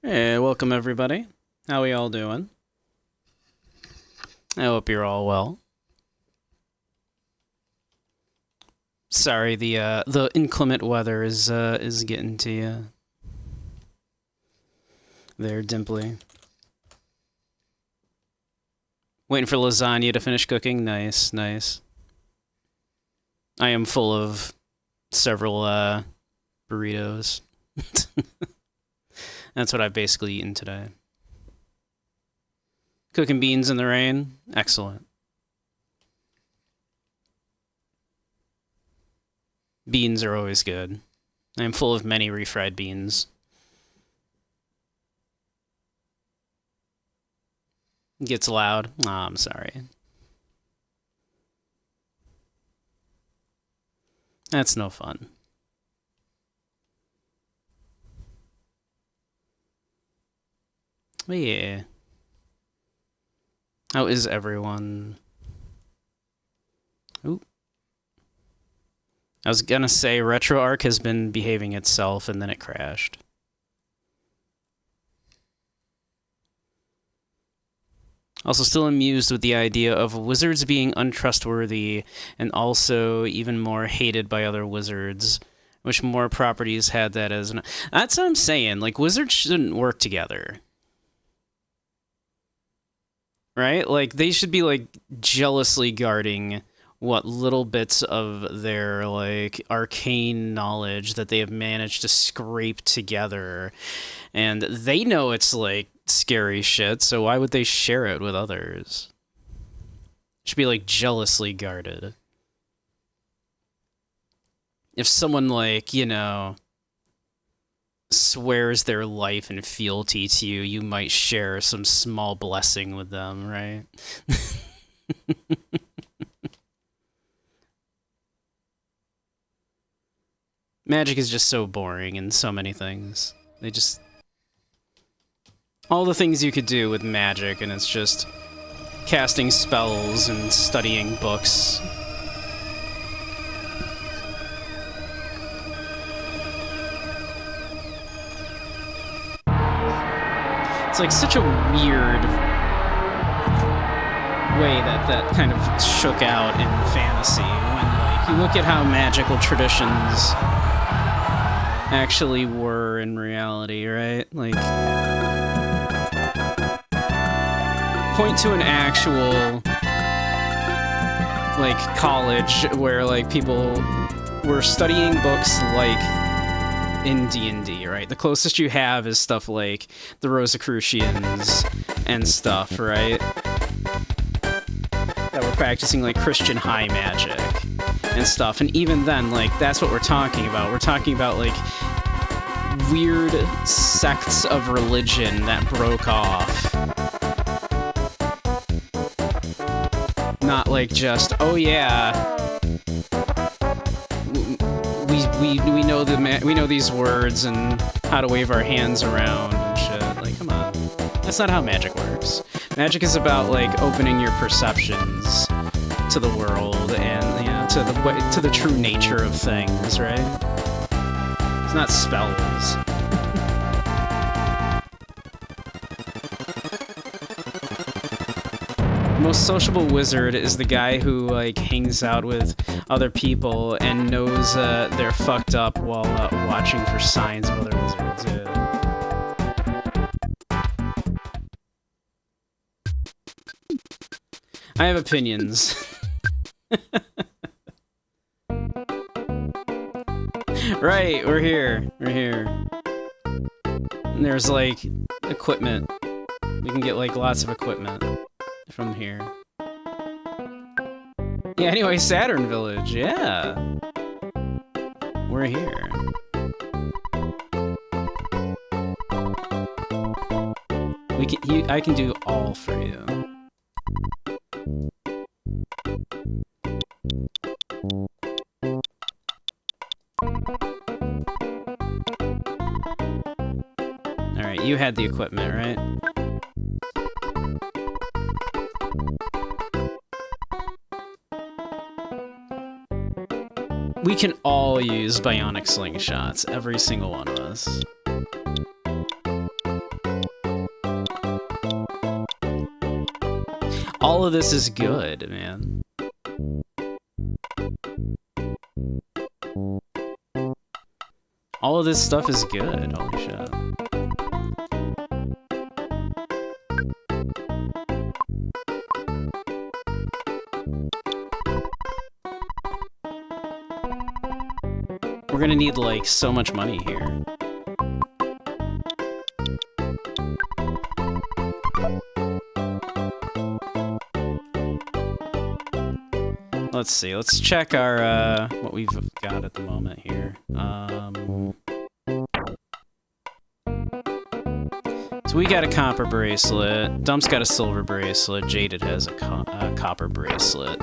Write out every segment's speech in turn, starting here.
Hey, welcome everybody. How we all doing? I hope you're all well. Sorry, the inclement weather is getting to you. There, Dimply. Waiting for lasagna to finish cooking. Nice, nice. I am full of several burritos. That's what I've basically eaten today. Cooking beans in the rain. Excellent. Beans are always good. I am full of many refried beans. Gets loud. Oh, I'm sorry. That's no fun. But yeah. How is everyone? Oop. I was gonna say RetroArch has been behaving itself and then it crashed. Also still amused with the idea of wizards being untrustworthy and also even more hated by other wizards. Wish more properties had that as an... That's what I'm saying. Like, wizards shouldn't work together. Right? Like, they should be, like, jealously guarding what little bits of their, like, arcane knowledge that they have managed to scrape together. And they know it's, like, scary shit, so why would they share it with others? It should be, like, jealously guarded. If someone, like, you know, swears their life and fealty to you, you might share some small blessing with them, right? Magic is just so boring in so many things. They just... all the things you could do with magic, and it's just casting spells and studying books. It's like such a weird way that kind of shook out in fantasy when, like, you look at how magical traditions actually were in reality, right? Like, point to an actual, like, college where, like, people were studying books like in D&D, right? The closest you have is stuff like the Rosicrucians and stuff, right? That were practicing, like, Christian high magic and stuff. And even then, like, that's what we're talking about. We're talking about, like, weird sects of religion that broke off. Not like just, oh yeah, we know we know these words and how to wave our hands around and shit. Like, come on, that's not how magic works. Magic is about, like, opening your perceptions to the world and, you know, to the true nature of things, right? It's not spells. The most sociable wizard is the guy who, like, hangs out with other people and knows they're fucked up while watching for signs of other wizards. Yeah. I have opinions. Right, we're here. We're here. And there's, like, equipment. We can get, like, lots of equipment from here. Yeah, anyway, Saturn Village, yeah. We're here. I can do all for you. Alright, you had the equipment, right? We can all use bionic slingshots, every single one of us. All of this is good, man. All of this stuff is good. Holy shit. We're gonna need, like, so much money here. Let's see. Let's check our, what we've got at the moment here. So we got a copper bracelet. Dump's got a silver bracelet. Jaded has a copper bracelet.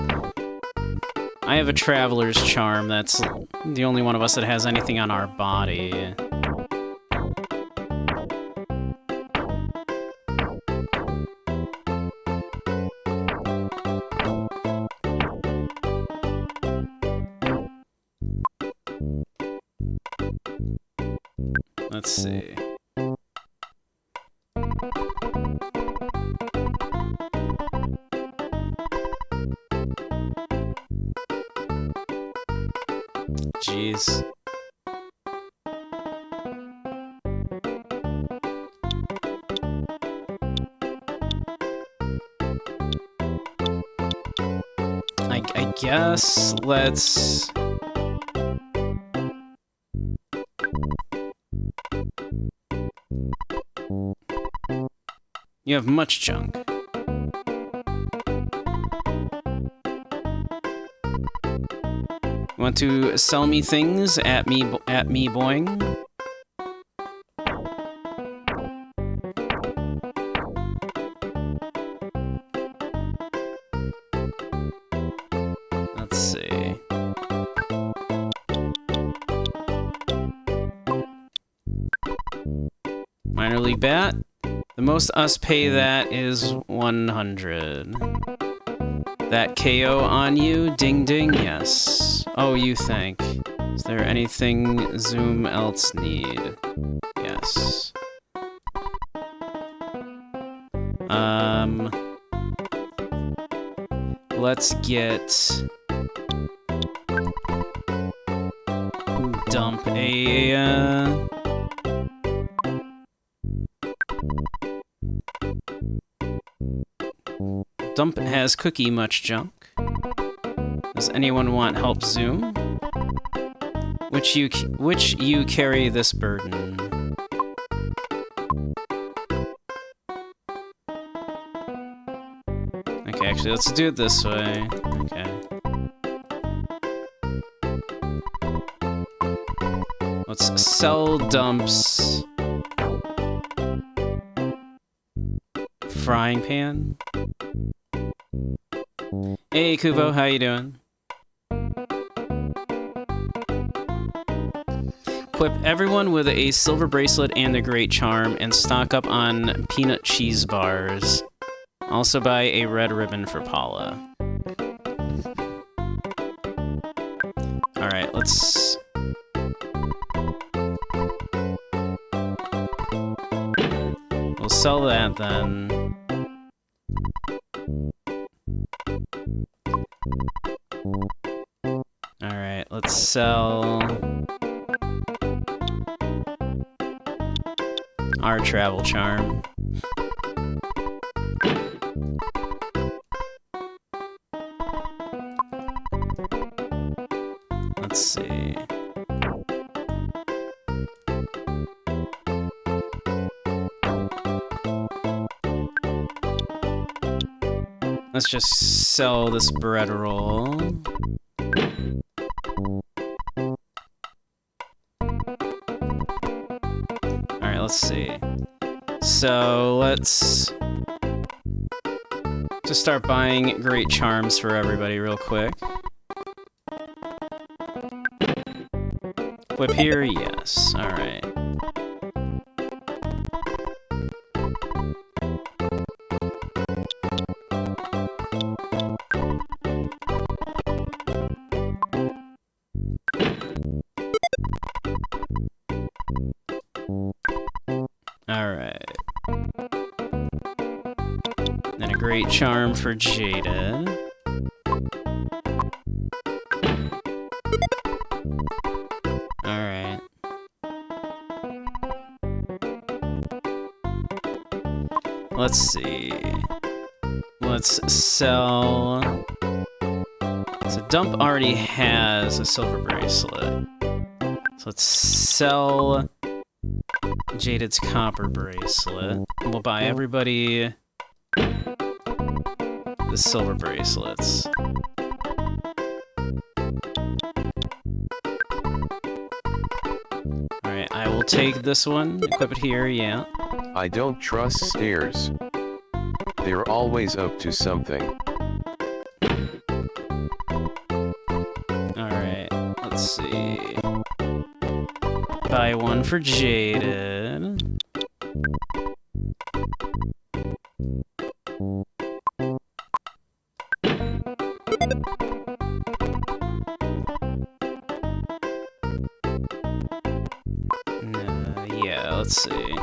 I have a traveler's charm. That's the only one of us that has anything on our body. Let's see. Jeez. I guess let's... You have much junk. Want to sell me things at me boing? Let's see. Minor league bat. The most us pay that is 100. That KO on you? Ding ding, yes. Oh, you think. Is there anything Zoom else need? Yes. Let's get... Dump a, Dump has cookie much junk. Does anyone want help Zoom? Which you carry this burden? Okay, actually, let's do it this way. Okay. Let's sell Dump's frying pan. Hey, Kubo, how you doing? Equip everyone with a silver bracelet and a great charm, and stock up on peanut cheese bars. Also buy a red ribbon for Paula. Alright, let's... We'll sell that then. Alright, let's sell our travel charm. Let's see. Let's just sell this bread roll. Alright, let's see. So, let's just start buying great charms for everybody real quick. Whip here, yes. Alright. Great Charm for Jaded. Alright. Let's see. Let's sell... So Dump already has a silver bracelet. So let's sell Jaded's copper bracelet. And we'll buy everybody the silver bracelets. Alright, I will take this one, equip it here, yeah. I don't trust stairs. They're always up to something. Alright, let's see. Buy one for Jaded. Yeah, let's see.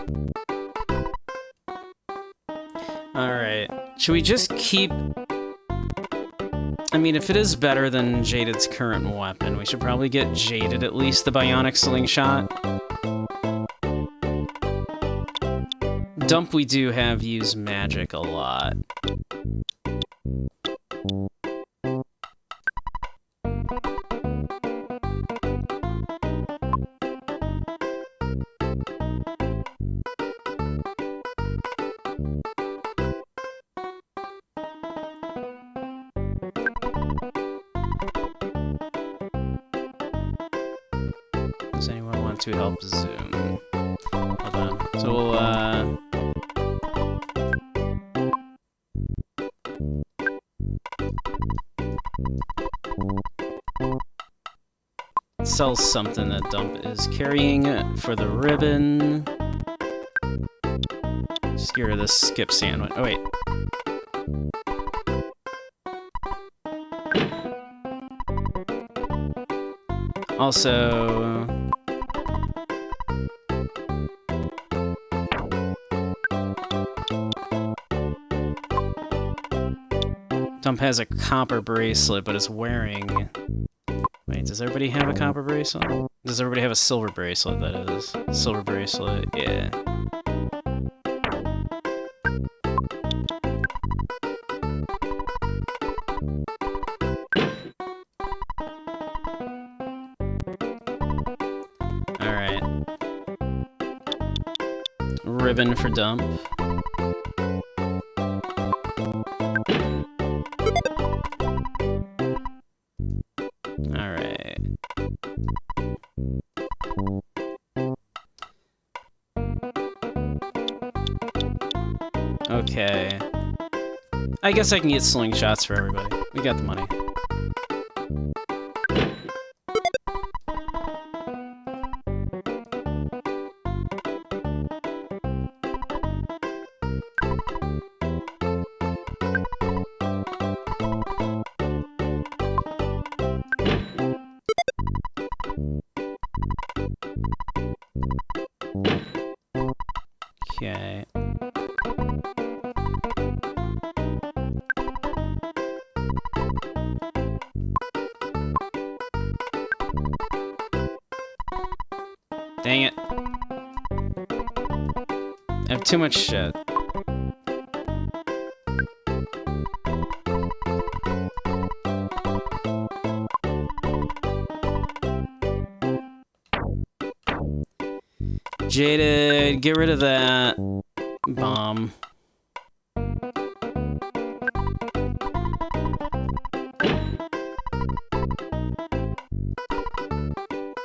Alright. Should we just keep... I mean, if it is better than Jaded's current weapon, we should probably get Jaded at least the bionic slingshot. Dump we do have use magic a lot. Does anyone want to help zoom? Hold on. So we'll, sell something that Dump is carrying for the ribbon. Just get rid of this skip sandwich. Oh, wait. Also... Dump has a copper bracelet, but is wearing... Wait, does everybody have a copper bracelet? Does everybody have a silver bracelet, that is? Silver bracelet, yeah. Alright. Ribbon for Dump. Alright. Okay. I guess I can get slingshots for everybody. We got the money. Okay. Dang it. I have too much shit. Jaded, get rid of that bomb.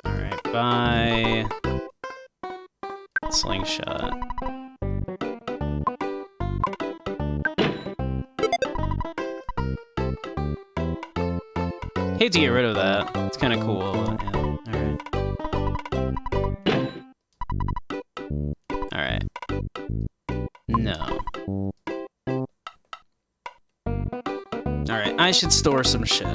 Alright, bye. Slingshot. Hate to get rid of that. It's kind of cool, but yeah. Alright. No. Alright, I should store some shit.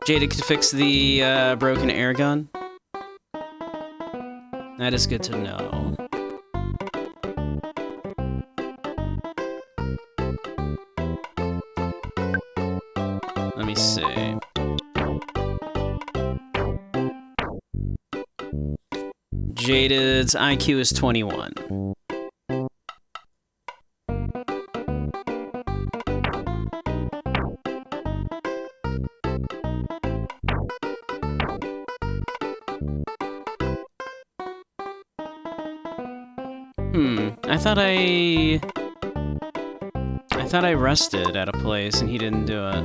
Jada could fix the broken air gun. That is good to know. Jaded's IQ is 21. I thought I rested at a place and he didn't do it.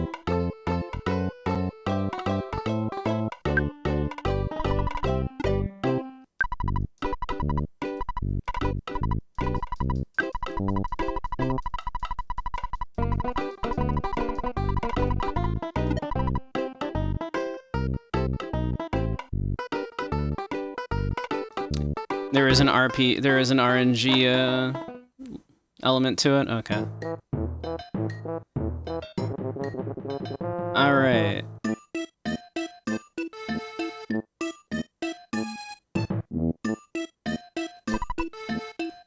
There is an RNG element to it? Okay. Alright.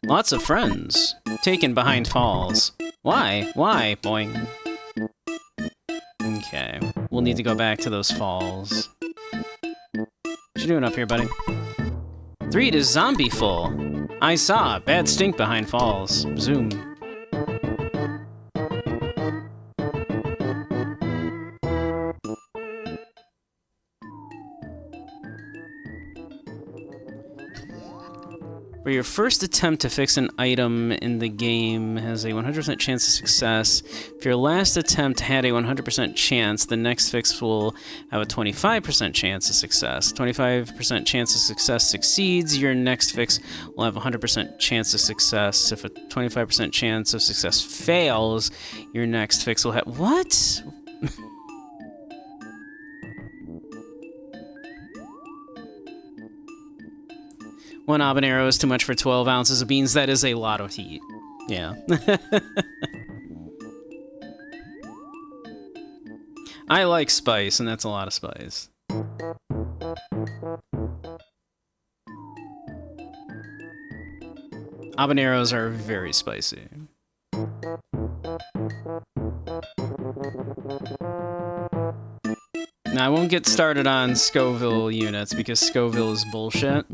Lots of friends. Taken behind falls. Why? Why? Boing. Okay. We'll need to go back to those falls. What you doing up here, buddy? 3 to zombie full. I saw. Bad stink behind falls. Zoom. For your first attempt to fix an item in the game has a 100% chance of success. If your last attempt had a 100% chance, the next fix will have a 25% chance of success. 25% chance of success succeeds, your next fix will have a 100% chance of success. If a 25% chance of success fails, your next fix will have... What? One habanero is too much for 12 ounces of beans. That is a lot of heat. Yeah. I like spice, and that's a lot of spice. Habaneros are very spicy. Now, I won't get started on Scoville units, because Scoville is bullshit.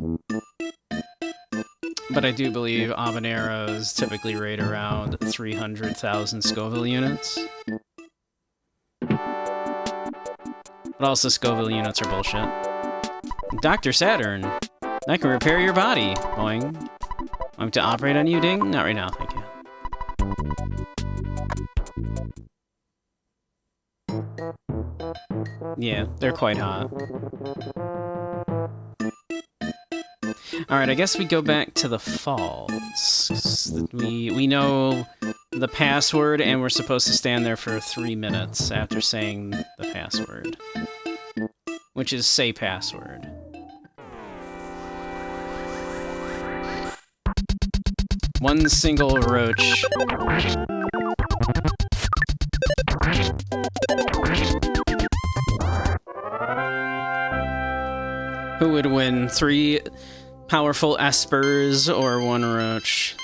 But I do believe habaneros typically rate around 300,000 Scoville units. But also Scoville units are bullshit. Dr. Saturn, I can repair your body. Boing. Want to operate on you, Ding? Not right now, thank you. Yeah, they're quite hot. Alright, I guess we go back to the falls. We know the password, and we're supposed to stand there for 3 minutes after saying the password. Which is say password. One single roach. Who would win? 3 powerful espers or 1 roach?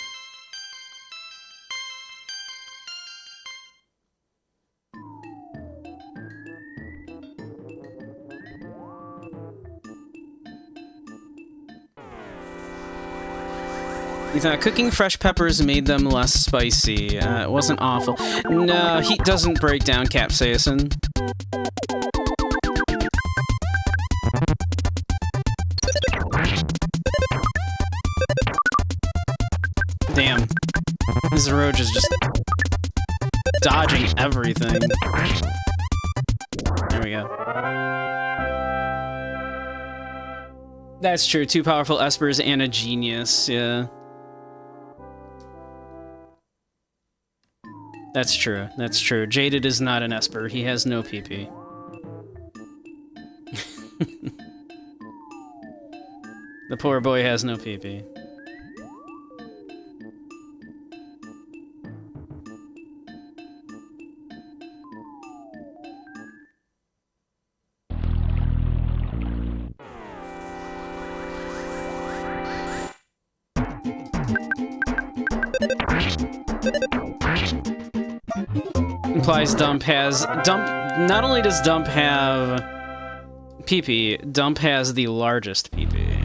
He thought cooking fresh peppers made them less spicy. It wasn't awful. No, heat doesn't break down capsaicin. Damn. This roach is just dodging everything. There we go. That's true. 2 powerful espers and a genius, yeah. That's true. That's true. Jaded is not an esper. He has no PP. The poor boy has no PP. Implies Dump has... Not only does Dump have PP, Dump has the largest PP.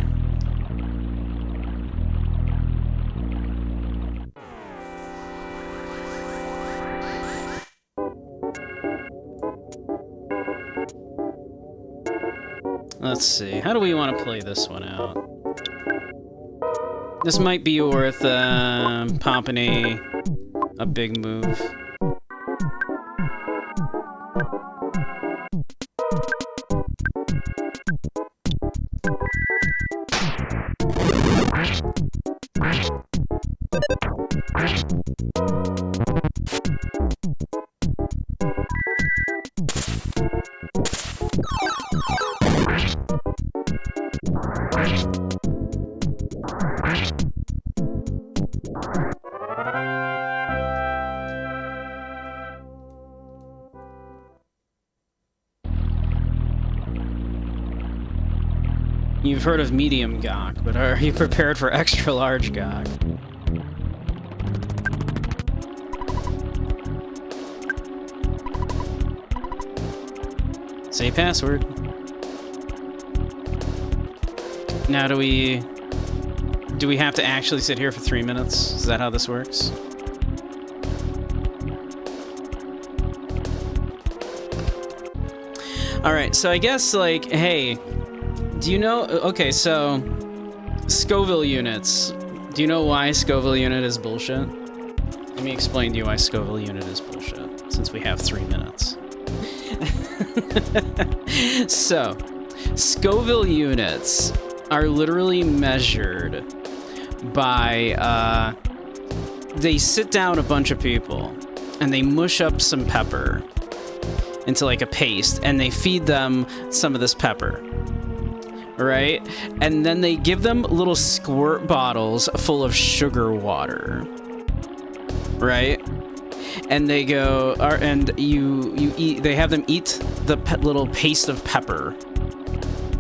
let's see. How do we want to play this one out? This might be worth popping a big move. You've heard of medium gawk, but are you prepared for extra large gawk? Say password. Now do we have to actually sit here for 3 minutes? Is that how this works? Alright, so I guess, like, hey, do you know... Okay, so... Scoville units. Do you know why Scoville unit is bullshit? Let me explain to you why Scoville unit is bullshit, since we have 3 minutes. So, Scoville units are literally measured by, they sit down a bunch of people, and they mush up some pepper into, like, a paste, and they feed them some of this pepper. Right? And then they give them little squirt bottles full of sugar water. Right? And they go, and they have them eat the little paste of pepper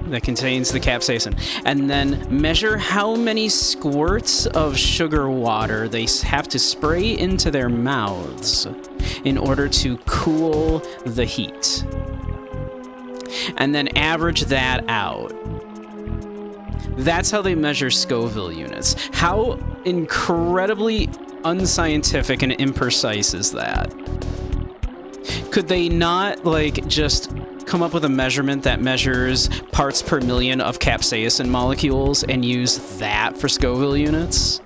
that contains the capsaicin, and then measure how many squirts of sugar water they have to spray into their mouths in order to cool the heat. And then average that out. That's how they measure Scoville units. How incredibly unscientific and imprecise is that? Could they not, like, just come up with a measurement that measures parts per million of capsaicin molecules and use that for Scoville units?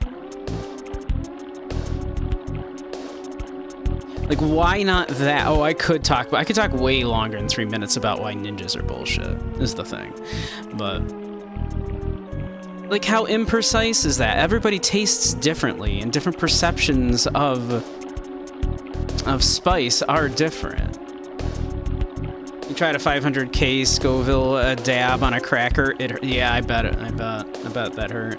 Like, why not that? Oh, I could talk way longer than 3 minutes about why ninjas are bullshit, is the thing. But... like, how imprecise is that? Everybody tastes differently, and different perceptions of spice are different. You tried a 500k Scoville dab on a cracker. Yeah, I bet that hurt.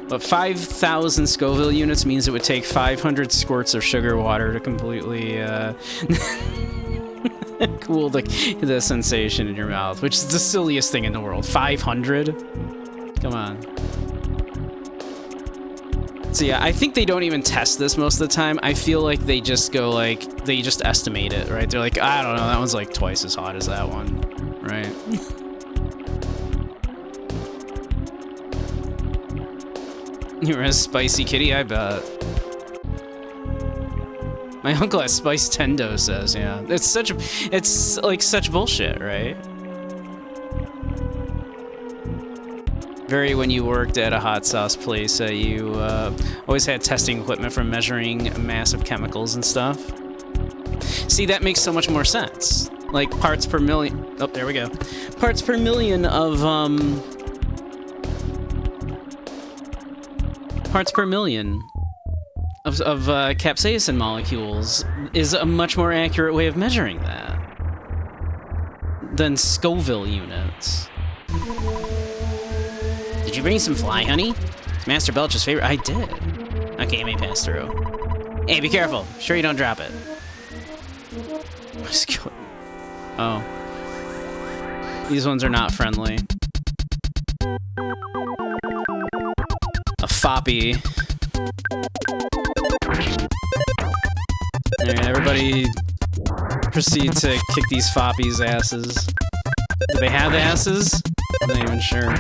But 5,000 Scoville units means it would take 500 squirts of sugar water to completely cool the sensation in your mouth, which is the silliest thing in the world. 500? Come on. So yeah, I think they don't even test this most of the time. I feel like they just go, like, they just estimate it, right? They're like, I don't know, that one's like twice as hot as that one, right? You're a spicy kitty, I bet. My uncle has Spice Tendo says, yeah. It's like such bullshit, right? Very when you worked at a hot sauce place, you always had testing equipment for measuring massive chemicals and stuff. See, that makes so much more sense. Like parts per million. Oh, there we go. Parts per million of capsaicin molecules is a much more accurate way of measuring that than Scoville units. Did you bring some fly honey? Master Belch's favorite. I did. Okay, you may pass through. Hey, be careful. Sure you don't drop it. Oh. These ones are not friendly. A foppy. Alright, everybody proceed to kick these foppies' asses. Do they have asses? I'm not even sure.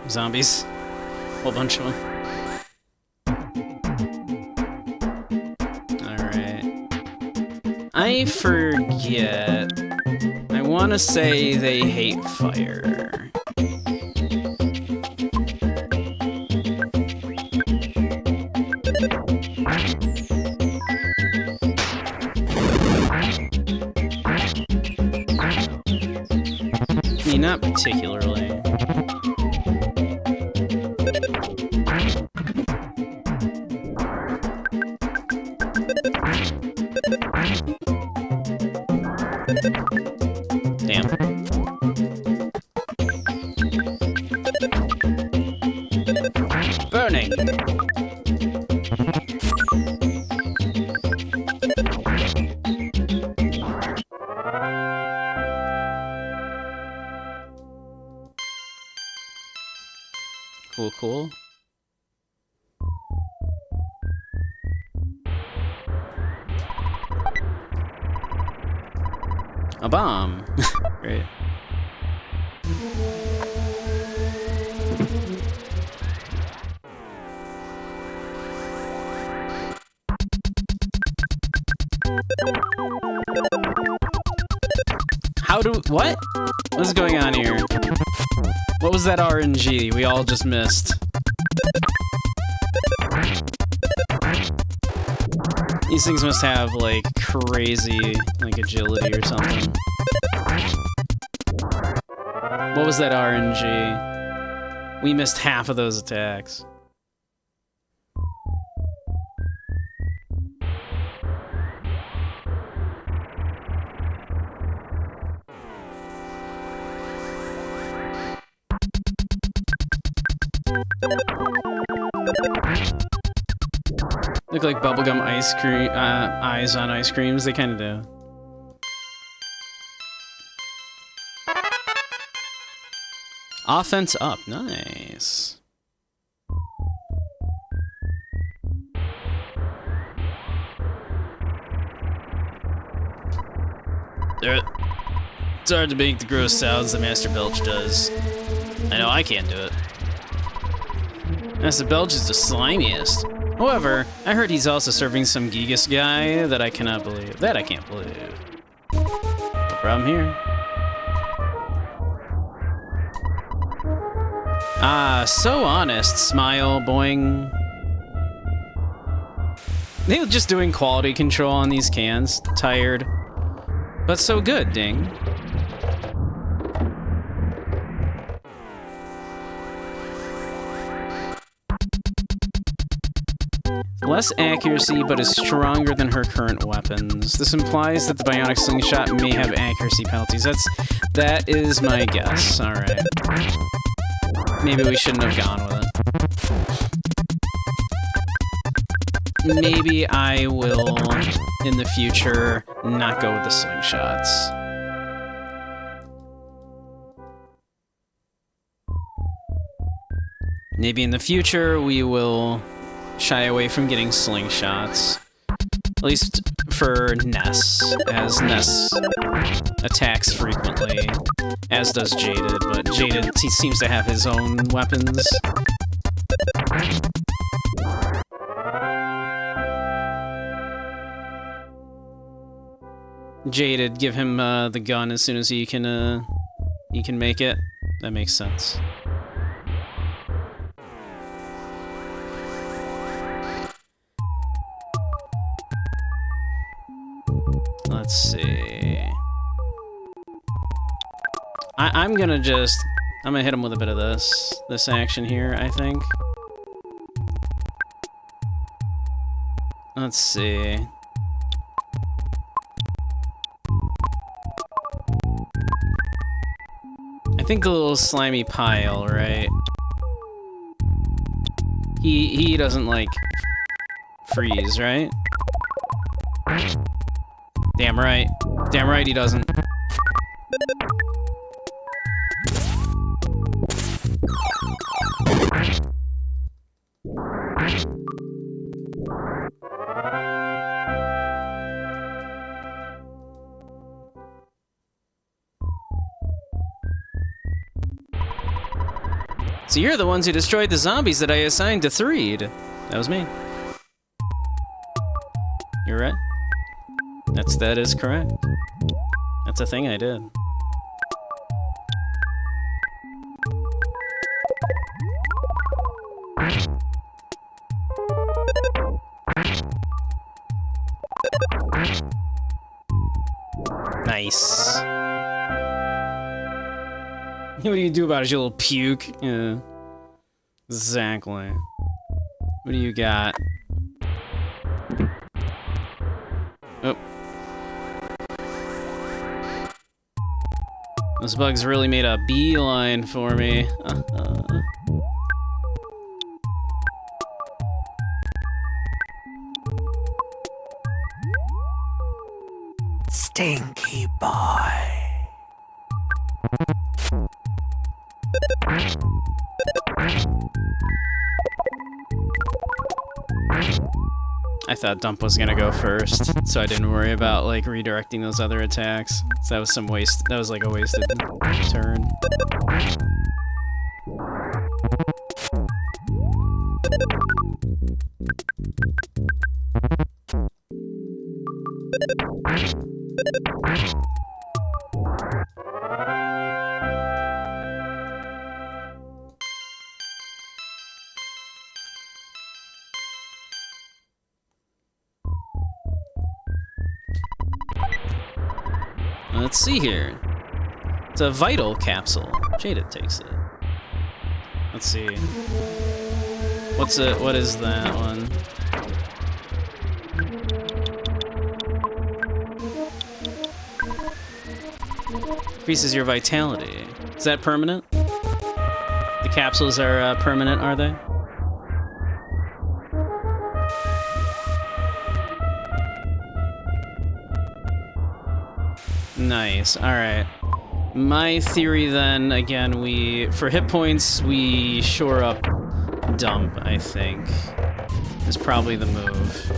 Zombies. Whole bunch of them. Alright. I forget. I want to say they hate fire. I mean, not particularly. Damn. Burning! Cool, cool. A bomb. Great. What? What's going on here? What was that RNG we all just missed? These things must have, like, crazy, like, agility or something. What was that RNG? We missed half of those attacks. Look like bubblegum ice cream, eyes on ice creams. They kind of do. Offense up. Nice. It's hard to make the gross sounds that Master Belch does. I know I can't do it. Master Belch is the slimiest. However, I heard he's also serving some Gigas guy that I cannot believe. That I can't believe. No problem here. Ah, so honest. Smile, boing. They're just doing quality control on these cans. Tired. But so good, ding. Less accuracy, but is stronger than her current weapons. This implies that the bionic slingshot may have accuracy penalties. That is my guess. All right. Maybe we shouldn't have gone with it. Maybe I will, in the future, not go with the slingshots. Maybe in the future we will shy away from getting slingshots. At least for Ness, as Ness attacks frequently, as does Jaded, but Jaded he seems to have his own weapons. Jaded, give him the gun as soon as he can make it. That makes sense. Let's see. I'm gonna hit him with a bit of this action here, I think. Let's see. I think the little slimy pile, right? He doesn't like freeze, right? Damn right. Damn right he doesn't. So you're the ones who destroyed the zombies that I assigned to Threed. That was me. You're right. That is correct. That's a thing I did. Nice. What do you do about it, you little puke? Yeah. Exactly. What do you got? Oh. Those bugs really made a beeline for me. Stinky boy. I thought Dump was gonna go first, so I didn't worry about like redirecting those other attacks. So that was some waste. That was like a wasted turn. Let's see here. It's a vital capsule. Jada takes it. Let's see. What's it? What is that one? Increases your vitality. Is that permanent? The capsules are permanent, are they? Nice. All right. My theory then, again, for hit points, we shore up Dump, I think. Is probably the move.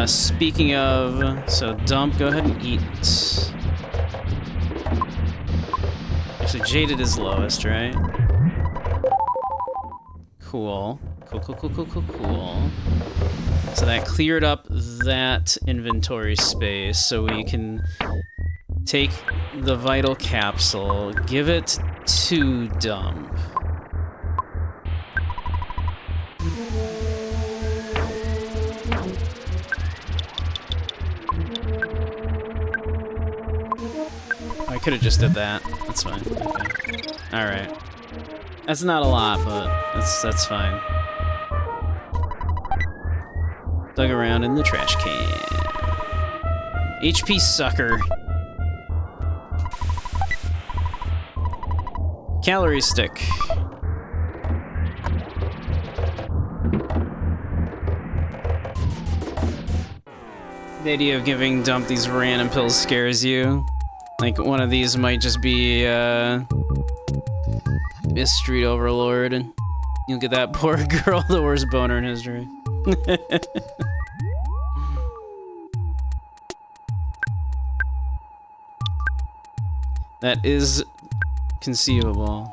Speaking of, so Dump, go ahead and eat. Actually, Jaded is lowest, right? Cool. Cool. So that cleared up that inventory space, so we can take the vital capsule, give it to Dump. I could have just did that. That's fine. Okay. All right. That's not a lot, but that's fine. Dug around in the trash can. HP sucker. Calorie stick. The idea of giving Dump these random pills scares you. Like, one of these might just be, a street overlord, and you'll get that poor girl the worst boner in history. That is conceivable.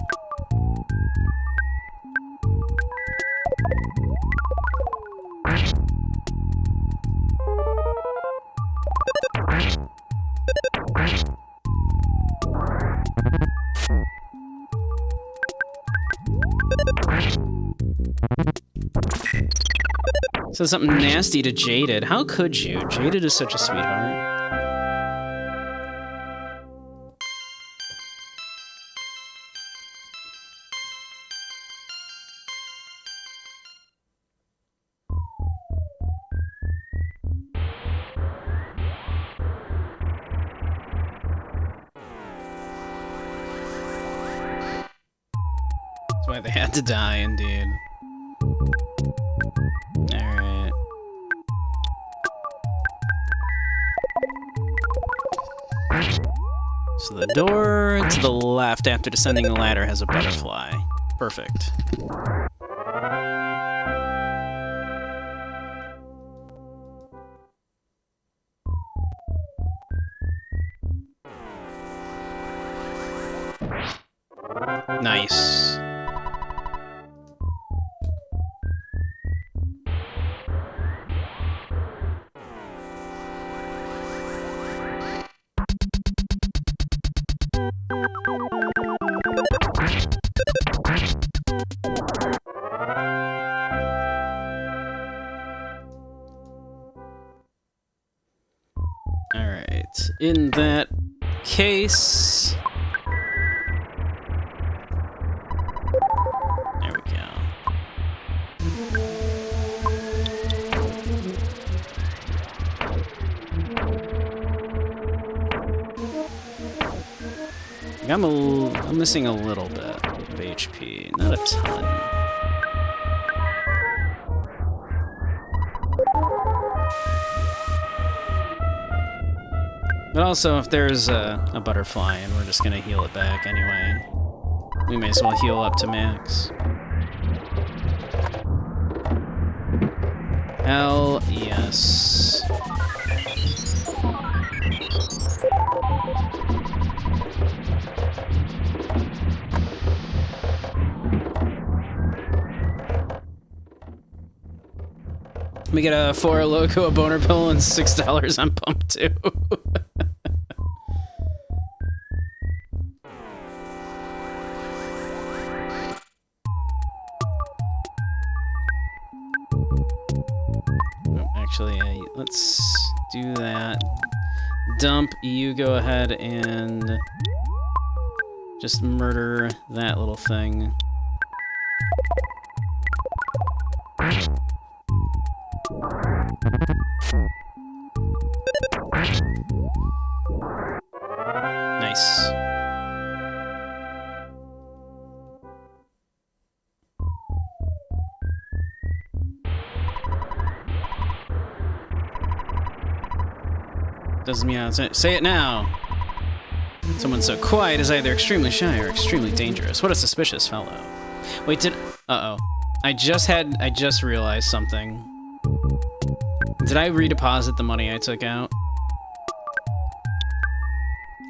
Said something nasty to Jaded. How could you? Jaded is such a sweetheart. That's why they had to die, indeed. Alright. So the door to the left after descending the ladder has a butterfly. Perfect. Nice. Alright, in that case... There we go. I'm missing a little bit of HP, not a ton. But also, if there's a butterfly and we're just gonna heal it back anyway, we may as well heal up to max. Hell yes. We get a 4 loco, a boner pill, and $6 on pump 2. Actually, let's do that. Dump, you go ahead and just murder that little thing. Nice. Doesn't mean say it now. Someone so quiet is either extremely shy or extremely dangerous. What a suspicious fellow. Wait, uh-oh. I just realized something. Did I redeposit the money I took out?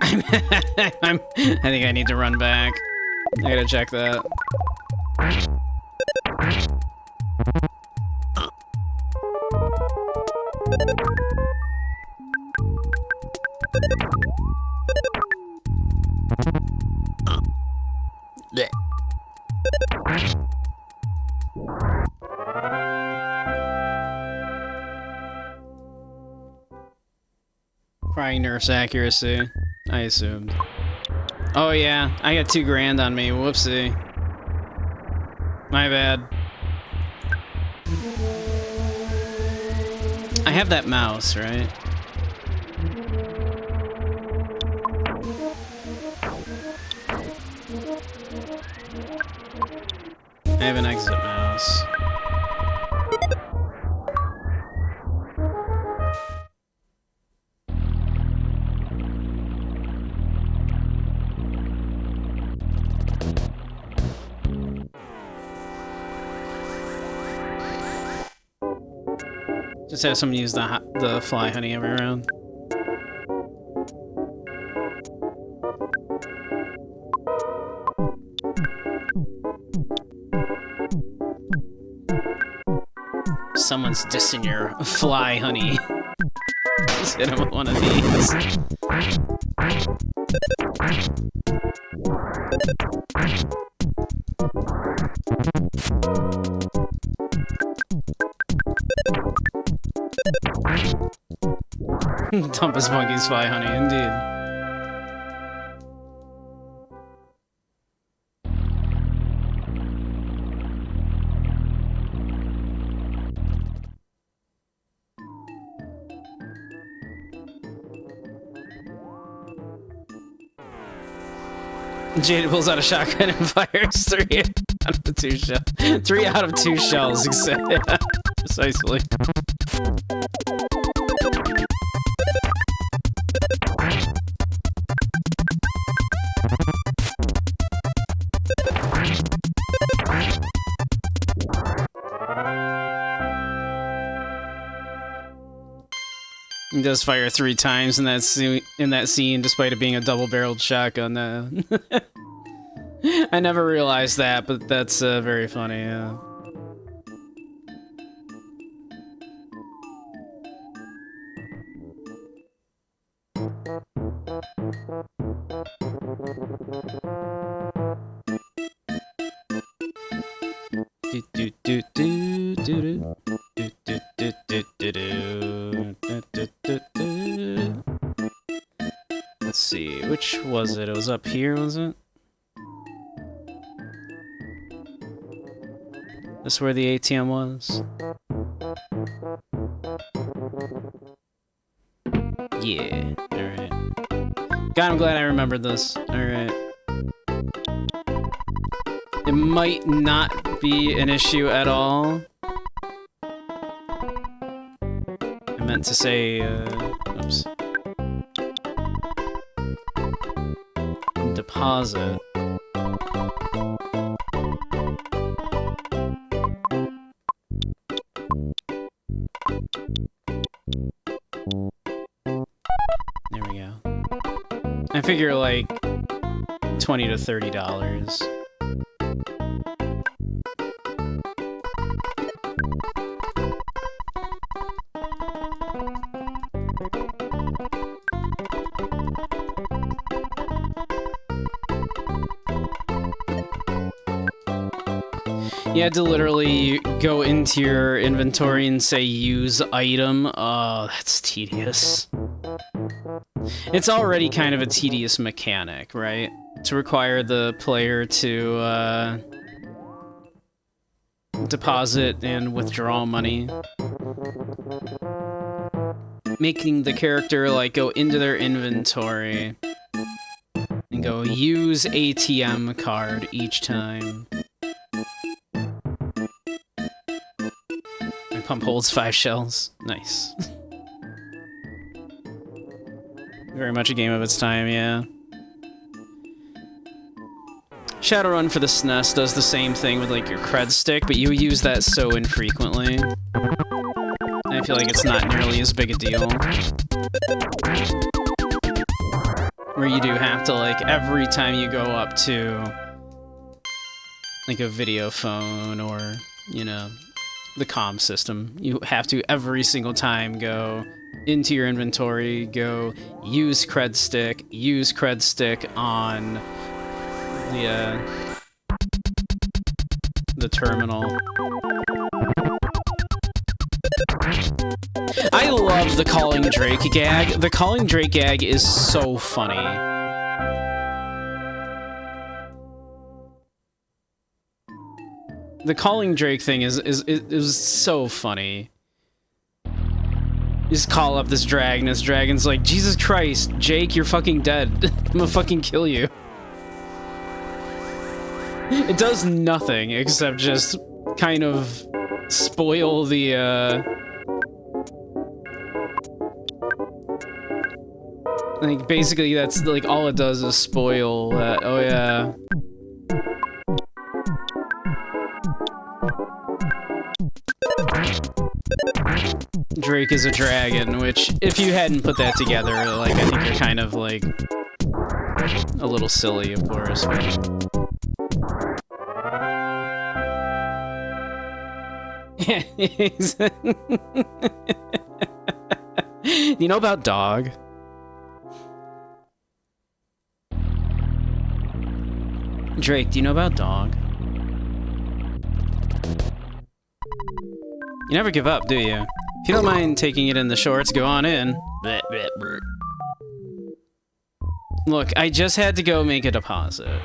I think I need to run back. I gotta check that. Probably nerfs accuracy, I assumed. Oh yeah, I got $2 grand on me, whoopsie. My bad. I have that mouse, right? I have an exit mouse. Just have someone use the fly honey every round. Someone's dissing your fly honey. Just hit him with one of these. Dump his monkey's fly honey, indeed. Jade pulls out a shotgun and fires 3 out of the 2 shells. 3 out of 2 shells, precisely. He does fire 3 times in that scene, despite it being a double-barreled shotgun. I never realized that, but that's very funny. Yeah. Let's see, which was it? It was up here, was it? This where the ATM was? Yeah, alright. God, I'm glad I remembered this. Alright. It might not be an issue at all. I meant to say, oops. Deposit. There we go. I figure like $20 to $30. You had to literally go into your inventory and say use item. Oh, that's tedious. It's already kind of a tedious mechanic, right? To require the player to deposit and withdraw money. Making the character like go into their inventory and go use ATM card each time. My pump holds 5 shells. Nice. Very much a game of its time, yeah. Shadowrun for the SNES does the same thing with like your cred stick, but you use that so infrequently. I feel like it's not nearly as big a deal. Where you do have to, like, every time you go up to like a video phone or, you know, the comm system, you have to every single time go into your inventory, go use cred stick on the terminal. I love the Calling Drake gag. The Calling Drake gag is so funny. The Calling Drake thing is so funny. You just call up this dragon, this dragon's like, Jesus Christ, Jake, you're fucking dead. I'm gonna fucking kill you. It does nothing except just kind of spoil the, like, basically that's, like, all it does is spoil that, oh yeah. Drake is a dragon, which, if you hadn't put that together, like, I think you're kind of, like, a little silly, of course, but... You know about dog? Drake, do you know about dog? You never give up, do you? If you don't mind taking it in the shorts, go on in. Look, I just had to go make a deposit.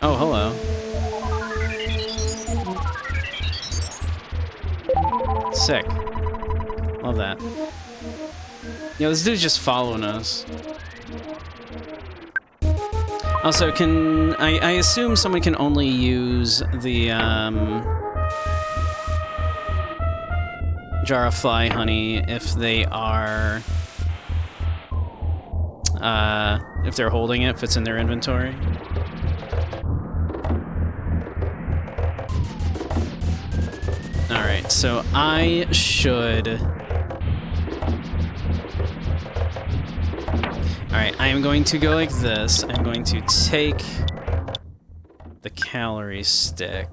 Oh, hello. Sick. Love that. Yo, this dude's just following us. Also, I assume someone can only use the, jar of fly honey if they are, if they're holding it, if it's in their inventory. Alright, so I should... Alright, I am going to go like this. I'm going to take the calorie stick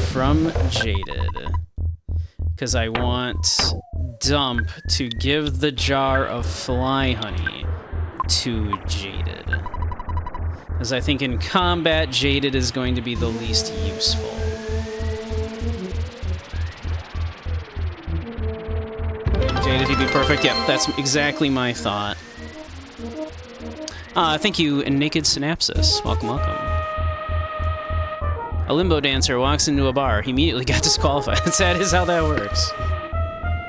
from Jaded, because I want Dump to give the jar of fly honey to Jaded. Because I think in combat, Jaded is going to be the least useful. PvP perfect. Yep, that's exactly my thought. Thank you, Naked Synapsis. Welcome, welcome. A limbo dancer walks into a bar. He immediately got disqualified. That is how that works.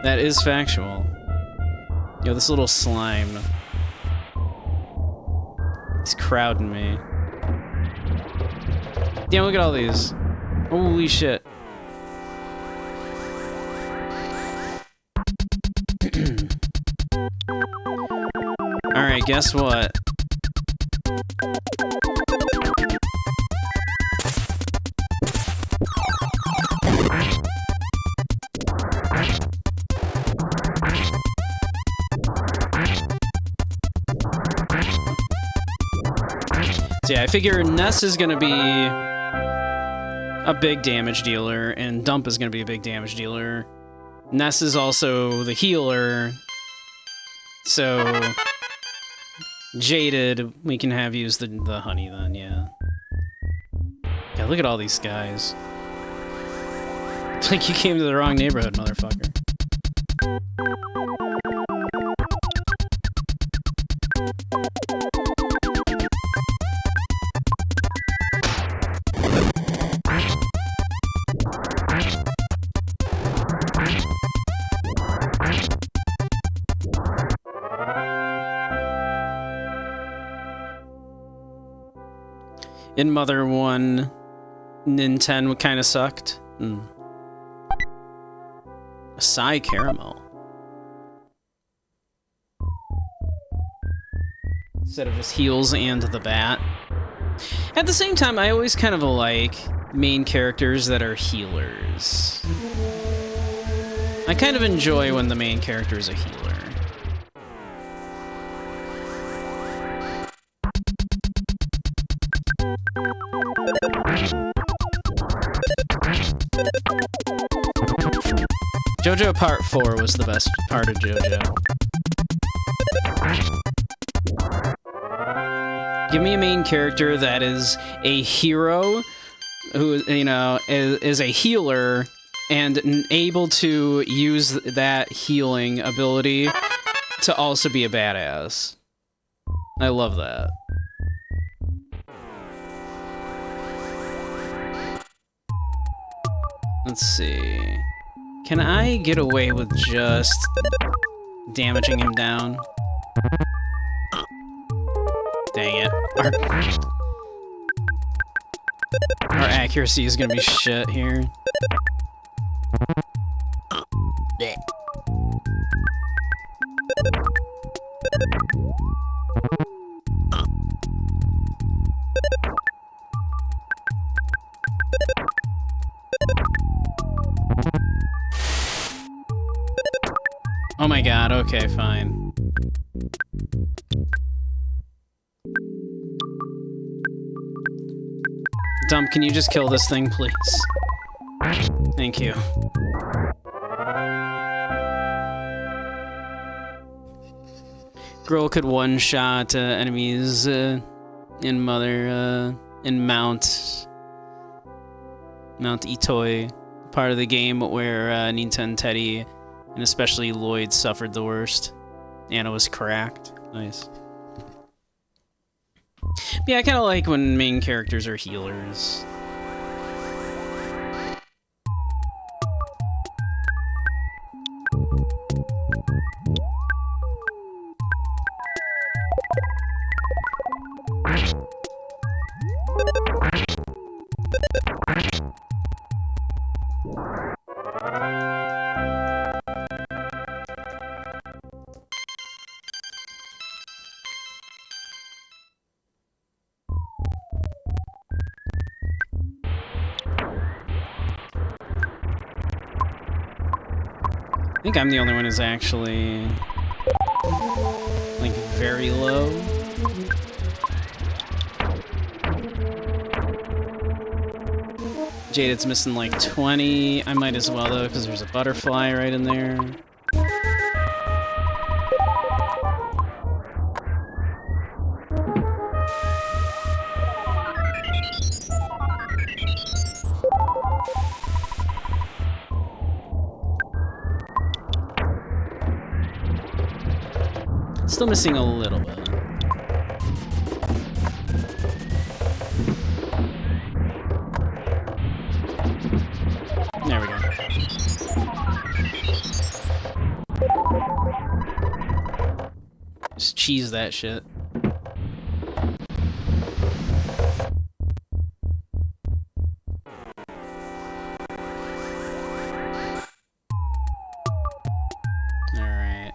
That is factual. Yo, this little slime. He's crowding me. Damn, look at all these. Holy shit. Alright, guess what? So yeah, I figure Ness is gonna be a big damage dealer, and Dump is gonna be a big damage dealer. Ness is also the healer, so Jaded, we can have use the honey then, yeah. Yeah, look at all these guys. It's like you came to the wrong neighborhood, motherfucker. In Mother 1, Nintendo kind of sucked. Acai caramel. Instead of just heals and the bat. At the same time, I always kind of like main characters that are healers. I kind of enjoy when the main character is a healer. JoJo Part 4 was the best part of JoJo. Give me a main character that is a hero, who, you know, is a healer, and able to use that healing ability to also be a badass. I love that. Let's see. Can I get away with just damaging him down? Dang it. Our accuracy is gonna be shit here. Oh my god, okay, fine. Dump, can you just kill this thing, please? Thank you. Girl could one-shot enemies in Mother, in Mount Itoi, part of the game where Nintendo Teddy and especially Lloyd suffered the worst. Anna was cracked. Nice. Yeah, I kind of like when main characters are healers. I think I'm the only one who's actually, like, very low. Jaded's missing like 20. I might as well, though, because there's a butterfly right in there. Still missing a little bit. There we go. Just cheese that shit. Alright.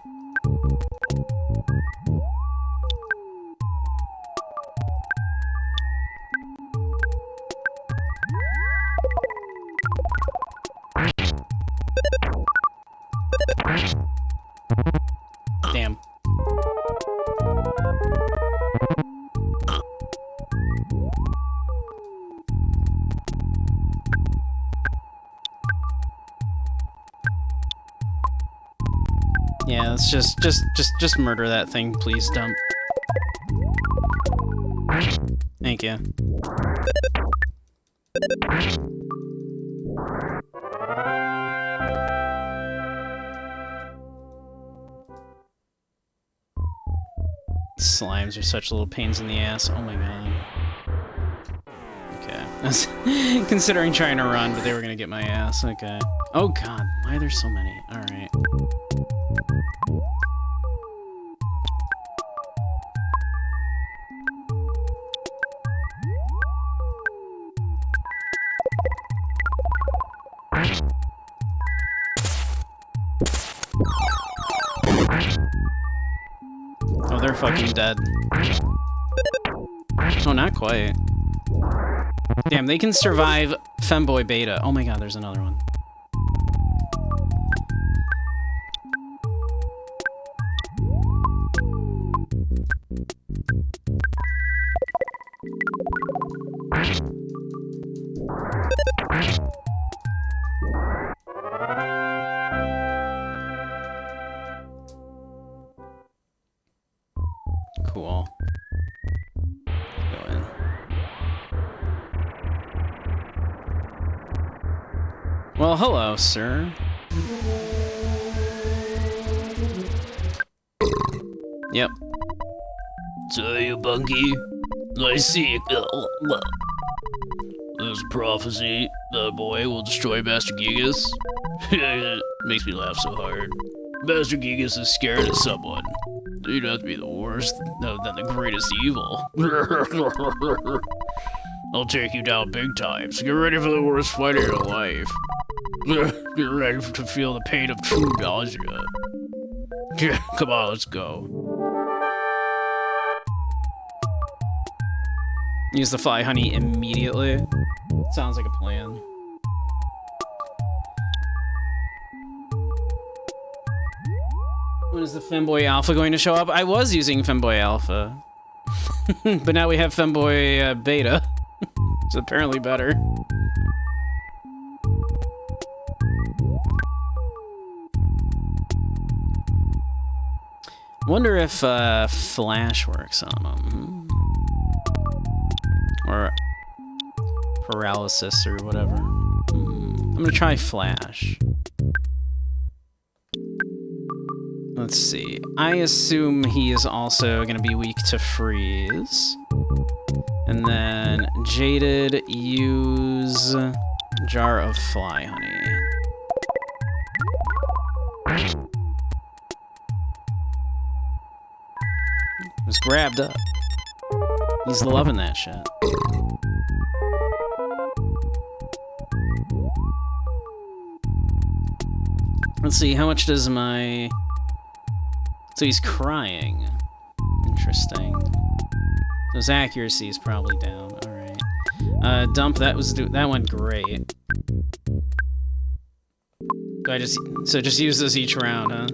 Damn. Yeah, let's just murder that thing, please, dump. Thank you. Slimes are such little pains in the ass. Oh my god. Okay. I was considering trying to run, but they were gonna get my ass. Okay. Oh god, why are there so many? Alright. Oh, they're fucking dead. Oh, not quite. Damn, they can survive Femboy Beta. Oh my god, there's another one. Cool. Go in. Well, hello, sir. Yep. So you, Bunky? I see. There's a prophecy. The boy will destroy Master Gigas. Makes me laugh so hard. Master Gigas is scared of someone. You'd have to be the worst, than the greatest evil. I'll take you down big time, so get ready for the worst fight of your life. Get ready to feel the pain of true nausea. Come on, let's go. Use the fly honey immediately. Sounds like a plan. When is the Femboy Alpha going to show up? I was using Femboy Alpha. But now we have Femboy Beta. It's apparently better. Wonder if Flash works on them. Or paralysis or whatever. I'm gonna try Flash. Let's see. I assume he is also gonna be weak to freeze. And then Jaded, use jar of fly honey. Was grabbed up. He's loving that shit. Let's see, how much does my... So he's crying. Interesting. His accuracy is probably down. Alright. Dump, that went great. So just use this each round, huh?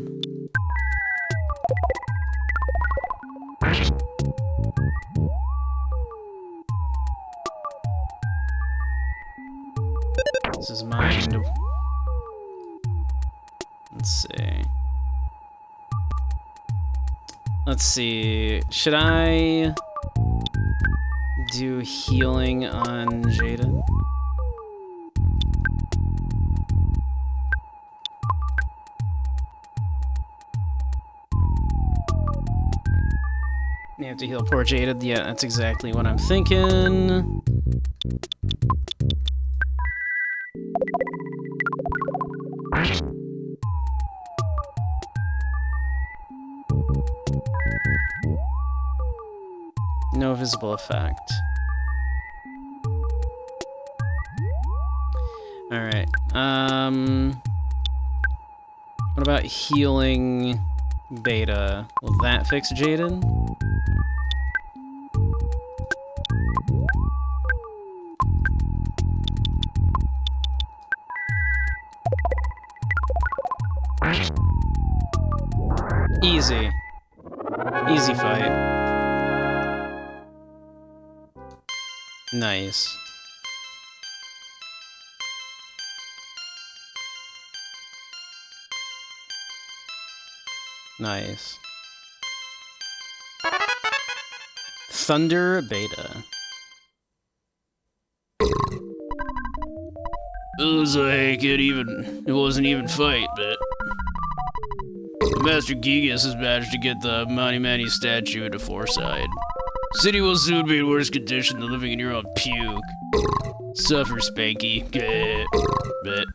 This is mine. Let's see. Let's see. Should I do healing on Jaden? You have to heal poor Jaded. Yeah, that's exactly what I'm thinking. No visible effect. Alright. What about healing Beta? Will that fix Jaden? Easy. Easy fight. Nice. Nice. Thunder Beta. It was like it wasn't even fight, but Master Gigas has managed to get the Mani Mani statue into Forside. City will soon be in worse condition than living in your own puke. Suffer, Spanky. But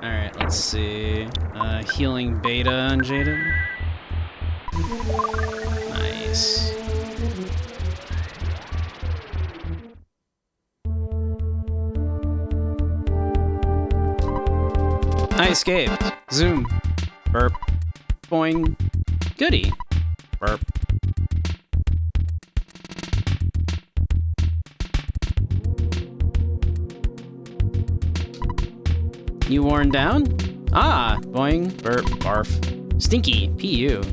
Alright, let's see. Healing Beta on Jaden. Nice. I escaped. Zoom. Burp. Boing. Goody. Burp. You worn down? Ah, boing, burp, barf. Stinky, PU.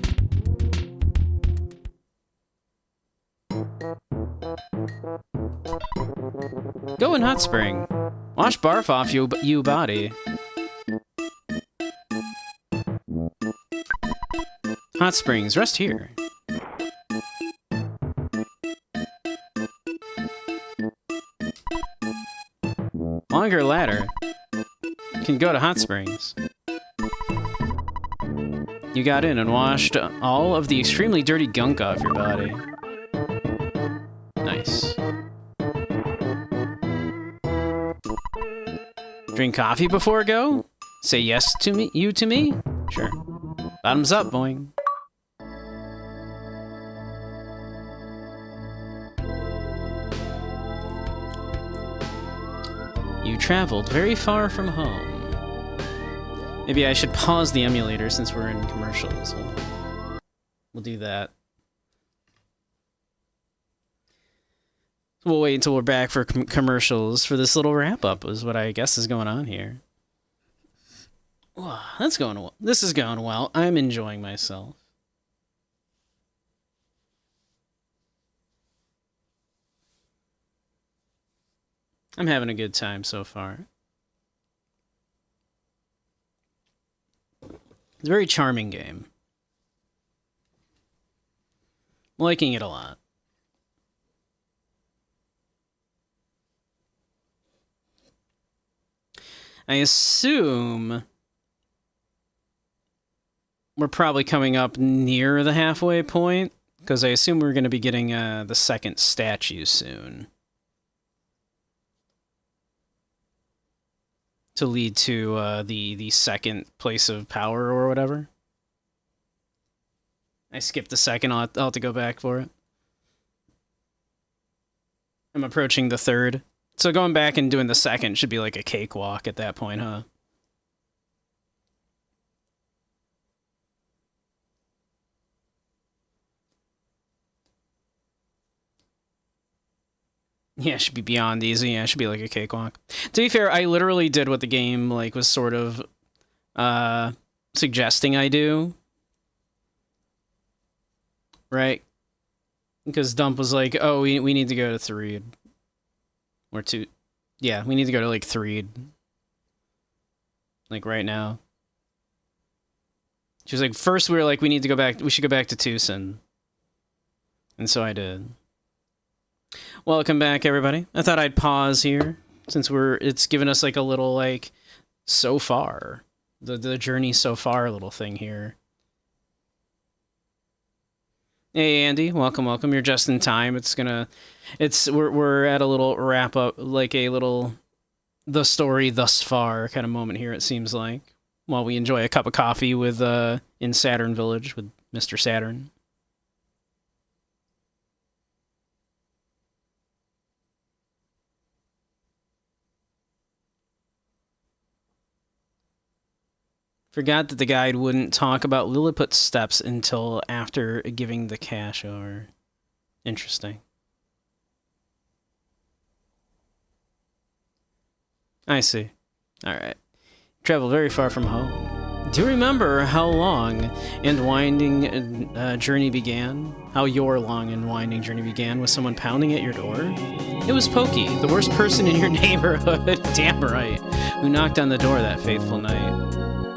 Go in hot spring. Wash barf off you body. Hot springs, rest here. Longer ladder. Can go to hot springs. You got in and washed all of the extremely dirty gunk off your body. Nice. Drink coffee before go? Say yes to me, you to me? Sure. Bottoms up, boing. You traveled very far from home. Maybe I should pause the emulator since we're in commercials. We'll do that. We'll wait until we're back for commercials for this little wrap-up is what I guess is going on here. Wow, that's going well. This is going well. I'm enjoying myself. I'm having a good time so far. It's a very charming game. I'm liking it a lot. I assume we're probably coming up near the halfway point, because I assume we're going to be getting the second statue soon. To lead to the second place of power or whatever. I skipped the second, I'll have to go back for it. I'm approaching the third. So going back and doing the second should be like a cakewalk at that point, huh? Yeah, it should be beyond easy. Yeah, it should be like a cakewalk. To be fair, I literally did what the game like was sort of suggesting I do. Right? Because Dump was like, oh, we need to go to 3. Or 2. Yeah, we need to go to like 3. Like right now. She was like, first we were like, we should go back to Tucson. And so I did. Welcome back, everybody. I thought I'd pause here since it's given us like a little like so far the journey so far little thing here. Hey Andy, welcome. You're just in time. We're at a little wrap up, like a little the story thus far kind of moment here. It seems like while we enjoy a cup of coffee with in Saturn Village with Mr. Saturn. Forgot that the guide wouldn't talk about Lilliput's steps until after giving the cash over. Interesting. I see. Alright. Travel very far from home. Do you remember how long and winding journey began? How your long and winding journey began with someone pounding at your door? It was Pokey, the worst person in your neighborhood, damn right, who knocked on the door that faithful night.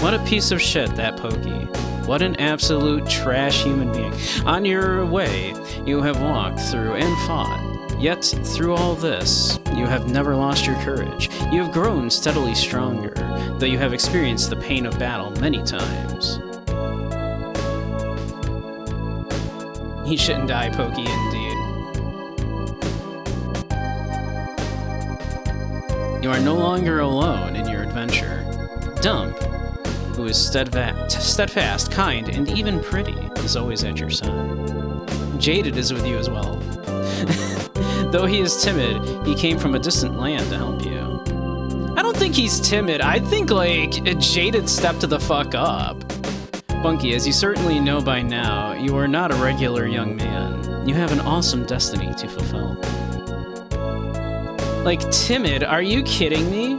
What a piece of shit, that Pokey. What an absolute trash human being. On your way, you have walked through and fought. Yet, through all this, you have never lost your courage. You have grown steadily stronger, though you have experienced the pain of battle many times. He shouldn't die, Pokey, indeed. You are no longer alone in your adventure. Dump, who is steadfast, kind, and even pretty, is always at your side. Jaded is with you as well. Though he is timid, he came from a distant land to help you. I don't think he's timid. I think, like, Jaded stepped the fuck up. Bunky, as you certainly know by now, you are not a regular young man. You have an awesome destiny to fulfill. Like, timid? Are you kidding me?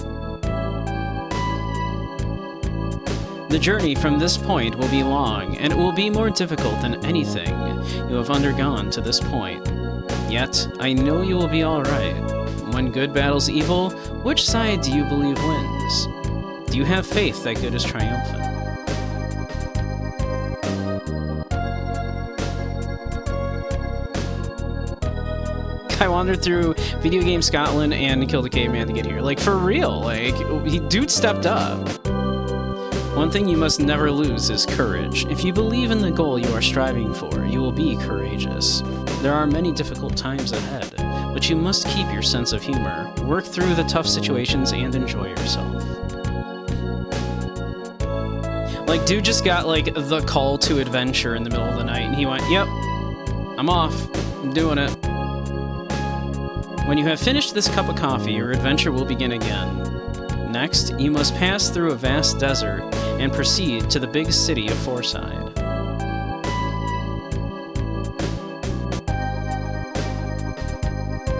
The journey from this point will be long, and it will be more difficult than anything you have undergone to this point. Yet, I know you will be alright. When good battles evil, which side do you believe wins? Do you have faith that good is triumphant? I wandered through Video Game Scotland and killed a caveman to get here. Like, for real, like, dude stepped up. One thing you must never lose is courage. If you believe in the goal you are striving for, you will be courageous. There are many difficult times ahead, but you must keep your sense of humor, work through the tough situations, and enjoy yourself. Like, dude just got, like, the call to adventure in the middle of the night, and he went, yep, I'm off. I'm doing it. When you have finished this cup of coffee, your adventure will begin again. Next, you must pass through a vast desert and proceed to the big city of Forside.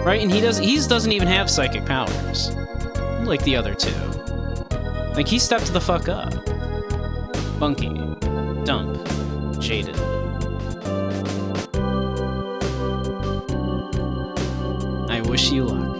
Right, and he doesn't even have psychic powers, like the other two. Like, he stepped the fuck up. Bunky, Dump, Jaded. I wish you luck.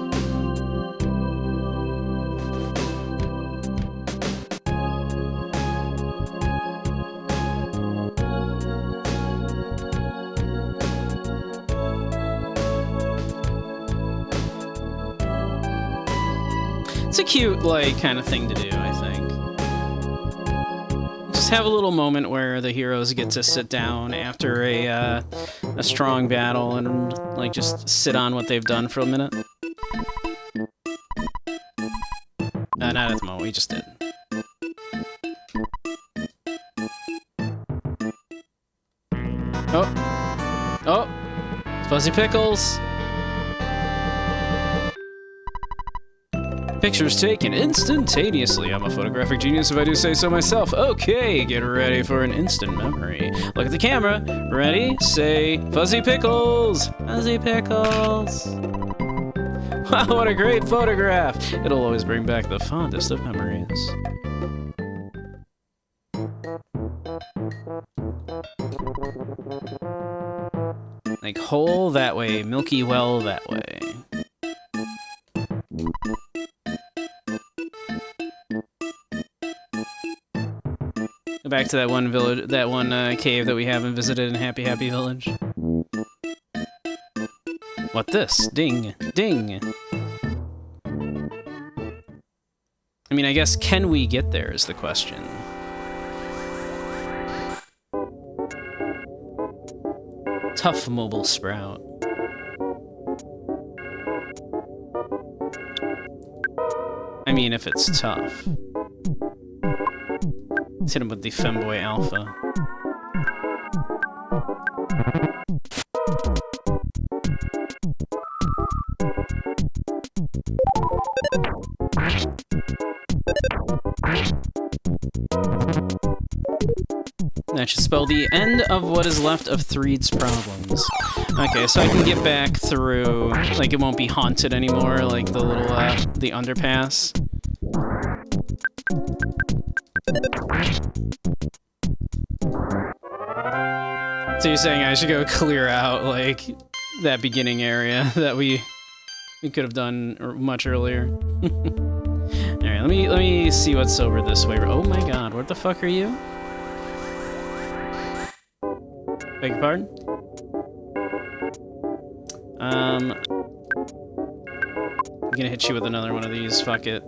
It's a cute, like, kind of thing to do, I think. Just have a little moment where the heroes get to sit down after a strong battle and, like, just sit on what they've done for a minute. Not at the moment, we just did. Oh! Oh! Fuzzy Pickles! Pictures taken instantaneously. I'm a photographic genius if I do say so myself. Okay, get ready for an instant memory. Look at the camera. Ready? Say, Fuzzy Pickles! Fuzzy Pickles! Wow, what a great photograph! It'll always bring back the fondest of memories. Like, hole that way, milky well that way. Go back to that one village, that one cave that we haven't visited in Happy Happy Village. What this? Ding, ding. I mean, I guess, can we get there is the question. Tough mobile sprout. I mean, if it's tough. Let's hit him with the Femboy Alpha. That should spell the end of what is left of Threed's problems. Okay, so I can get back through, like, it won't be haunted anymore, like the little, the underpass. So you're saying I should go clear out, like, that beginning area that we could have done much earlier. Alright, let me see what's over this way. Oh my god, what the fuck are you? Beg your pardon? I'm gonna hit you with another one of these, fuck it.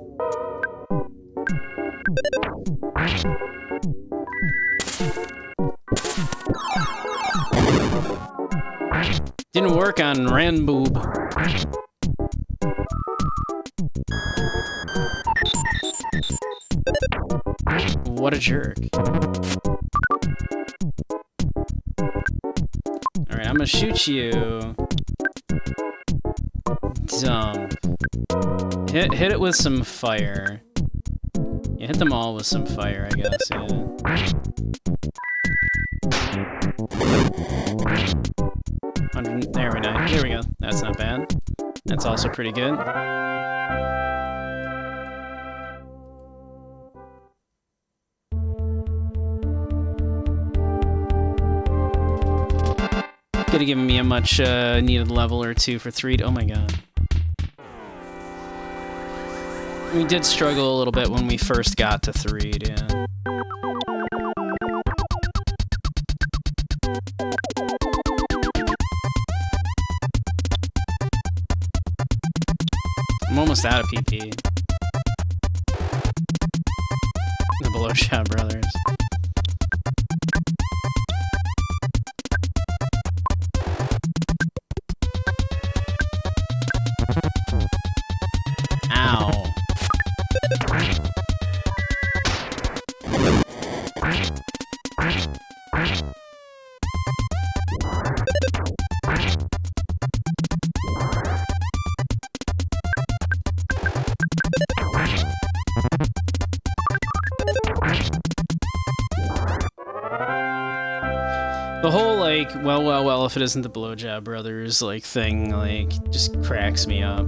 Didn't work on Ranboob. What a jerk. Alright, I'm gonna shoot you. Dump. Hit it with some fire. Yeah, hit them all with some fire, I guess, yeah. There we go. That's not bad. That's also pretty good. Could have given me a much needed level or two for 3. Oh my god. We did struggle a little bit when we first got to 3, yeah. I'm almost out of PP. The Blowshot Brothers. Ow. The whole, like, well, if it isn't the Blowjob Brothers, like, thing, like, just cracks me up.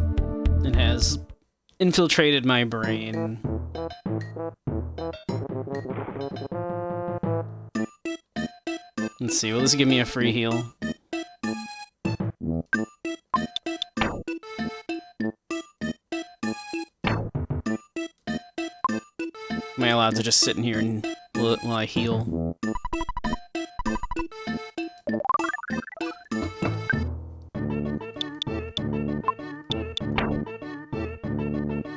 It has infiltrated my brain. Let's see, will this give me a free heal? Am I allowed to just sit in here and while I heal?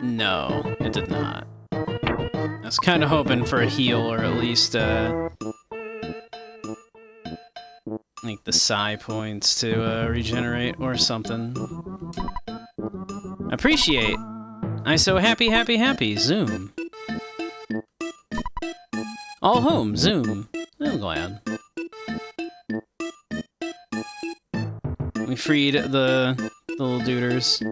No, it did not. I was kind of hoping for a heal, or at least, like the psi points to regenerate or something. Appreciate. I so happy, Zoom. All home, Zoom. I'm glad. We freed the little duders.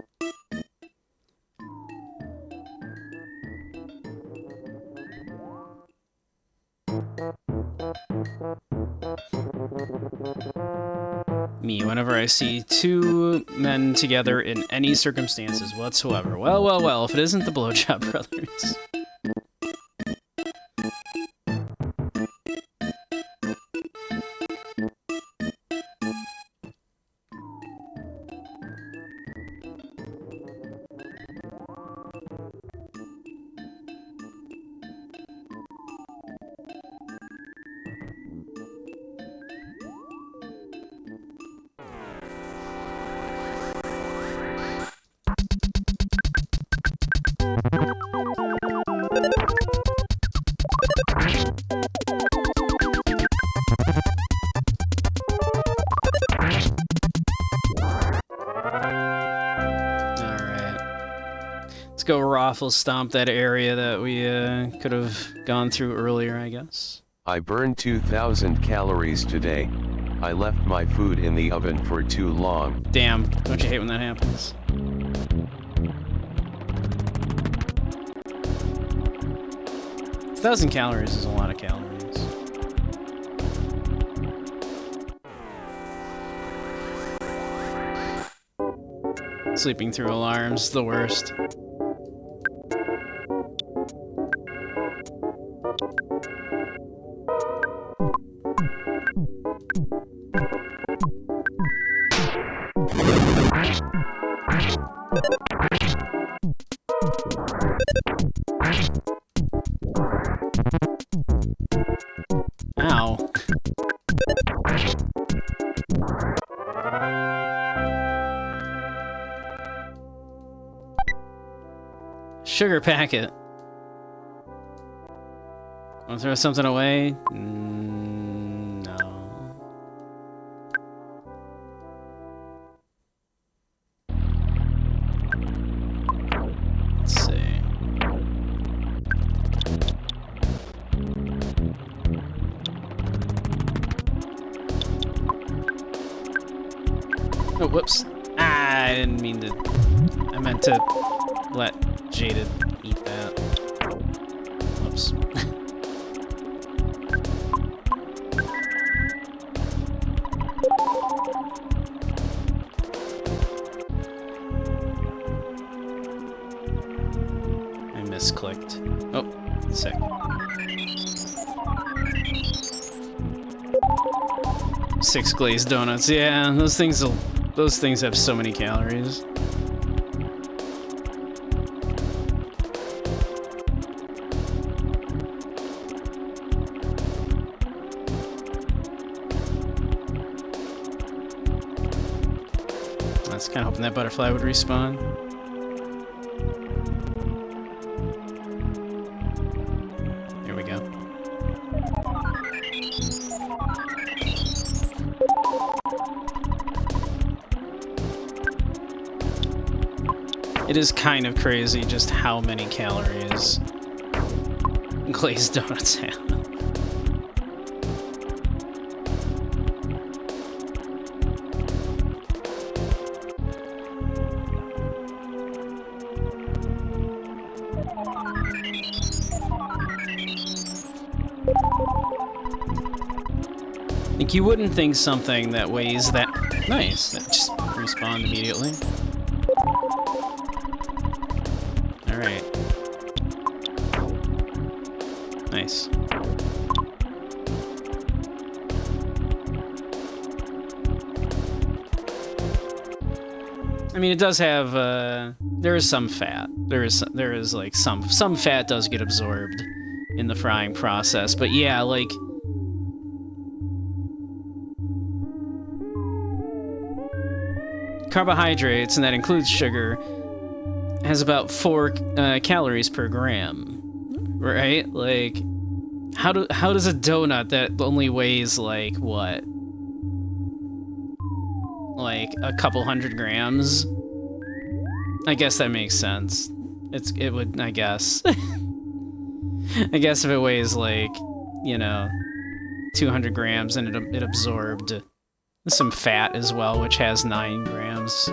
Me, whenever I see two men together in any circumstances whatsoever. Well, if it isn't the Blowjob Brothers. go raffle stomp that area that we could have gone through earlier, I guess. I burned 2,000 calories today. I left my food in the oven for too long. Damn, don't you hate when that happens? A 1,000 calories is a lot of calories. Sleeping through alarms, the worst. Ow. Sugar packet. Wanna throw something away? No. Let's see. Oh, whoops. Ah, I didn't mean to. I meant to let Jaded eat that. Whoops. I misclicked. Oh, sick. Six glazed donuts. Yeah, those things have so many calories. I was kind of hoping that butterfly would respawn. Here we go. It is kind of crazy just how many calories glazed donuts have. Like, you wouldn't think something that weighs that... Nice, that just respawned immediately. Alright. Nice. I mean, it does have, there is some fat. There is like some fat does get absorbed in the frying process, but yeah, like... Carbohydrates, and that includes sugar, has about 4 calories per gram, right? Like, how does a donut that only weighs like what, like a couple hundred grams? I guess that makes sense. It would, I guess. I guess if it weighs like, you know, 200 grams and it absorbed some fat as well, which has 9 grams,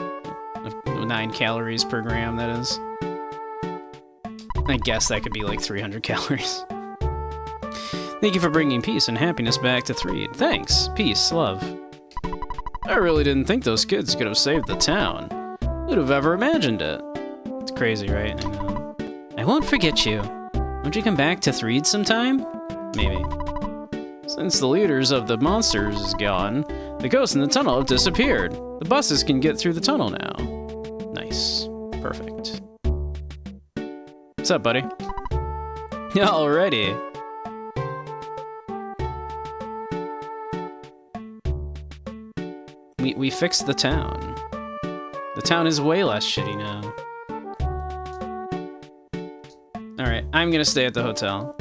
9 calories per gram, that is. I guess that could be like 300 calories. Thank you for bringing peace and happiness back to Threed. Thanks. Peace, love. I really didn't think those kids could have saved the town. Who'd have ever imagined it? It's crazy, right? I know. I won't forget you. Won't you come back to Threed sometime? Maybe. Since the leaders of the monsters is gone, the ghosts in the tunnel have disappeared. The buses can get through the tunnel now. Nice. Perfect. What's up, buddy? Alrighty. We fixed the town. The town is way less shitty now. Alright, I'm gonna stay at the hotel.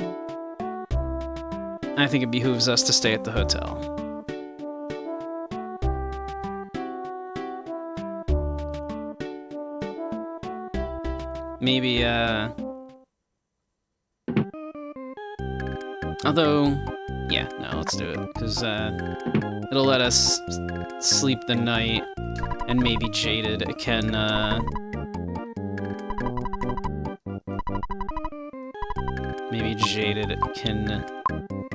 I think it behooves us to stay at the hotel. maybe, although, yeah, no, let's do it, because, it'll let us sleep the night, and maybe Jaded can, maybe Jaded can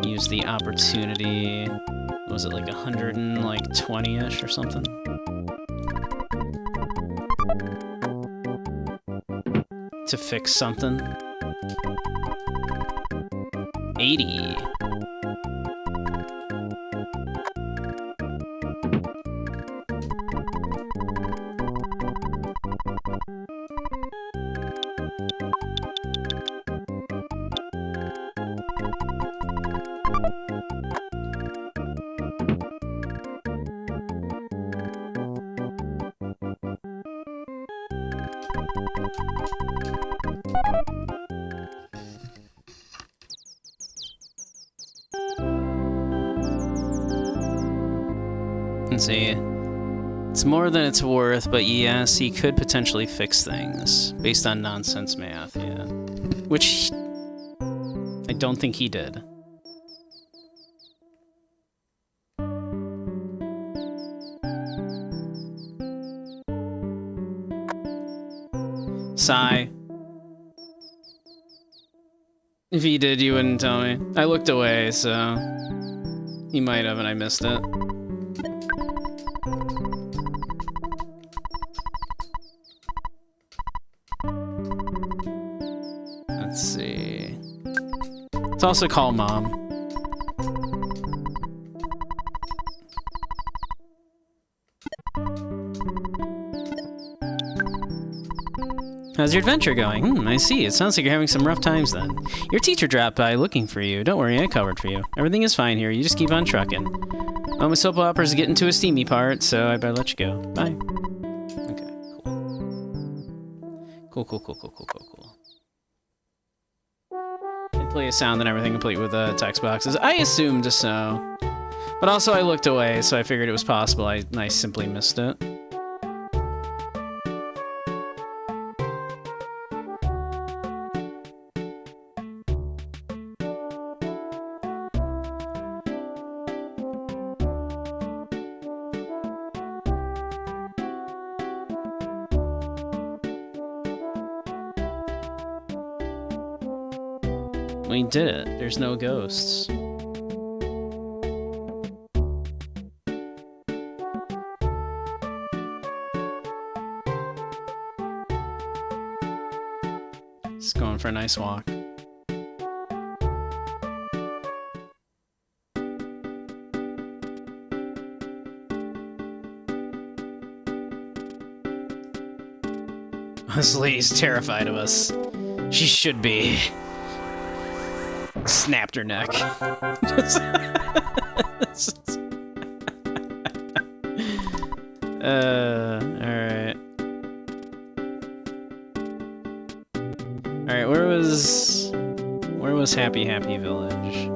use the opportunity, what was it, like 120-ish or something? To fix something. 80. Let's see. It's more than it's worth, but yes, he could potentially fix things based on nonsense math, yeah. Which I don't think he did. Sigh. If he did, you wouldn't tell me. I looked away, so he might have, and I missed it. Let's see. Let's also call Mom. How's your adventure going? I see. It sounds like you're having some rough times then. Your teacher dropped by looking for you. Don't worry, I covered for you. Everything is fine here. You just keep on trucking. Well, my soap opera's getting to a steamy part, so I better let you go. Bye. Okay, cool. Cool. I play a sound and everything complete with text boxes. I assumed so. But also I looked away, so I figured it was possible. I simply missed it. We did it. There's no ghosts. Just going for a nice walk. This lady's terrified of us. She should be. Snapped her neck. Alright. Alright, where was Happy Village?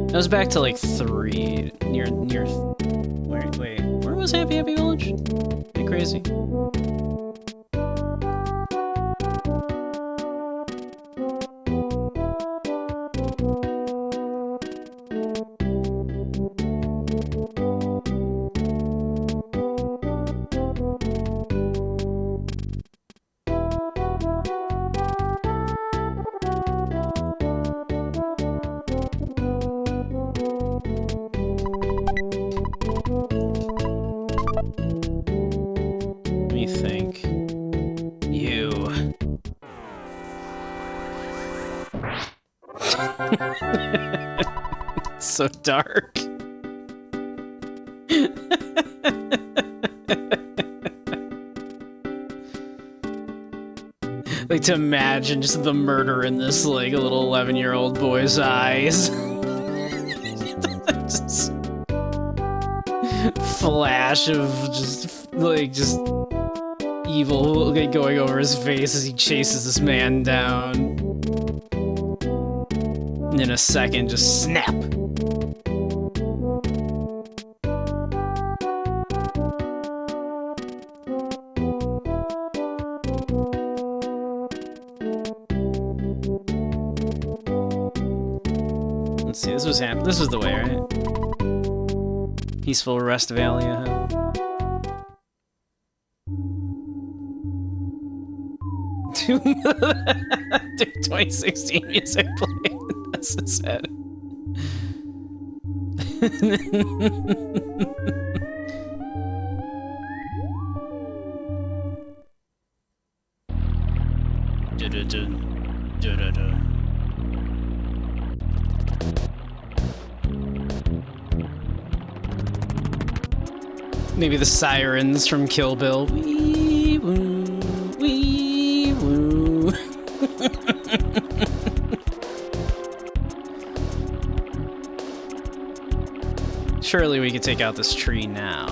It was back to like 3 near wait, where was Happy Village? Am I crazy? So dark. Like to imagine just the murder in this like a little 11-year-old boy's eyes. Just flash of just evil going over his face as he chases this man down. In a second, just snap. Let's see, this was the way, right? Peaceful Rest Valley ahead. Dude, 2016 music playing. That's so sad. Maybe the sirens from Kill Bill. Wee woo, wee woo. Surely we could take out this tree now.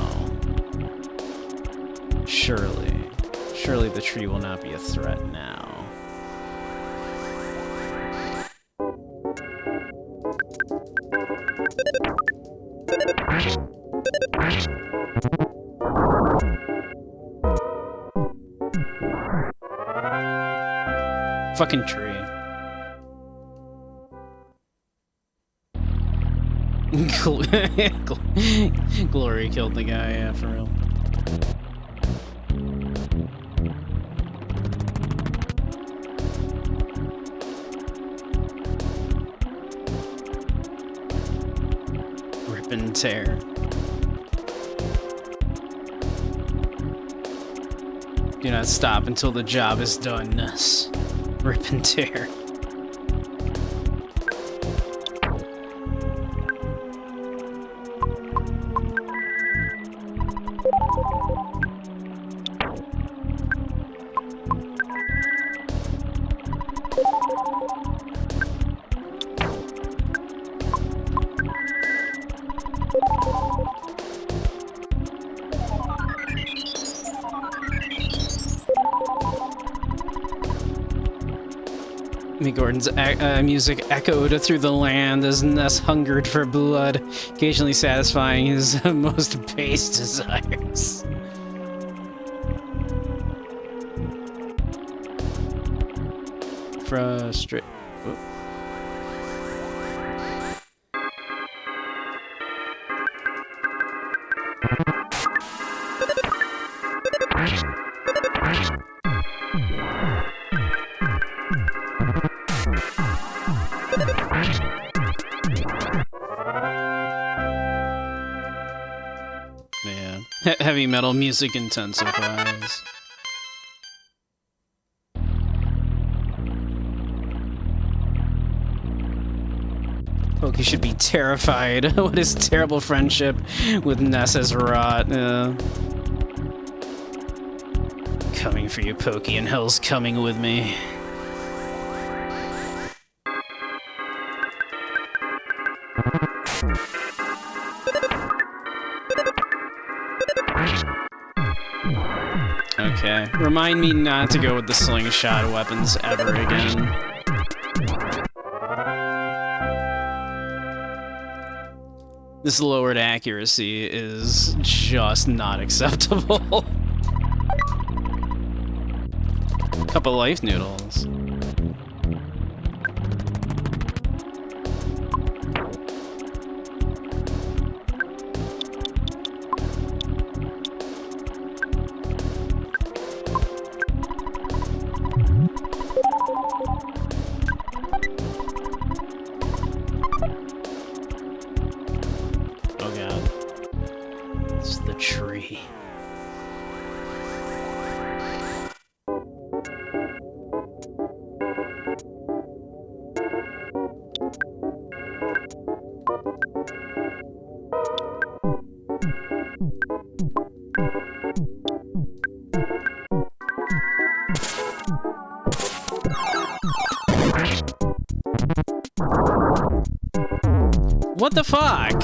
Surely. Surely the tree will not be a threat now. Fucking tree. Glory killed the guy, yeah, for real. Rip and tear. Do not stop until the job is done, Ness. Rip and tear. Gordon's music echoed through the land as Ness hungered for blood, occasionally satisfying his most base desires. Frustrate. Heavy metal music intensifies. Pokey should be terrified. What his terrible friendship with Ness has wrought. Coming for you, Pokey, and hell's coming with me. Okay. Remind me not to go with the slingshot weapons ever again. This lowered accuracy is just not acceptable. Couple life noodles. What the fuck?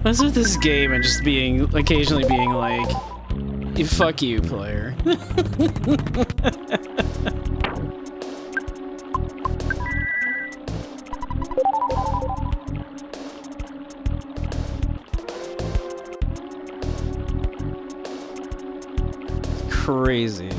What's with this game and just being, occasionally being like, fuck you, player. Crazy.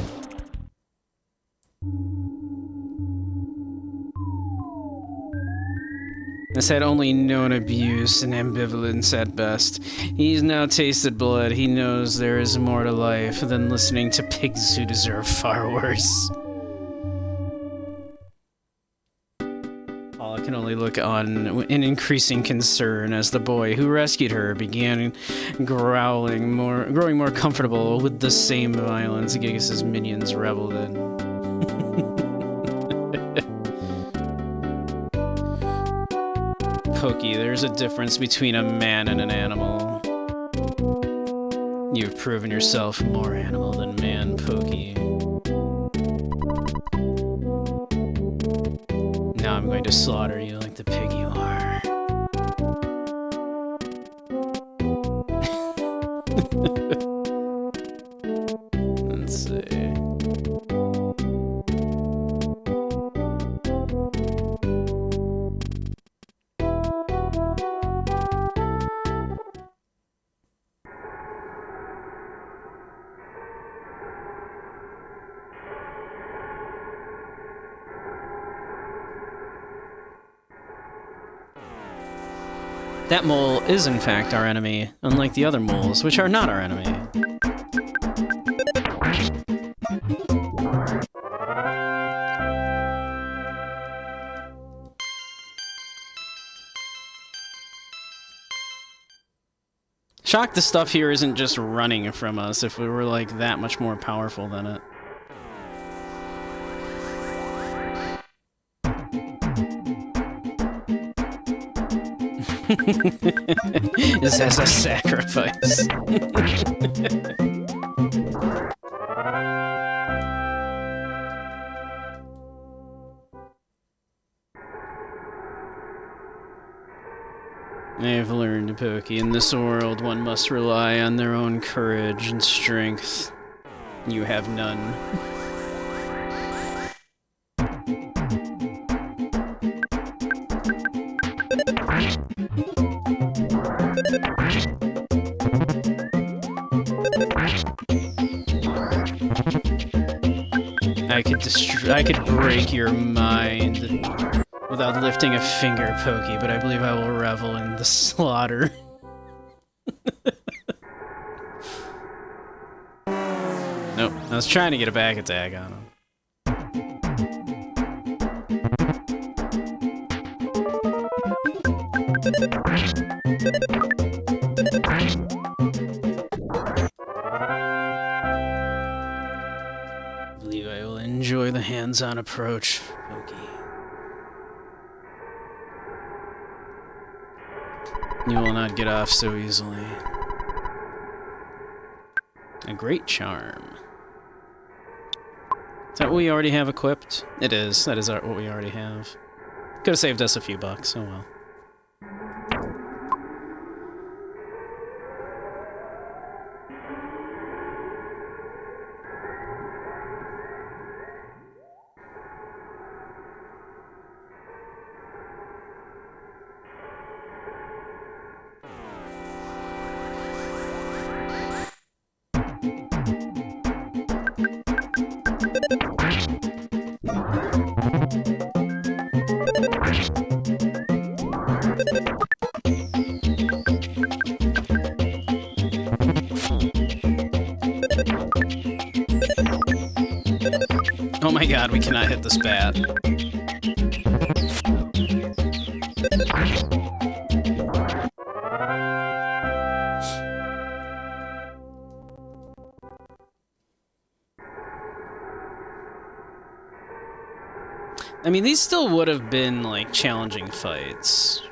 This had only known abuse and ambivalence at best. He's now tasted blood. He knows there is more to life than listening to pigs who deserve far worse. Paula can only look on in increasing concern as the boy who rescued her began growing more comfortable with the same violence Gigas's minions reveled in. Pokey, there's a difference between a man and an animal. You've proven yourself more animal than man, Pokey. Now I'm going to slaughter you like the pig you are. Let's see. That mole is in fact our enemy, unlike the other moles, which are not our enemy. Shocked the stuff here isn't just running from us if we were like that much more powerful than it. This has a sacrifice. I've learned, Pokey, in this world one must rely on their own courage and strength. You have none. I could break your mind without lifting a finger, Pokey, but I believe I will revel in the slaughter. Nope, I was trying to get a back attack on him. I believe I will enjoy the hands-on approach, Pokey. You will not get off so easily. A great charm. Is that what we already have equipped? It is. That is what we already have. Could have saved us a few bucks. Oh well. Oh my god, we cannot hit this bat. I mean, these still would have been, like, challenging fights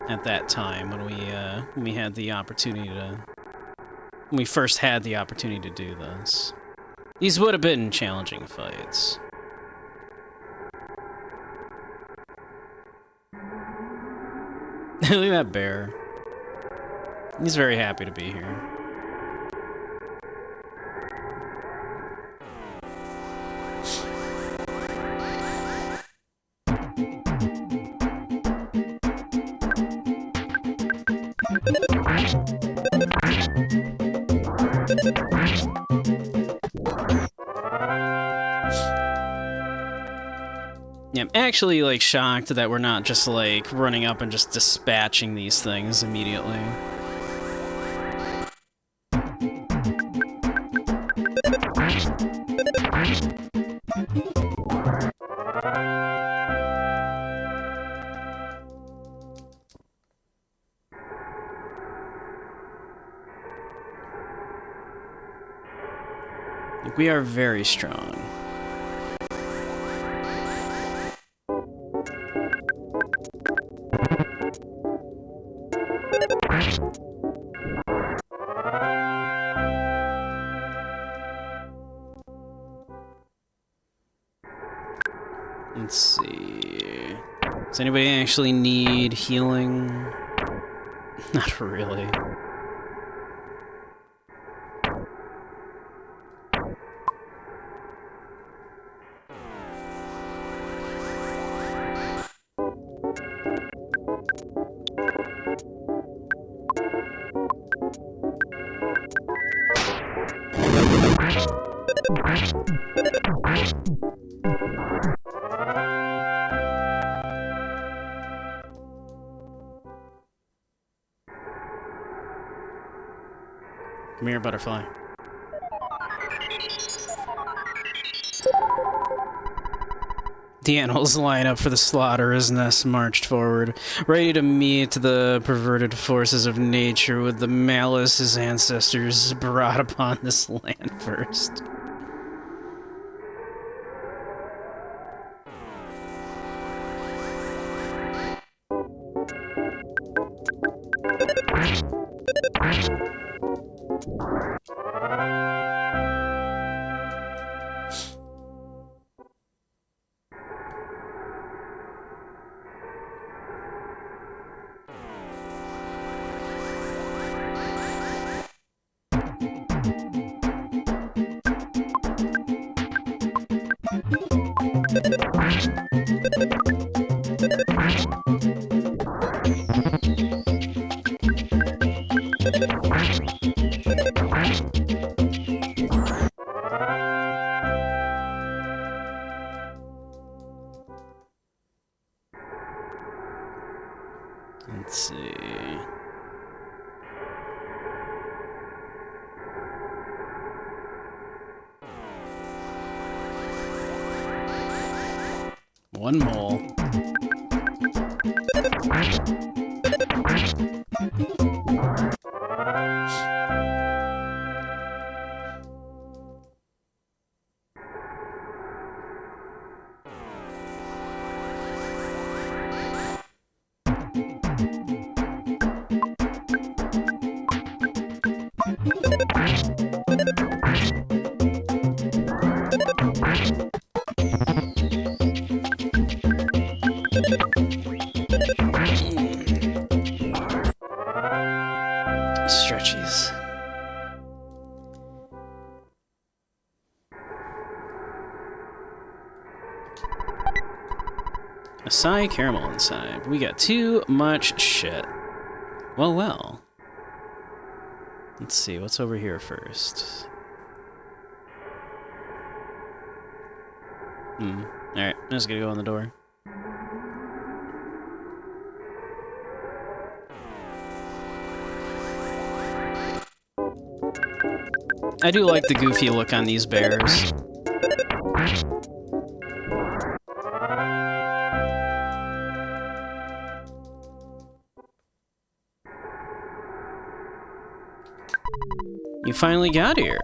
at that time when we had the opportunity to... When we first had the opportunity to do this. These would have been challenging fights. Look at that bear. He's very happy to be here. Yeah, I'm actually, like, shocked that we're not just, like, running up and just dispatching these things immediately. Like, we are very strong. Let's see. Does anybody actually need healing? Not really. Come here, butterfly. The animals line up for the slaughter as Ness marched forward, ready to meet the perverted forces of nature with the malice his ancestors brought upon this land first. Let's see. One mole. Stretchies. Acai caramel inside. We got too much shit. Well, well. Let's see, what's over here first? Alright, I'm just gonna go on the door. I do like the goofy look on these bears. You finally got here.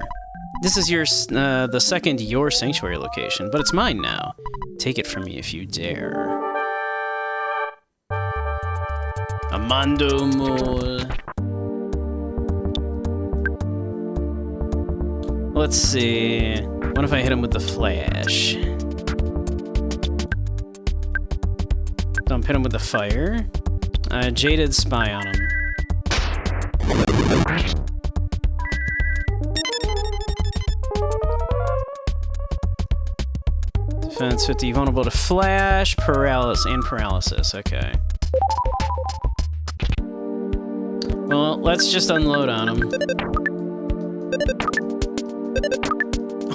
This is your the second your sanctuary location, but it's mine now. Take it from me if you dare. Amando Mole. Let's see. What if I hit him with the flash? Don't hit him with the fire. Jaded spy on him. Defense 50, vulnerable to flash, paralysis, okay. Well, let's just unload on him.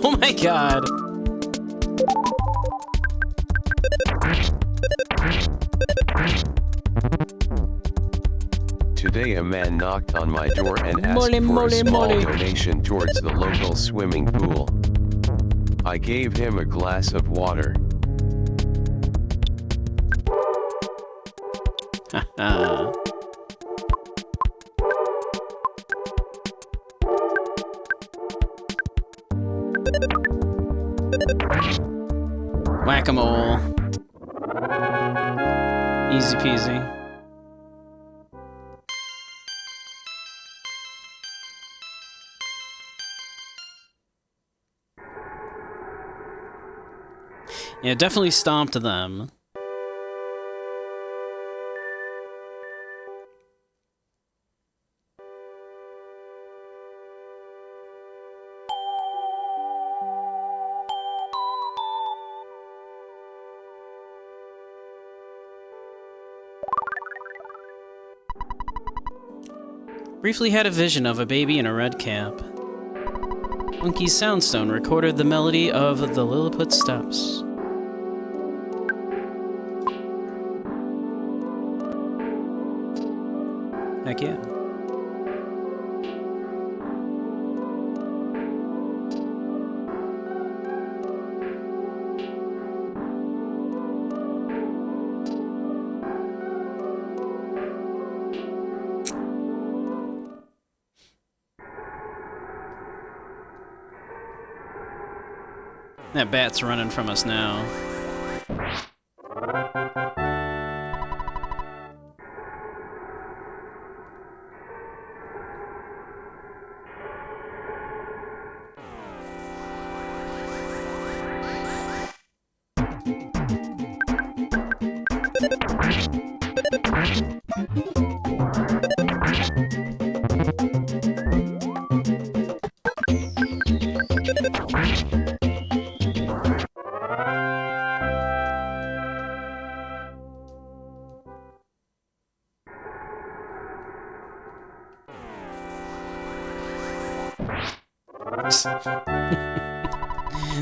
Oh my god! Today a man knocked on my door and asked for a small donation towards the local swimming pool. I gave him a glass of water. Haha. Whack-a-mole. Easy peasy. Yeah, definitely stomped them. Briefly had a vision of a baby in a red cap. Monkey's Soundstone recorded the melody of the Lilliput Steps. Heck yeah. That bat's running from us now.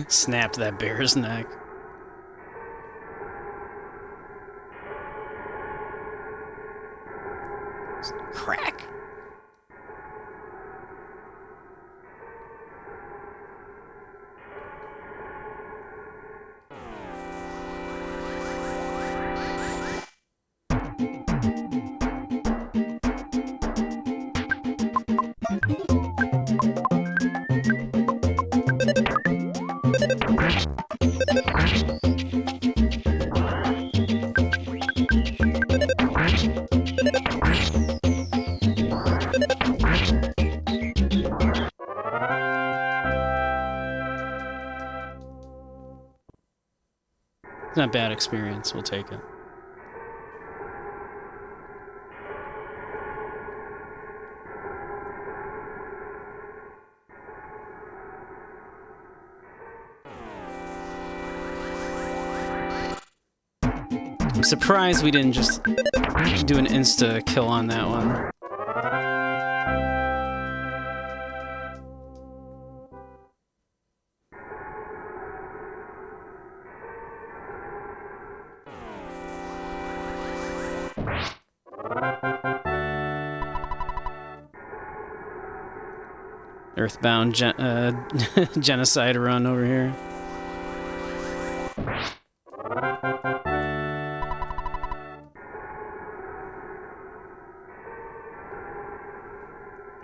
Snapped that bear's neck. Crack. It's not a bad experience, we'll take it. I'm surprised we didn't just do an insta-kill on that one. EarthBound genocide run over here.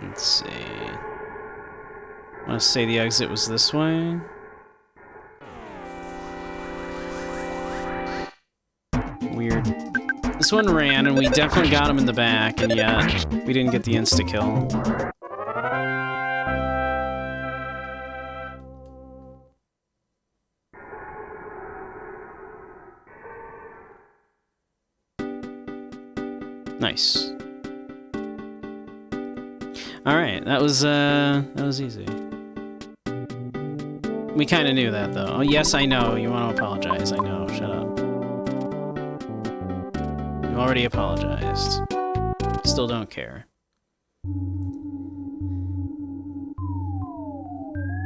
Let's see. I want to say the exit was this way. Weird. This one ran, and we definitely got him in the back, and yet we didn't get the insta-kill. Nice. All right, that was easy. We kind of knew that, though. Oh, yes, I know. You want to apologize. I know. Shut up. You already apologized. Still don't care.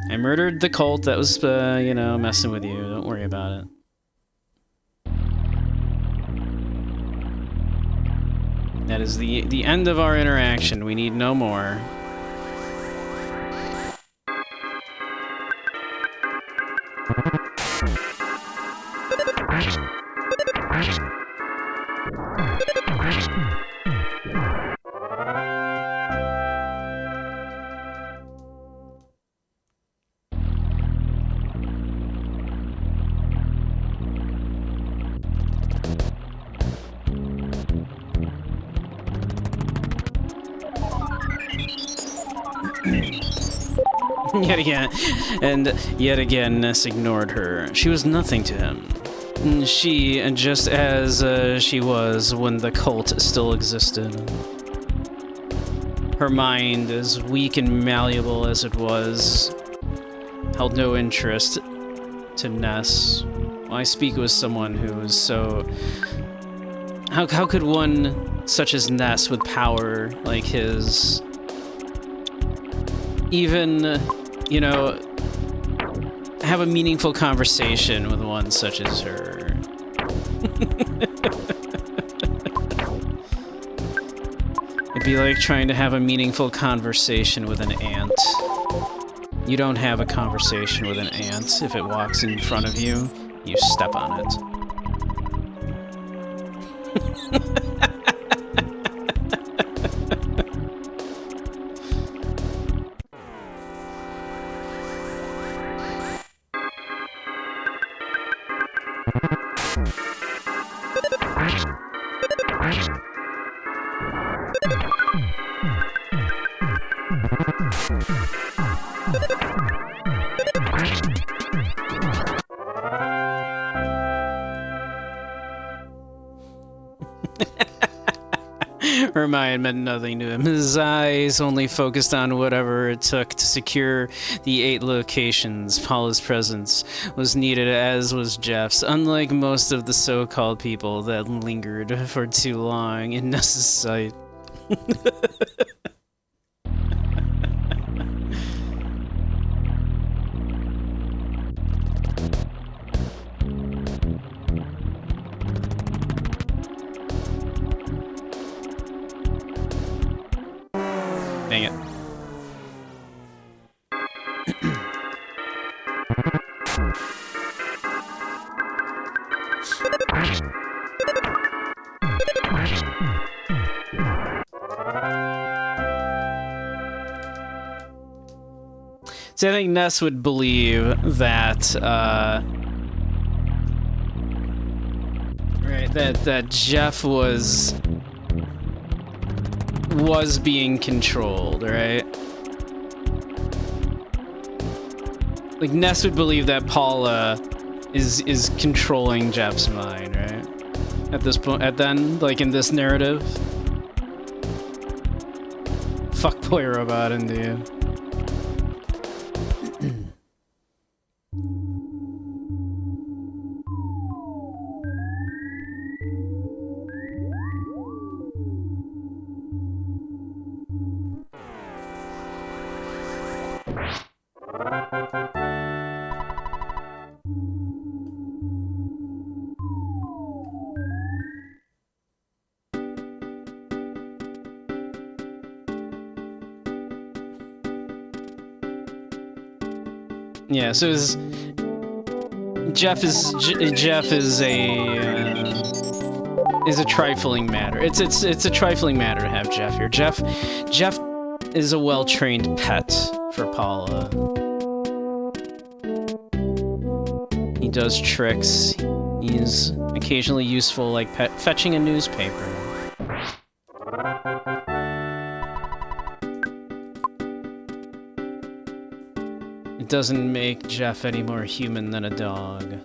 I murdered the cult that was, you know, messing with you. Don't worry about it. That is the end of our interaction. We need no more. Yet again, and yet again, Ness ignored her. She was nothing to him. She, just as she was when the cult still existed. Her mind, as weak and malleable as it was, held no interest to Ness. I speak with someone who is so... How could one such as Ness with power like his... even, you know, have a meaningful conversation with one such as her? It'd be like trying to have a meaningful conversation with an ant. You don't have a conversation with an ant. If it walks in front of you, you step on it. Her mind meant nothing to him. His eyes only focused on whatever it took to secure the 8 locations. Paula's presence was needed, as was Jeff's, unlike most of the so-called people that lingered for too long in Ness's sight. Dang it. See, I think Ness would believe that, right, that Jeff was being controlled, right? Like, Ness would believe that Paula is controlling Jeff's mind, right? At this point, like, in this narrative. Fuckboy robot into you. Yeah, so Jeff is a trifling matter. It's a trifling matter to have Jeff here. Jeff is a well-trained pet for Paula. He does tricks. He's occasionally useful, like fetching a newspaper. It doesn't make Jeff any more human than a dog.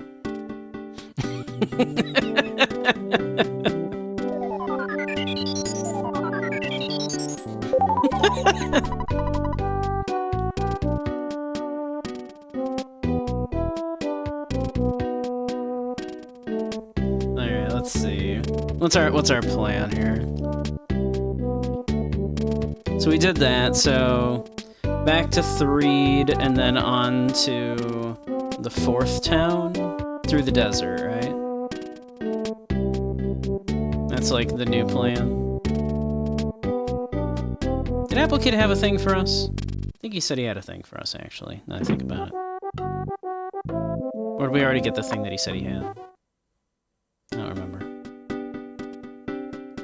What's our plan here? So we did that, so back to Threed and then on to the 4th town through the desert, right? That's like the new plan. Did Apple Kid have a thing for us? I think he said he had a thing for us, actually, now I think about it. Or did we already get the thing that he said he had? I don't remember.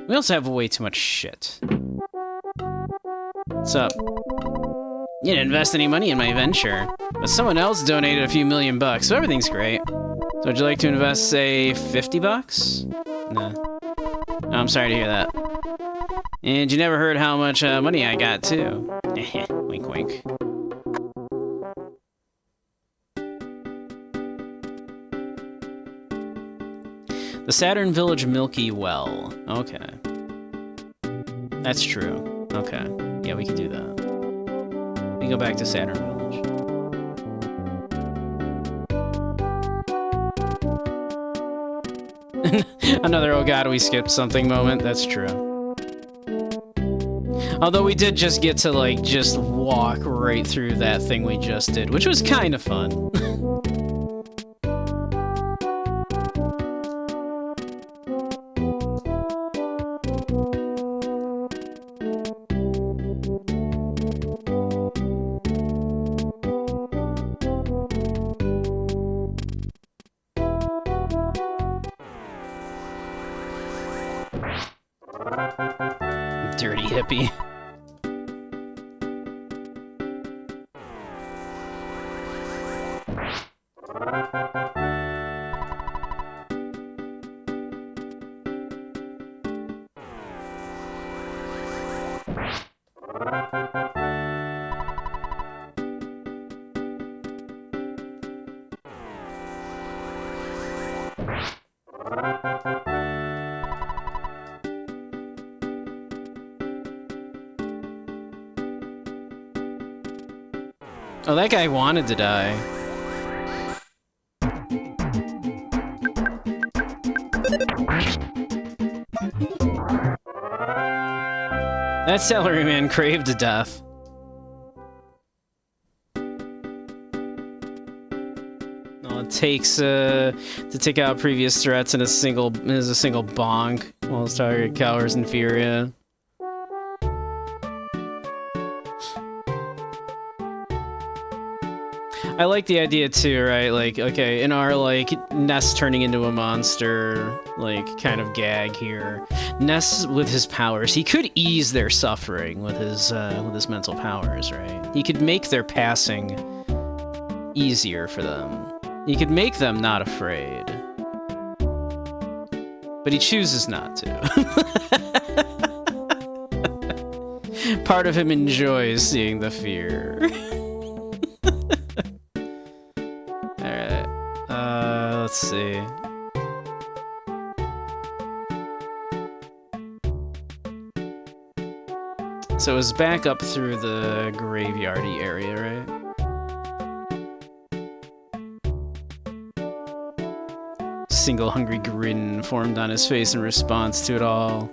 We also have way too much shit. What's up? You didn't invest any money in my venture, but someone else donated a few million bucks, so everything's great. So would you like to invest, say, 50 bucks? Nah. Oh, I'm sorry to hear that. And you never heard how much money I got, too. Wink, wink. The Saturn Village Milky Well. Okay. That's true. Okay. Yeah, we can do that. We go back to Saturn Village. Another oh god, we skipped something moment. That's true. Although we did just get to, like, just walk right through that thing we just did, which was kind of fun. Dirty hippie. Oh, that guy wanted to die. That salaryman craved to death. All it takes to take out previous threats is a single bonk while his target cowers in fear. Yeah. I like the idea too, right? Like, okay, in our, like, Ness turning into a monster, like, kind of gag here, Ness, with his powers, he could ease their suffering with his mental powers, right? He could make their passing easier for them. He could make them not afraid. But he chooses not to. Part of him enjoys seeing the fear. Let's see. So it was back up through the graveyardy area, right? Single hungry grin formed on his face in response to it all.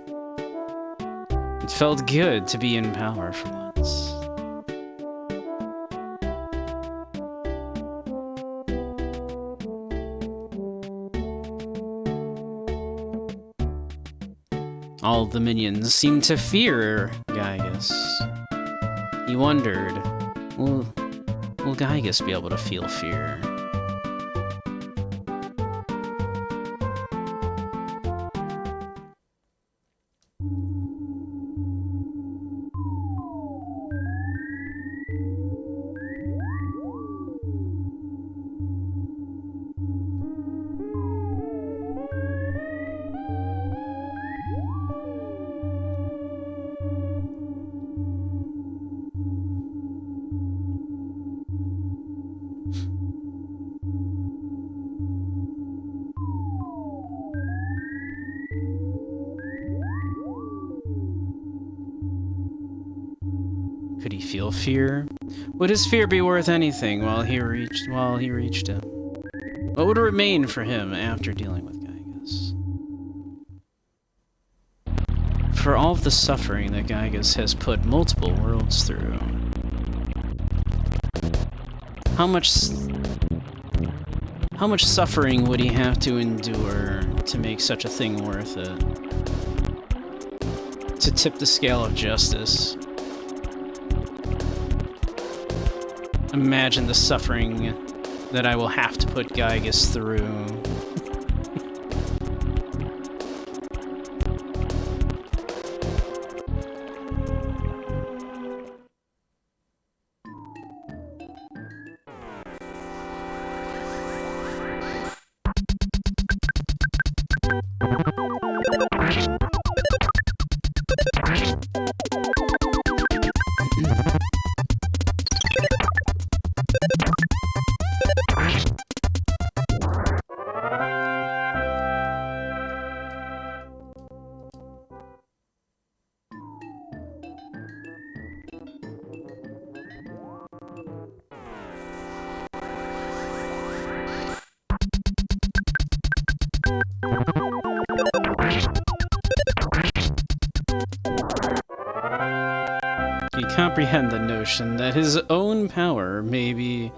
It felt good to be in power for once. All the minions seemed to fear Gygus. He wondered, will Gygus be able to feel fear? Could he feel fear? Would his fear be worth anything while he reached him? What would remain for him after dealing with Gygus? for all of the suffering that Gygas has put multiple worlds through. How much suffering would he have to endure to make such a thing worth it? To tip the scale of justice. Imagine the suffering that I will have to put Gygas through. Comprehend the notion that his own power may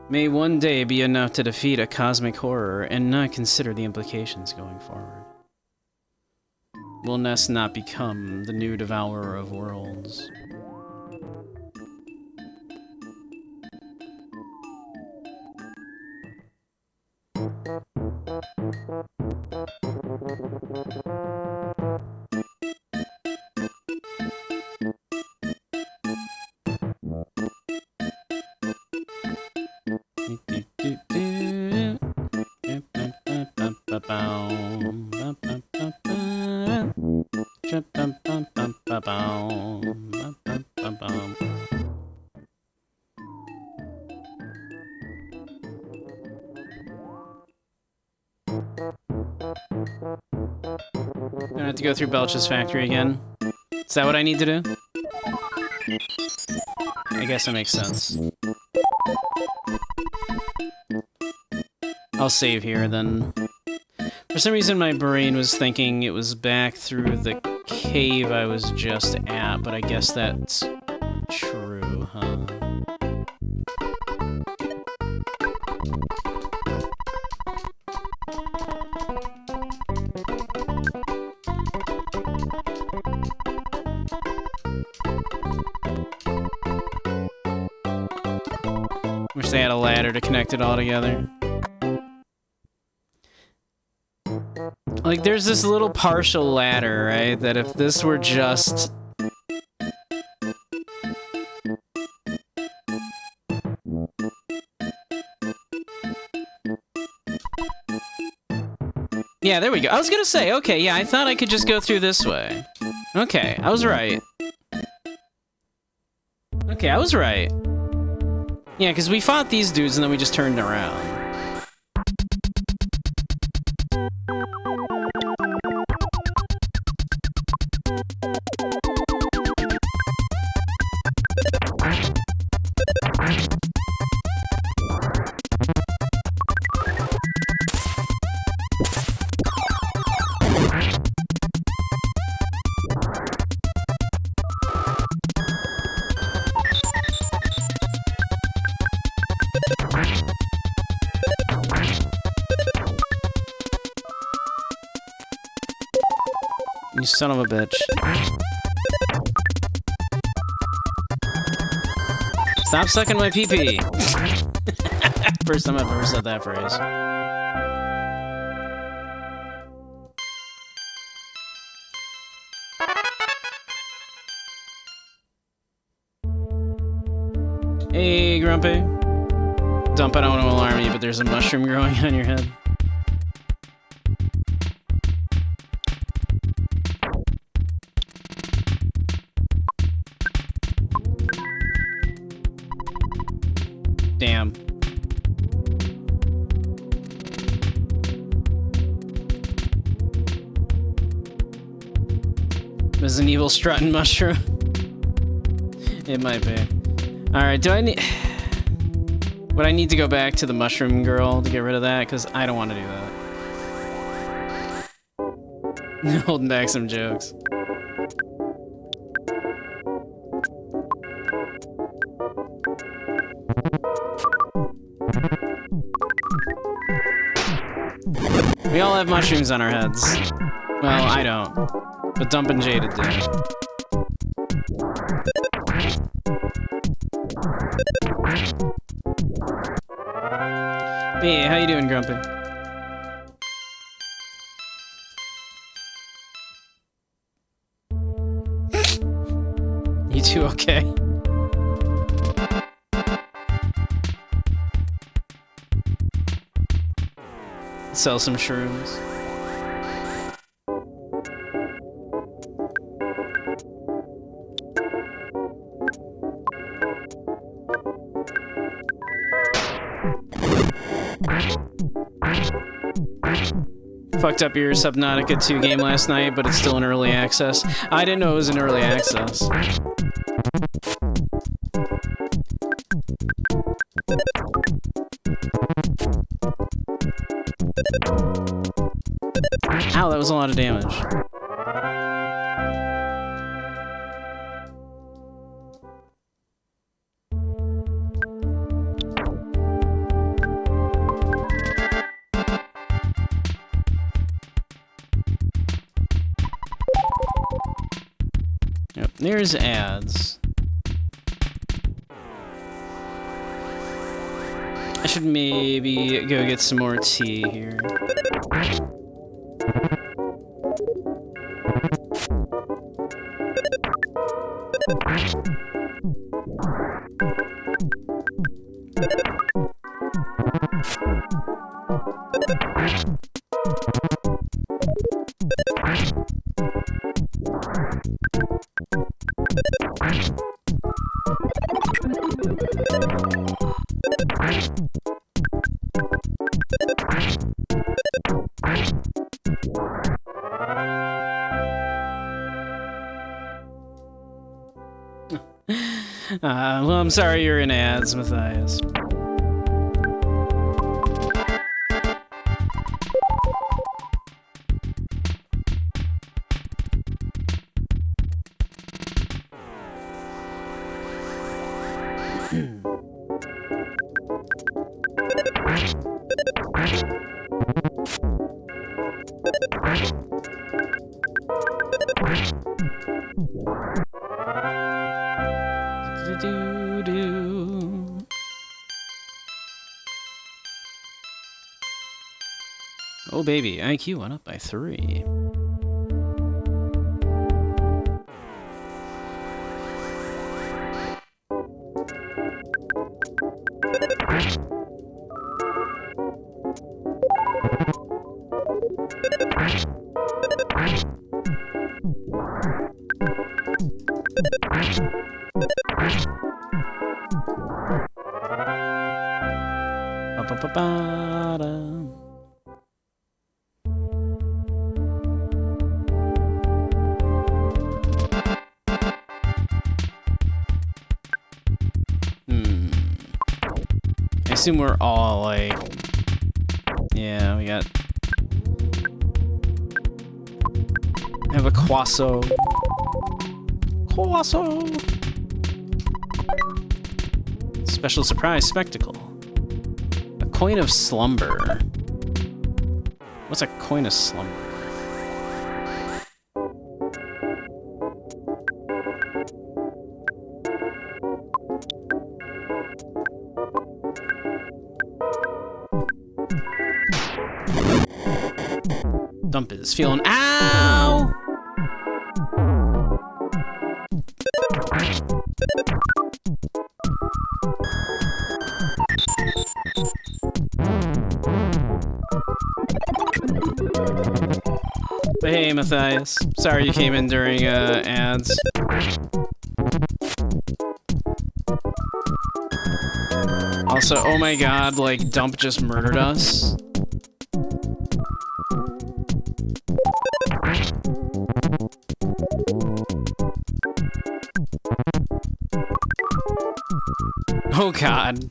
one day be enough to defeat a cosmic horror and not consider the implications going forward. Will Ness not become the new devourer of worlds? I have to go through Belch's factory again. Is that what I need to do? I guess that makes sense. I'll save here then. For some reason my brain was thinking it was back through the cave I was just at, but I guess that's true, huh? Wish they had a ladder to connect it all together. Like, there's this little partial ladder, right? That if this were just... Yeah, there we go. I was gonna say, okay, yeah, I thought I could just go through this way. Okay, I was right. Okay, I was right. Yeah, because we fought these dudes and then we just turned around. You son of a bitch. Stop sucking my pee-pee! First time I've ever said that phrase. Hey, Grumpy. Dump, I don't want to alarm you, but there's a mushroom growing on your head. Damn. There's an evil strutting mushroom. It might be. Alright, do I need... Would I need to go back to the mushroom girl to get rid of that? Because I don't want to do that. Holding back some jokes. We all have mushrooms on our heads. Well, I don't. But Dump and Jaded do. Hey, how you doing, Grumpy? You two okay? Sell some shrooms. Fucked up your Subnautica 2 game last night, but it's still in early access. I didn't know it was in early access. Ow, that was a lot of damage. Yep, there's ads. I should maybe go get some more tea here. Well, I'm sorry you're in ads, Matthias. Oh baby, IQ went up by 3. Ba-ba-ba-ba-da. I assume we're all like, yeah, we got. I have a Quasso. Special surprise spectacle. A coin of slumber. What's a coin of slumber? Dump is feeling. Ow! But hey, Matthias. Sorry you came in during ads. Also, oh my god, like, Dump just murdered us. Oh god.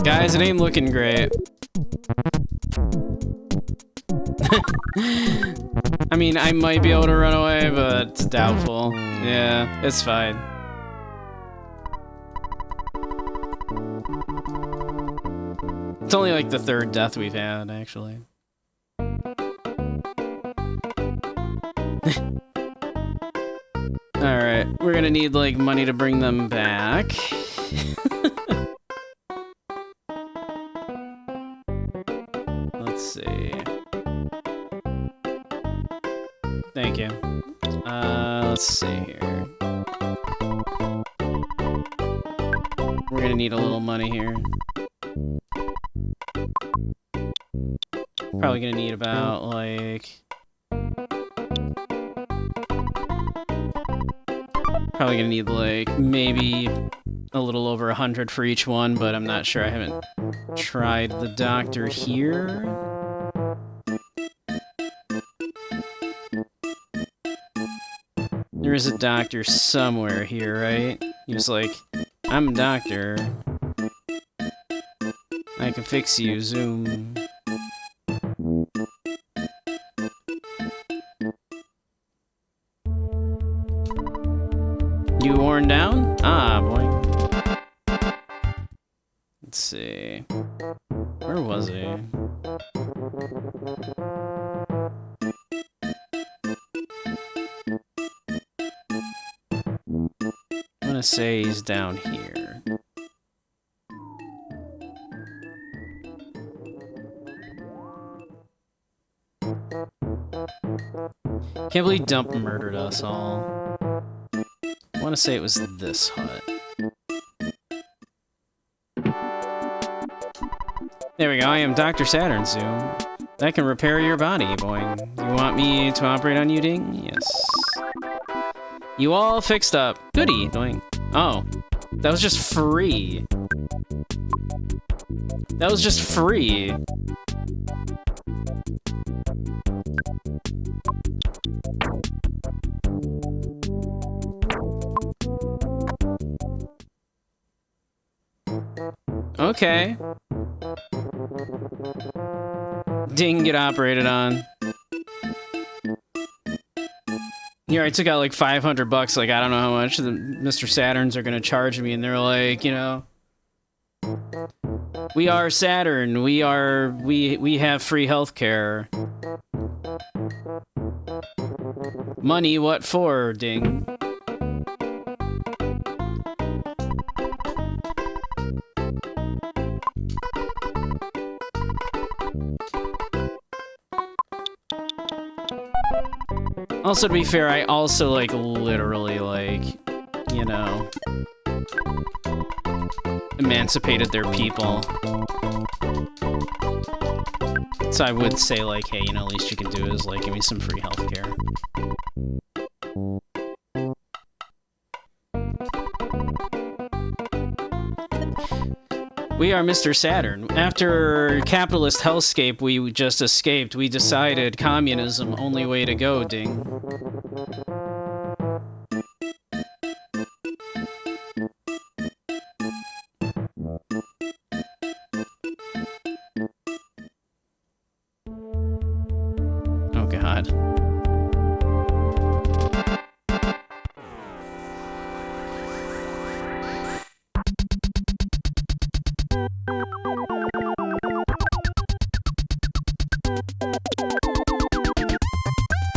Guys, it ain't looking great. I mean, I might be able to run away, but it's doubtful. Yeah, it's fine. It's only like the third death we've had, actually. Alright, we're gonna need, like, money to bring them back. Let's see. Thank you. Let's see here. We're gonna need a little money here. Probably gonna need about, like... Probably gonna need, like, maybe a little over 100 for each one, but I'm not sure. I haven't tried the doctor here. There is a doctor somewhere here, right? He was like, I'm a doctor. I can fix you, zoom. You worn down? Ah, boy. Let's see. Where was he? I'm gonna say he's down here. Can't believe Dump murdered us all. I want to say it was this hut. There we go, I am Dr. Saturn Zoom. That can repair your body, boing. You want me to operate on you, Ding? Yes. You all fixed up. Goody, doing. Oh, that was just free. That was just free. Okay. Ding, get operated on. Here, I took out like 500 bucks, like I don't know how much the Mr. Saturns are gonna charge me, and they're like, you know, we are Saturn, we have free healthcare. Money, what for, Ding? Also, to be fair, I also, like, literally, like, you know, emancipated their people. So I would say, like, hey, you know, least you can do is, like, give me some free healthcare. We are Mr. Saturn. After capitalist hellscape we just escaped, we decided communism only way to go, Ding. Oh God.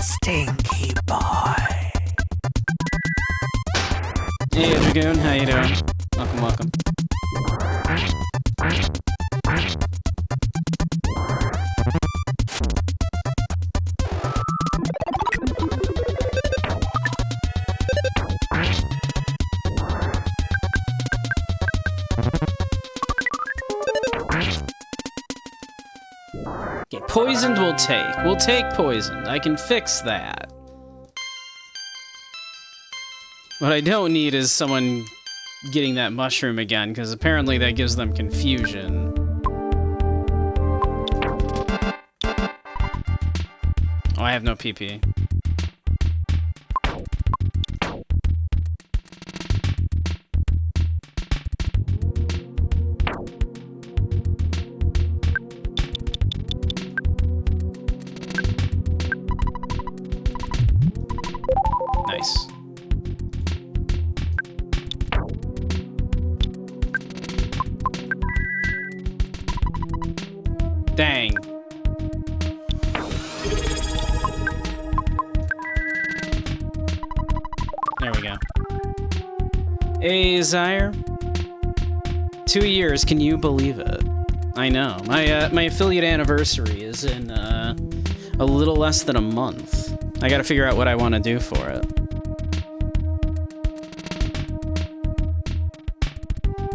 Stinky boy. Hey, Dragoon, how you doing? Welcome, welcome. Okay, poisoned we'll take. We'll take poisoned. I can fix that. What I don't need is someone getting that mushroom again, because apparently that gives them confusion. Oh, I have no PP. Dang. There we go. Hey, Zyre. 2 years, can you believe it? I know. My affiliate anniversary is in a little less than a month. I gotta figure out what I want to do for it.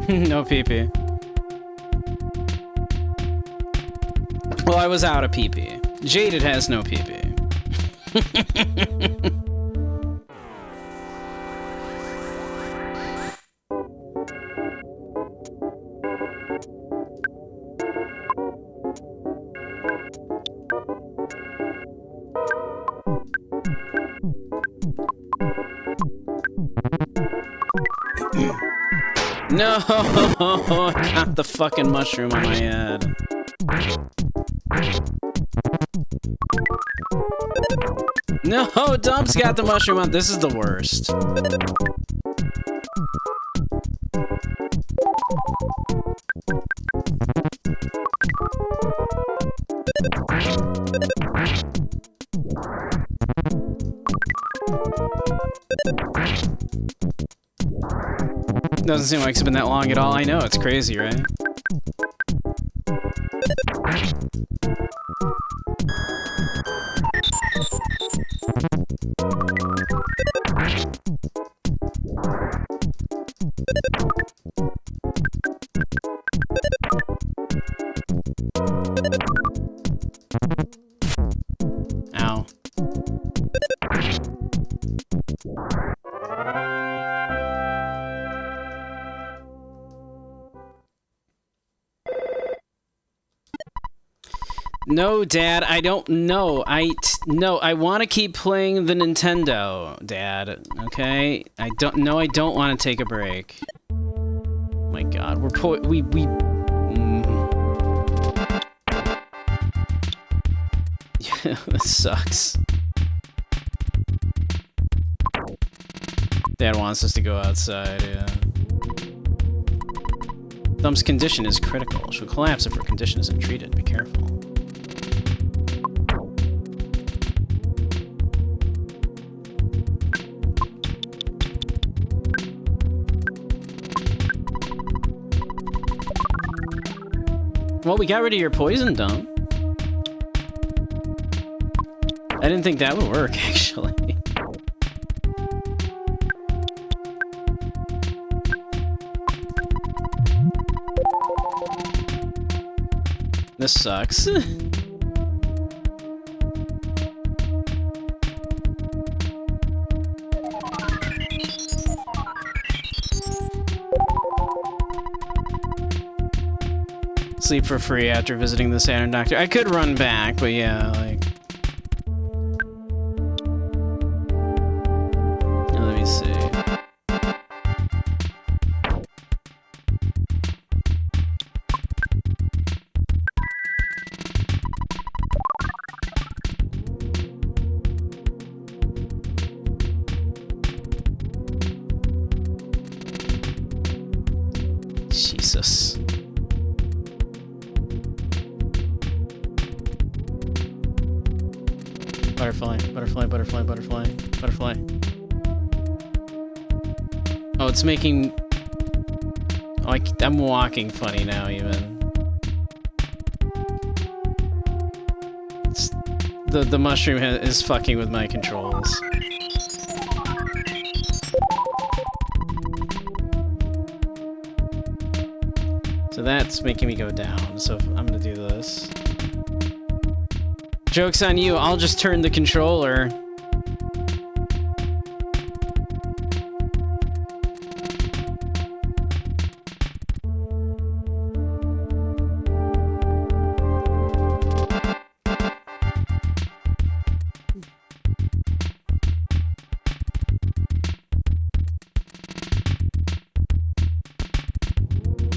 No pee-pee. Well, I was out of pee-pee. Jaded has no pee-pee. No! I got the fucking mushroom on my head. No! Dump's got the mushroom on. This is the worst. Doesn't seem like it's been that long at all. I know, it's crazy, right? Ow. No, Dad, I don't know. No, I want to keep playing the Nintendo, Dad. Okay? I don't want to take a break. My God, Yeah, this sucks. Dad wants us to go outside, yeah. Thumb's condition is critical. She'll collapse if her condition isn't treated. Be careful. Well, we got rid of your poison, Dump. I didn't think that would work, actually. This sucks. Sleep for free after visiting the Saturn Doctor. I could run back, but yeah, like... Let me see. Jesus. Butterfly, butterfly, butterfly, butterfly, butterfly. Oh, it's making... Oh, I'm walking funny now, even. It's... The mushroom is fucking with my controls. So that's making me go down, so I'm gonna do this. Joke's on you, I'll just turn the controller.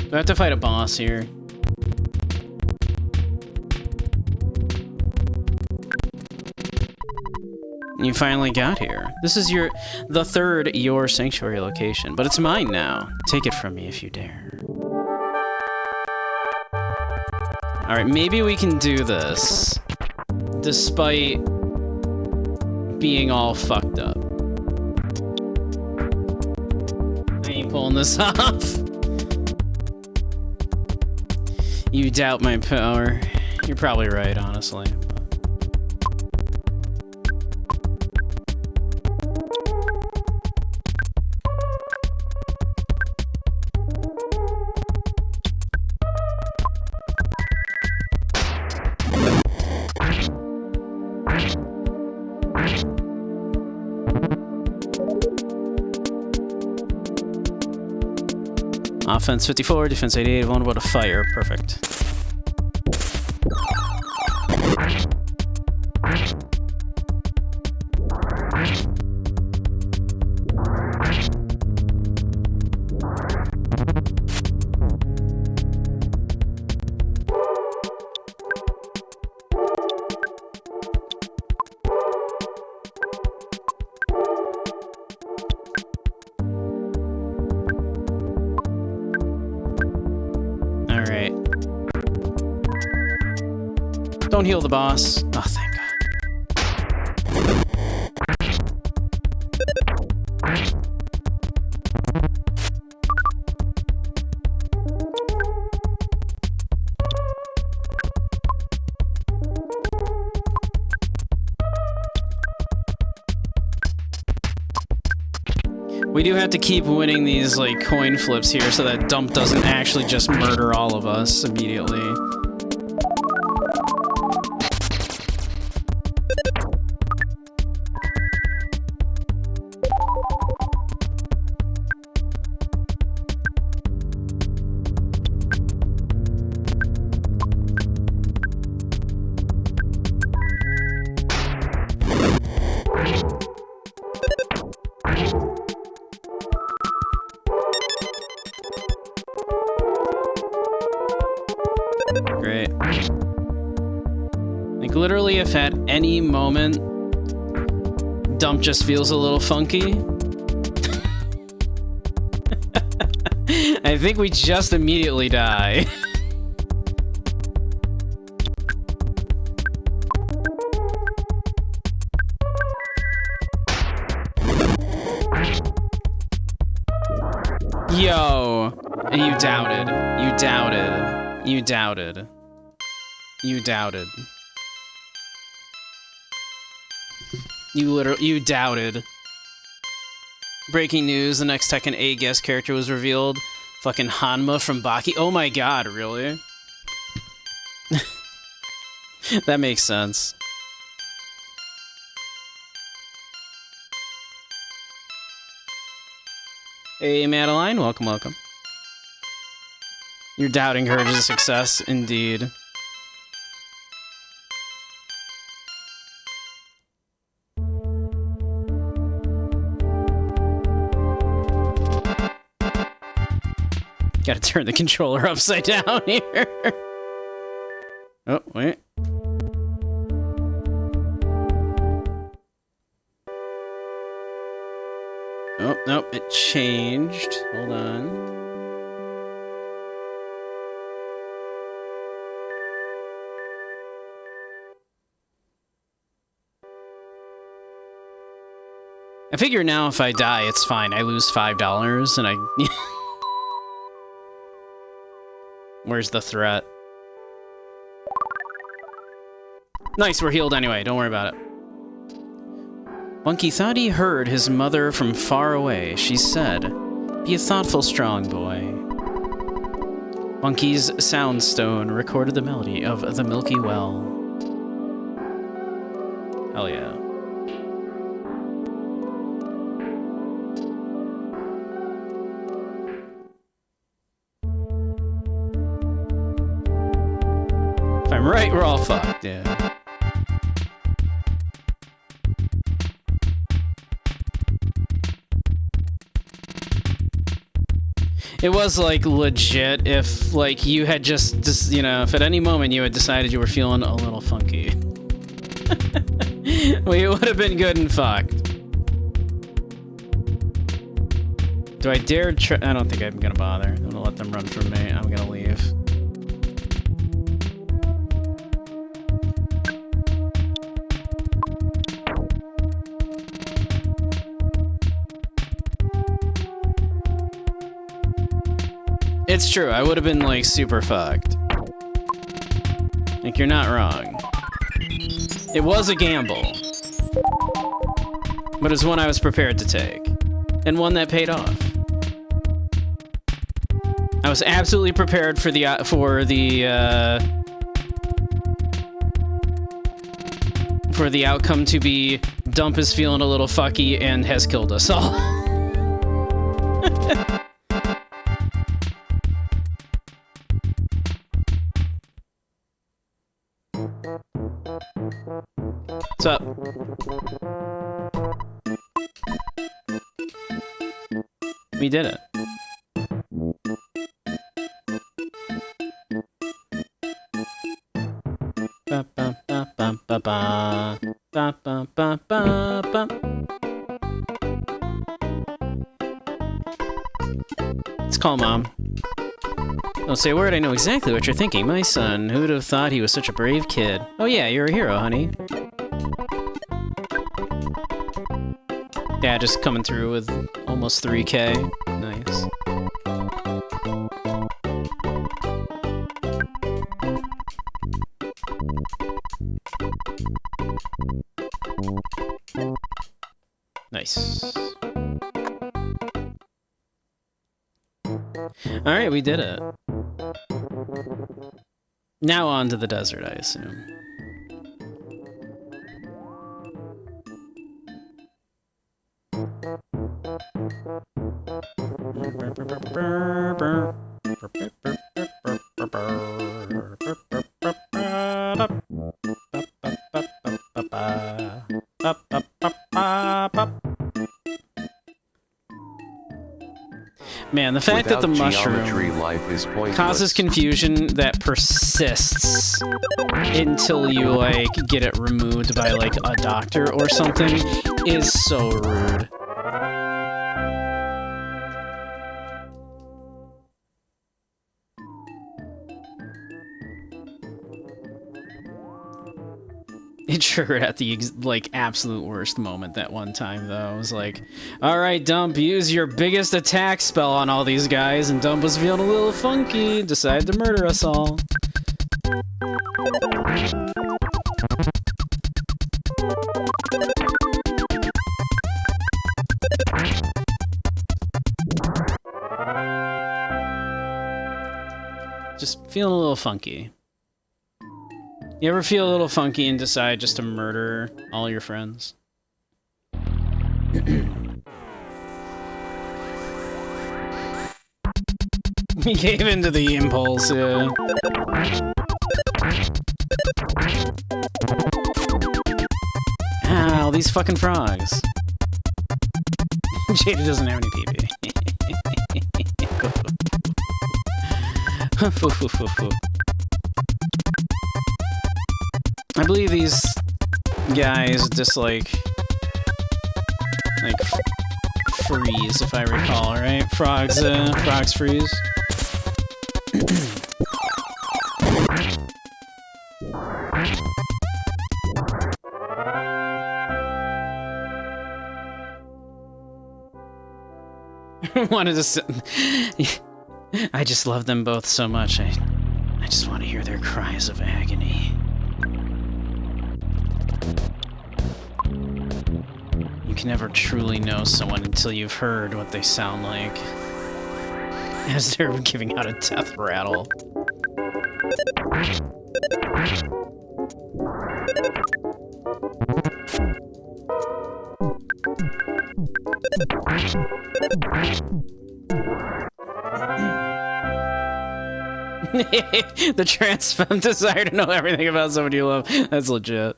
Do I have to fight a boss here? You finally got here. This is the third your sanctuary location, but it's mine now. Take it from me if you dare. Alright, maybe we can do this. Despite being all fucked up. I ain't pulling this off. You doubt my power. You're probably right, honestly. Offense 54, defense 88, vulnerable to fire. Perfect. Don't heal the boss. Oh, thank God. We do have to keep winning these, like, coin flips here so that Dump doesn't actually just murder all of us immediately. Great. Like, literally, if at any moment Dump just feels a little funky, I think we just immediately die. Yo, you doubted. You doubted. You doubted. You doubted. You doubted. Breaking news, the next Tekken 8 guest character was revealed. Fucking Hanma from Baki. Oh my god, really? That makes sense. Hey, Madeline, welcome, welcome. Your doubting her is a success, indeed. Gotta turn the controller upside down here. Oh, wait. Oh, nope, it changed. Hold on. I figure now if I die, it's fine. I lose $5 and I... Where's the threat? Nice, we're healed anyway. Don't worry about it. Monkey thought he heard his mother from far away. She said, "Be a thoughtful, strong boy." Monkey's sound stone recorded the melody of the Milky Well. Hell yeah. If I'm right, we're all fucked, yeah. It was, like, legit if, like, you had just, you know, if at any moment you had decided you were feeling a little funky. We would have been good and fucked. Do I dare try? I don't think I'm gonna bother. I'm gonna let them run from me. I'm gonna leave. It's true. I would have been, like, super fucked. Like, you're not wrong. It was a gamble. But it was one I was prepared to take. And one that paid off. I was absolutely prepared for the outcome to be Dump is feeling a little fucky and has killed us all. What's up? We did it. Ba, ba, ba, ba, ba, ba. Ba, ba, ba, ba, ba. Let's call Mom. Don't say a word, I know exactly what you're thinking. My son, who'd have thought he was such a brave kid? Oh yeah, you're a hero, honey. Yeah, just coming through with almost 3K. Nice. Nice. Alright, we did it. Now on to the desert, I assume. Man, the fact that the mushroom life is causes confusion that persists until you, like, get it removed by, like, a doctor or something is so rude. It triggered at the, like, absolute worst moment that one time, though. I was like, alright, Dump, use your biggest attack spell on all these guys, and Dump was feeling a little funky, decided to murder us all. Just feeling a little funky. You ever feel a little funky and decide just to murder all your friends? He gave into the impulse, yeah. Ah, all these fucking frogs. Jada doesn't have any pee-pee. I believe these guys dislike, like, freeze, if I recall, right? Frogs freeze. Wanted to sit... I just love them both so much. I just want to hear their cries of agony. You can never truly know someone until you've heard what they sound like as they're giving out a death rattle. The transfem desire to know everything about someone you love. That's legit.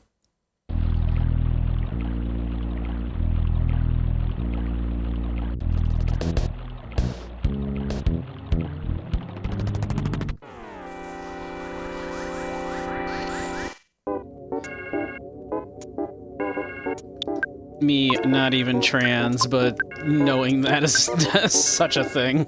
Me not even trans, but knowing that is such a thing.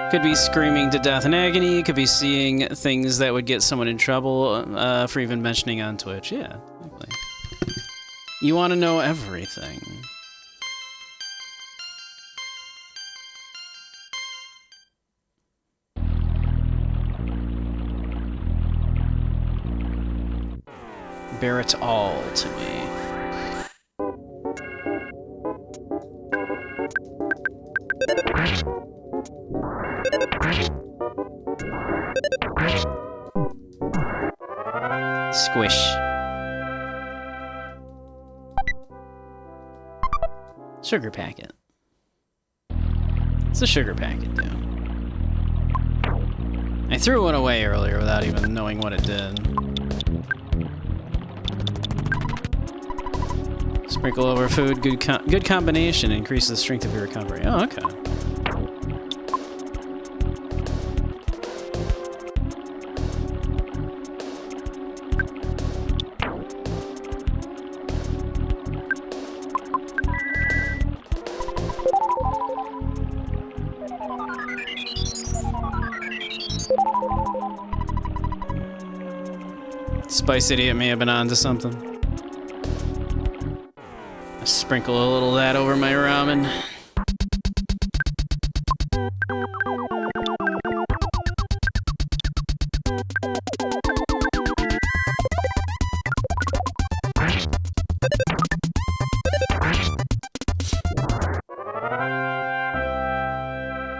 Could be screaming to death and agony, could be seeing things that would get someone in trouble for even mentioning on Twitch. Yeah, exactly. You want to know everything. Bear it all to me. Squish. Sugar packet. What's a sugar packet do? I threw one away earlier without even knowing what it did. Sprinkle over food, good combination, increases the strength of your recovery. Oh, okay. Spice Idiot may have been onto something. I sprinkle a little of that over my ramen.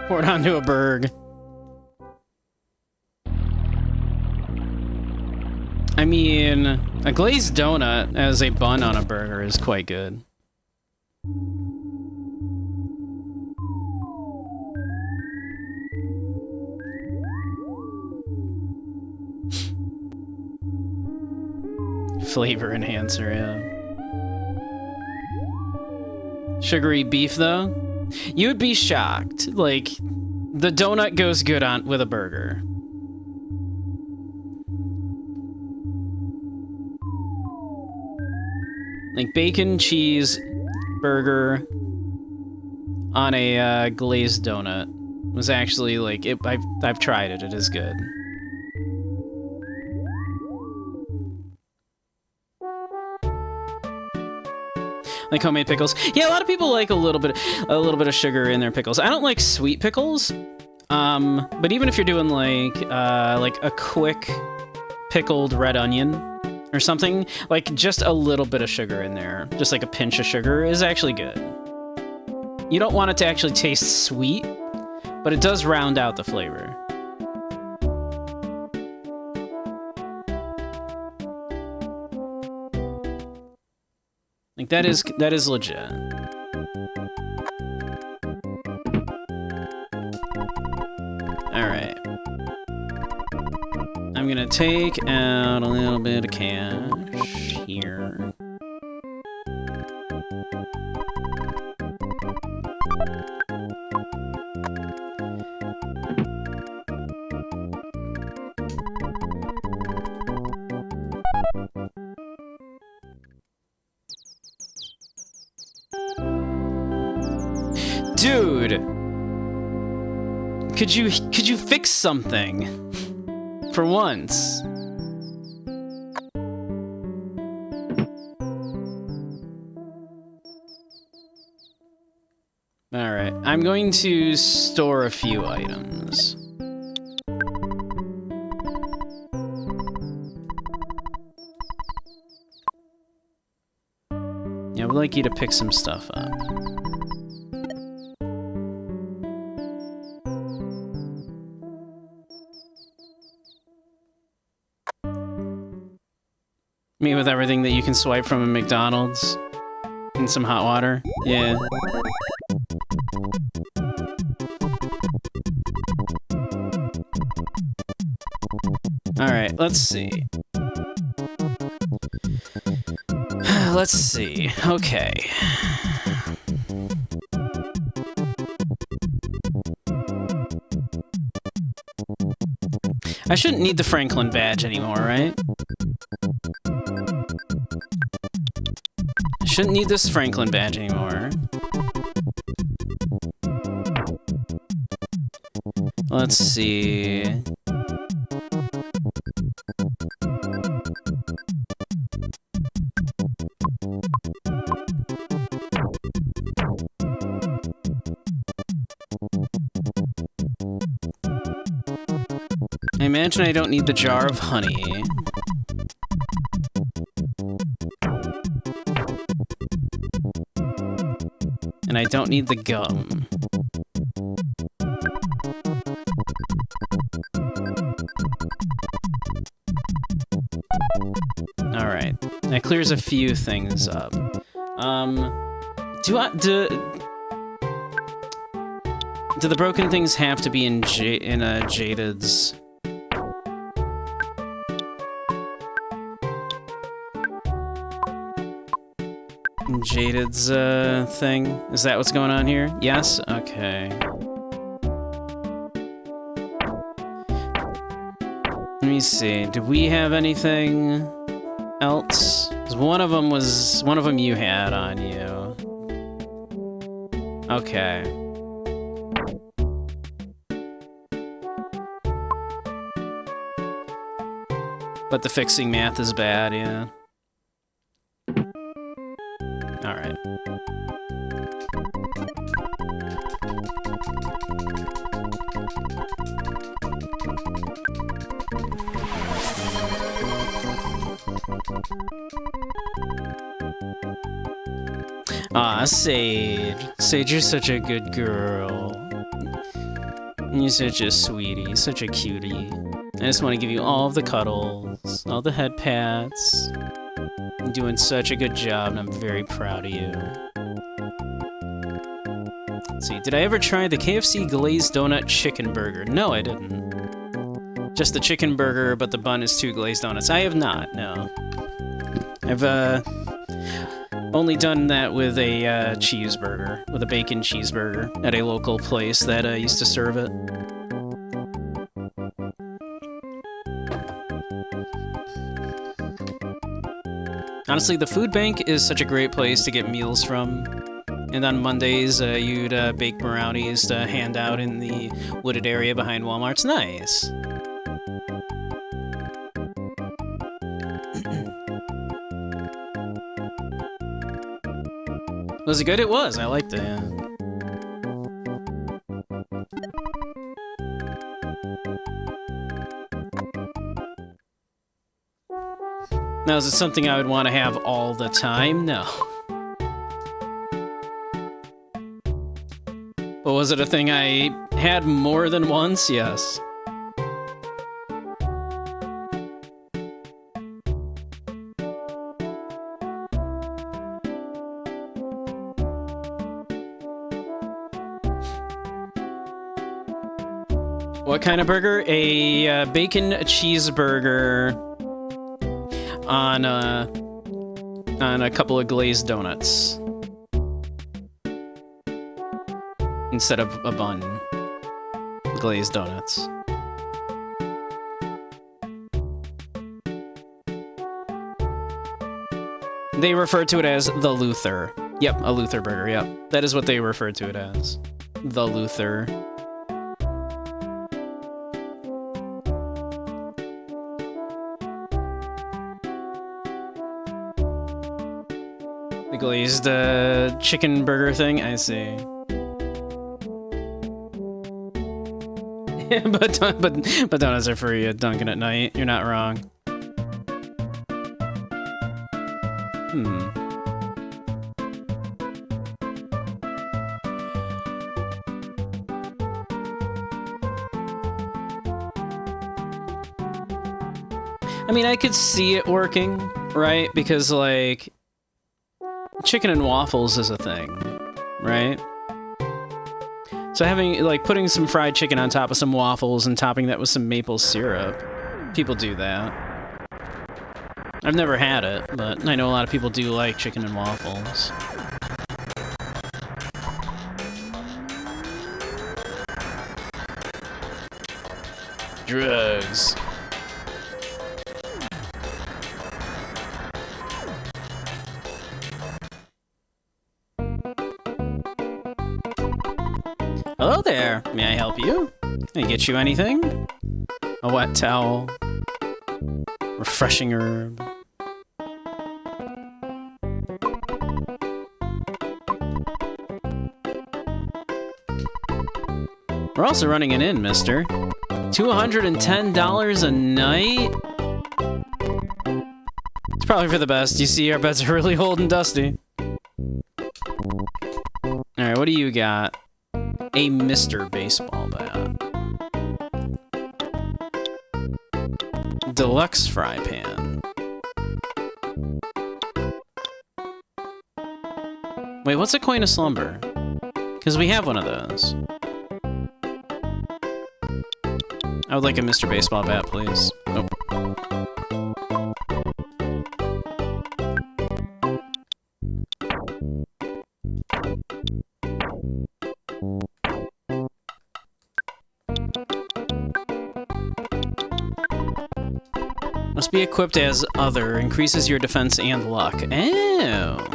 Pour it onto a burg. I mean, a glazed donut as a bun on a burger is quite good. Flavor enhancer, yeah. Sugary beef, though? You'd be shocked. Like, the donut goes good on with a burger. Like bacon, cheese, burger on a glazed donut was actually like I've tried it. It is good. Like homemade pickles. Yeah, a lot of people like a little bit of sugar in their pickles. I don't like sweet pickles. But even if you're doing like a quick pickled red onion or something, like just a little bit of sugar in there, just like a pinch of sugar is actually good. You don't want it to actually taste sweet, but it does round out the flavor. Like that is legit. All right. I'm gonna take out a little bit of cash here. Dude, could you fix something? For once. Alright, I'm going to store a few items. Yeah, I would like you to pick some stuff up. Me with everything that you can swipe from a McDonald's and some hot water. Yeah. Alright, let's see. let's see. Okay. I shouldn't need the Franklin badge anymore, right? I shouldn't need this Franklin badge anymore. Let's see. I imagine I don't need the jar of honey. And I don't need the gum. Alright. That clears a few things up. Do the broken things have to be in Jaded's? Jaded's thing? Is that what's going on here? Yes? Okay. Let me see. Do we have anything else? 'Cause one of them you had on you. Okay. But the fixing math is bad, yeah. Alright. Aw, Sage. Sage, you're such a good girl. You're such a sweetie, such a cutie. I just want to give you all of the cuddles, all the head pats. You're doing such a good job, and I'm very proud of you. Let's see, did I ever try the KFC glazed donut chicken burger? No, I didn't. Just the chicken burger, but the bun is 2 glazed donuts. I have not, no. I've, only done that with a, cheeseburger, with a bacon cheeseburger at a local place that, used to serve it. Honestly, the food bank is such a great place to get meals from. And on Mondays, you'd bake brownies to hand out in the wooded area behind Walmart's. Nice. Was it good? It was. I liked it, yeah. Now, is it something I would want to have all the time? No. But was it a thing I had more than once? Yes. What kind of burger? A bacon cheeseburger on a couple of glazed donuts instead of a bun. Glazed donuts. They refer to it as the Luther. Yep, a Luther burger, yep. That is what they refer to it as. The Luther. The glazed chicken burger thing, I see. but donuts are free at Dunkin' at night. You're not wrong. I mean, I could see it working, right? Because, like, chicken and waffles is a thing, right? So having, like, putting some fried chicken on top of some waffles and topping that with some maple syrup, people do that. I've never had it, but I know a lot of people do like chicken and waffles. Drugs. Hello there. May I help you? Can I get you anything? A wet towel? Refreshing herb? We're also running an inn, mister. $210 a night? It's probably for the best. You see, our beds are really old and dusty. Alright, what do you got? A Mr. Baseball bat. Deluxe fry pan. Wait, what's a coin of slumber? Because we have one of those. I would like a Mr. Baseball bat, please. Nope. Must be equipped as other. Increases your defense and luck. Oh.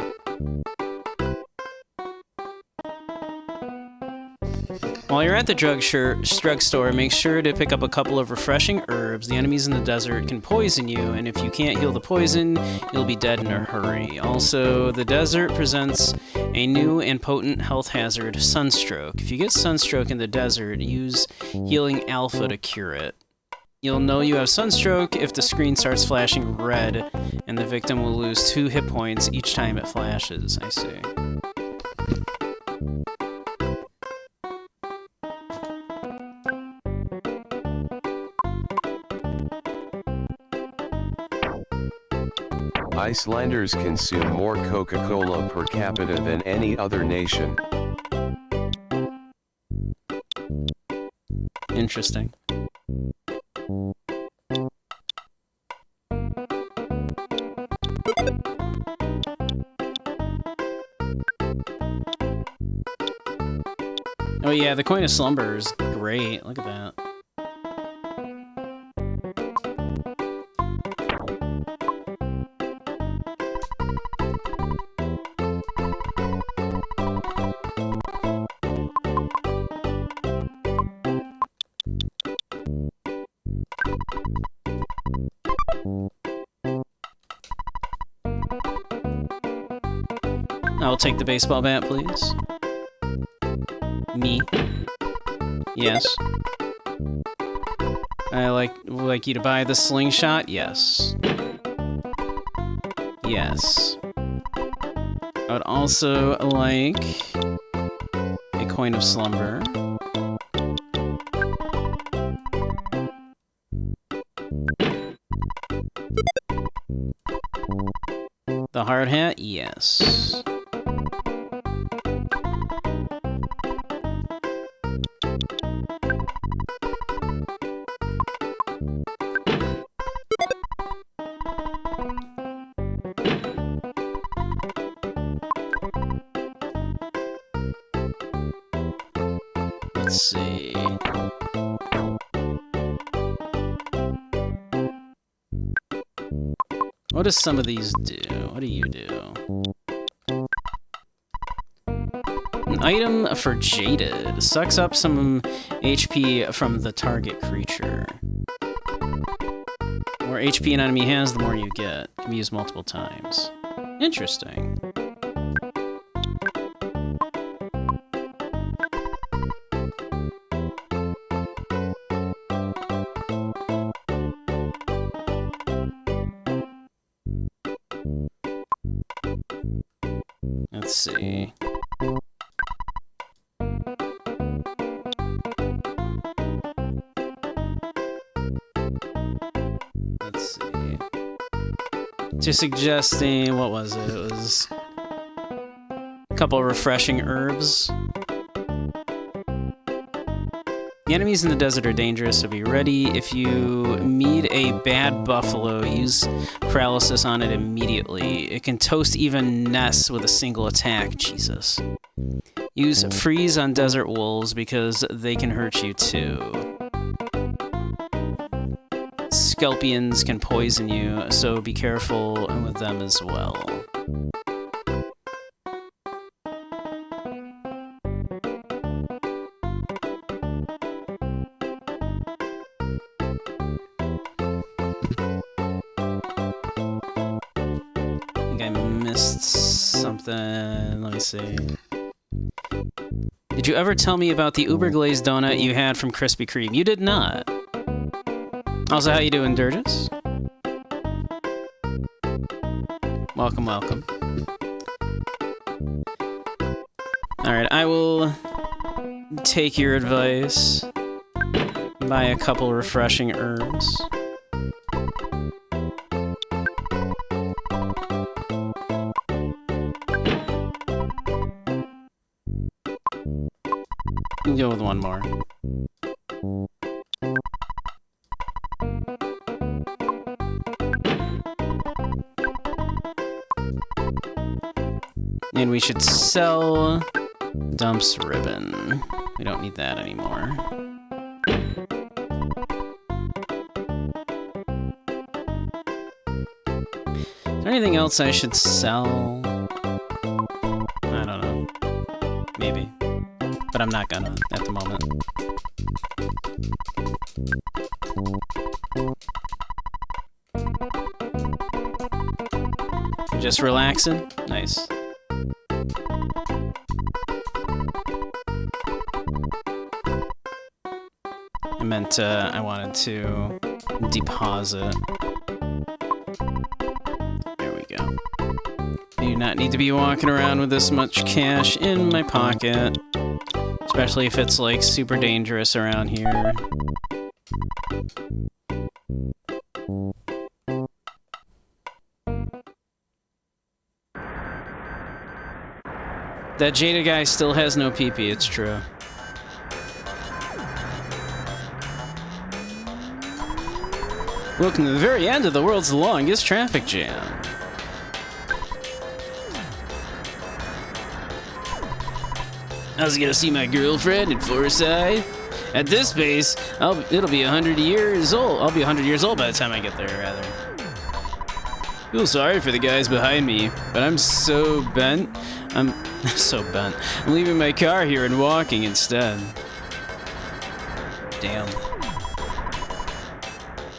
While you're at the drugstore, make sure to pick up a couple of refreshing herbs. The enemies in the desert can poison you, and if you can't heal the poison, you'll be dead in a hurry. Also, the desert presents a new and potent health hazard, sunstroke. If you get sunstroke in the desert, use Healing Alpha to cure it. You'll know you have sunstroke if the screen starts flashing red, and the victim will lose 2 hit points each time it flashes. I see. Icelanders consume more Coca-Cola per capita than any other nation. Interesting. Oh yeah, the coin of slumber is great. Look at that. I'll take the baseball bat, please. Me. Yes. I like you to buy the slingshot? Yes. Yes. I would also like a coin of slumber. The hard hat? Yes. Let's see. What does some of these do? What do you do? An item for Jaded. Sucks up some HP from the target creature. The more HP an enemy has, the more you get. Can be used multiple times. Interesting. Let's see. Let's see. Just suggesting, what was it? It was a couple of refreshing herbs. The enemies in the desert are dangerous, so be ready. If you meet a bad buffalo, use paralysis on it immediately. It can toast even nests with a single attack. Jesus. Use freeze on desert wolves because they can hurt you too. Scorpions can poison you, so be careful with them as well. Something. Let me see. Did you ever tell me about the uber glazed donut you had from Krispy Kreme? You did not. Also, how you doing, Durgis? Welcome, welcome. Alright, I will take your advice. Buy a couple refreshing herbs. Go with one more. And we should sell Dumps Ribbon. We don't need that anymore. Is there anything else I should sell? I don't know. Maybe. But I'm not gonna at the moment. Just relaxing? Nice. I meant, I wanted to deposit. There we go. I do not need to be walking around with this much cash in my pocket. Especially if it's, like, super dangerous around here. That Jada guy still has no pee-pee, it's true. Welcome to the very end of the world's longest traffic jam. I was gonna see my girlfriend in Forsyth. At this pace, it'll be 100 years old. I'll be 100 years old by the time I get there, rather. Feel sorry for the guys behind me, but I'm so bent. I'm so bent. I'm leaving my car here and walking instead. Damn.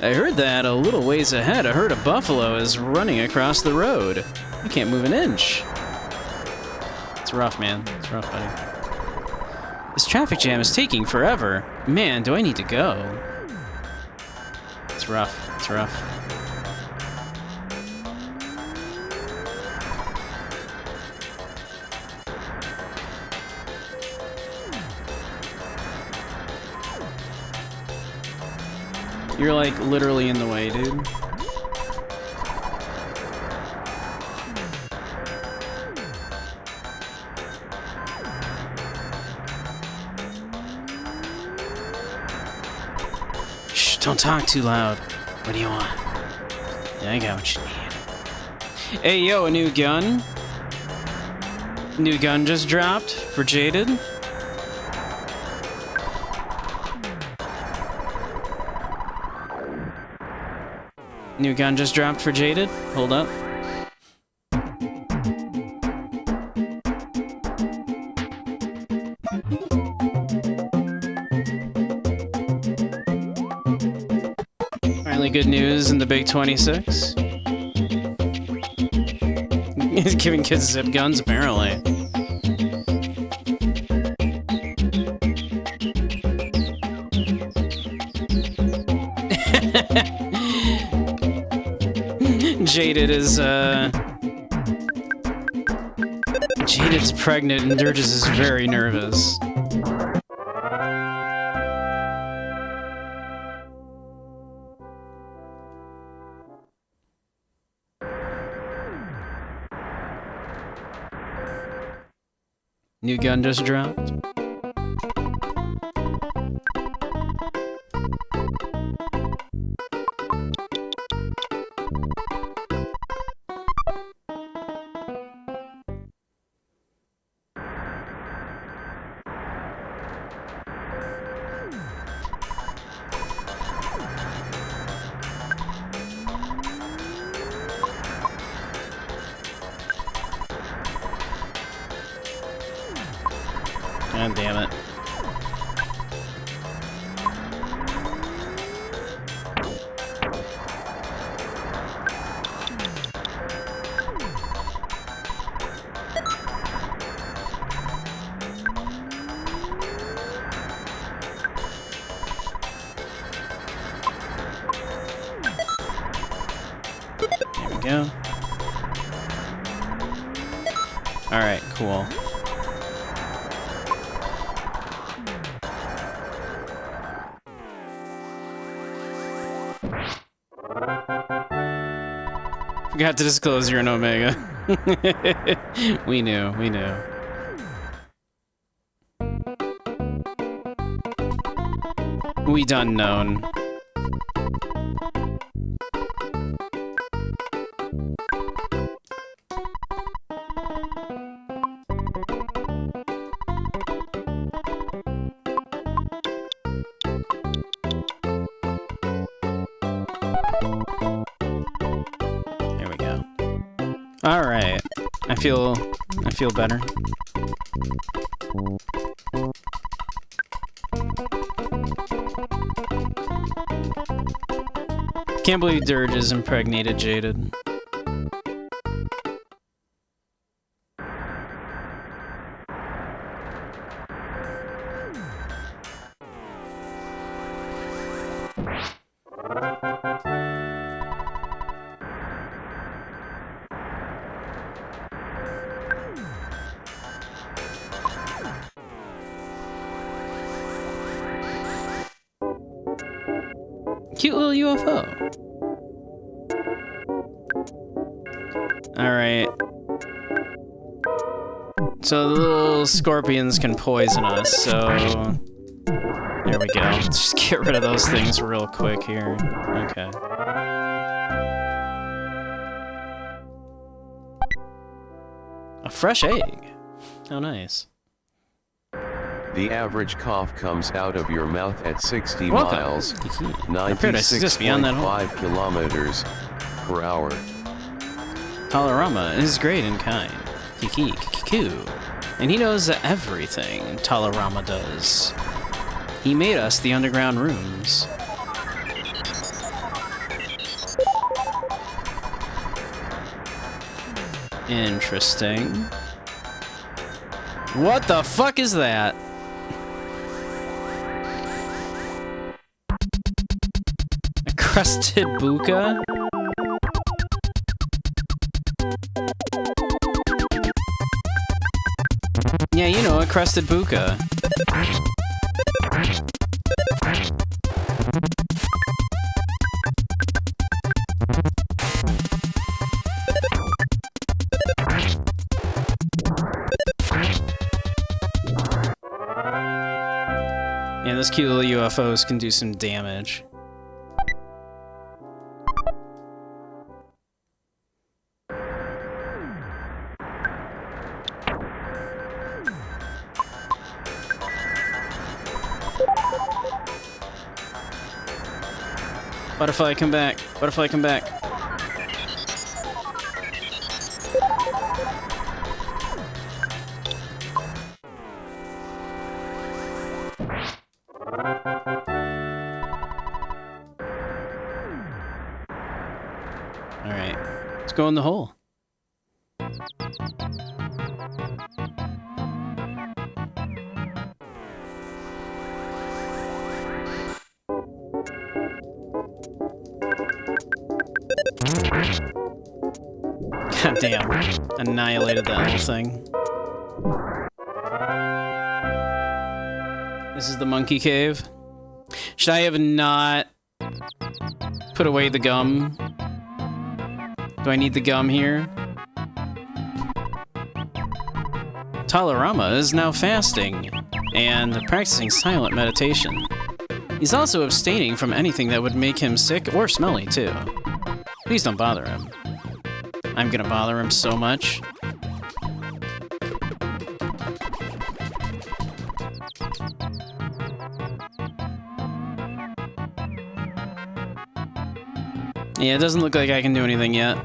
I heard that a little ways ahead, a herd of buffalo is running across the road. I can't move an inch. It's rough, man. It's rough, buddy. This traffic jam is taking forever. Man, do I need to go. It's rough. It's rough. You're like literally in the way, dude. Shh, don't talk too loud. What do you want? Yeah, I got what you need. Hey, yo, a new gun? New gun just dropped for Jaded? New gun just dropped for Jaded? Hold up. Finally good news in the Big 26. He's giving kids zip guns, apparently. Jaded's pregnant and Durgis is very nervous. New gun just dropped. God damn it. There we go. Alright, cool. Forgot to disclose you're an Omega. We knew, we knew. We done known. There we go. All right. I feel better. Can't believe Dirge is impregnated Jaded. Cute little UFO. Alright. So the little scorpions can poison us, so... There we go. Let's just get rid of those things real quick here. Okay. A fresh egg. How nice. The average cough comes out of your mouth at 60 Welcome. miles, Paradise exists beyond that hole. 96.5 kilometers per hour. Talarama is great in kind. Kiki, kikiku. And he knows everything Talarama does. He made us the underground rooms. Interesting. What the fuck is that? A crusted buka? Yeah, you know, a crusted buka. Yeah, those cute little UFOs can do some damage. Butterfly, come back. Butterfly, come back. Alright. Let's go in the hole. God damn. Annihilated that whole thing. This is the monkey cave. Should I have not put away the gum? Do I need the gum here? Talarama is now fasting and practicing silent meditation. He's also abstaining from anything that would make him sick or smelly, too. Please don't bother him. I'm gonna bother him so much. Yeah, it doesn't look like I can do anything yet.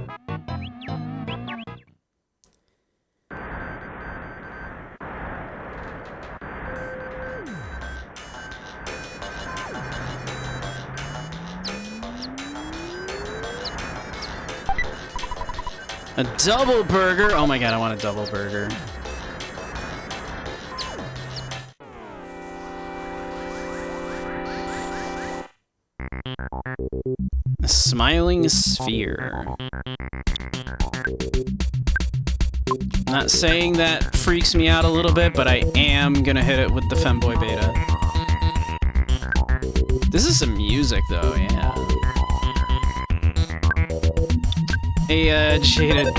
A double burger! Oh my god, I want a double burger. A smiling sphere. Not saying that freaks me out a little bit, but I am gonna hit it with the femboy beta. This is some music though, yeah. Hey, Jaded,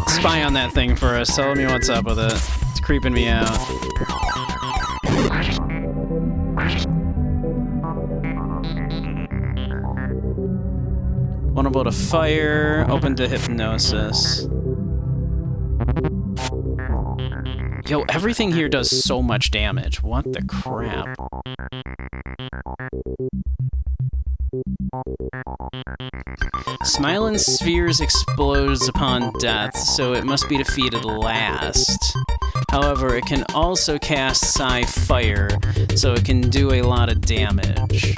spy on that thing for us. Tell me what's up with it. It's creeping me out. Vulnerable to fire, open to hypnosis. Yo, everything here does so much damage. What the crap? Smiling spheres explodes upon death, so it must be defeated last. However, it can also cast Psi Fire, so it can do a lot of damage.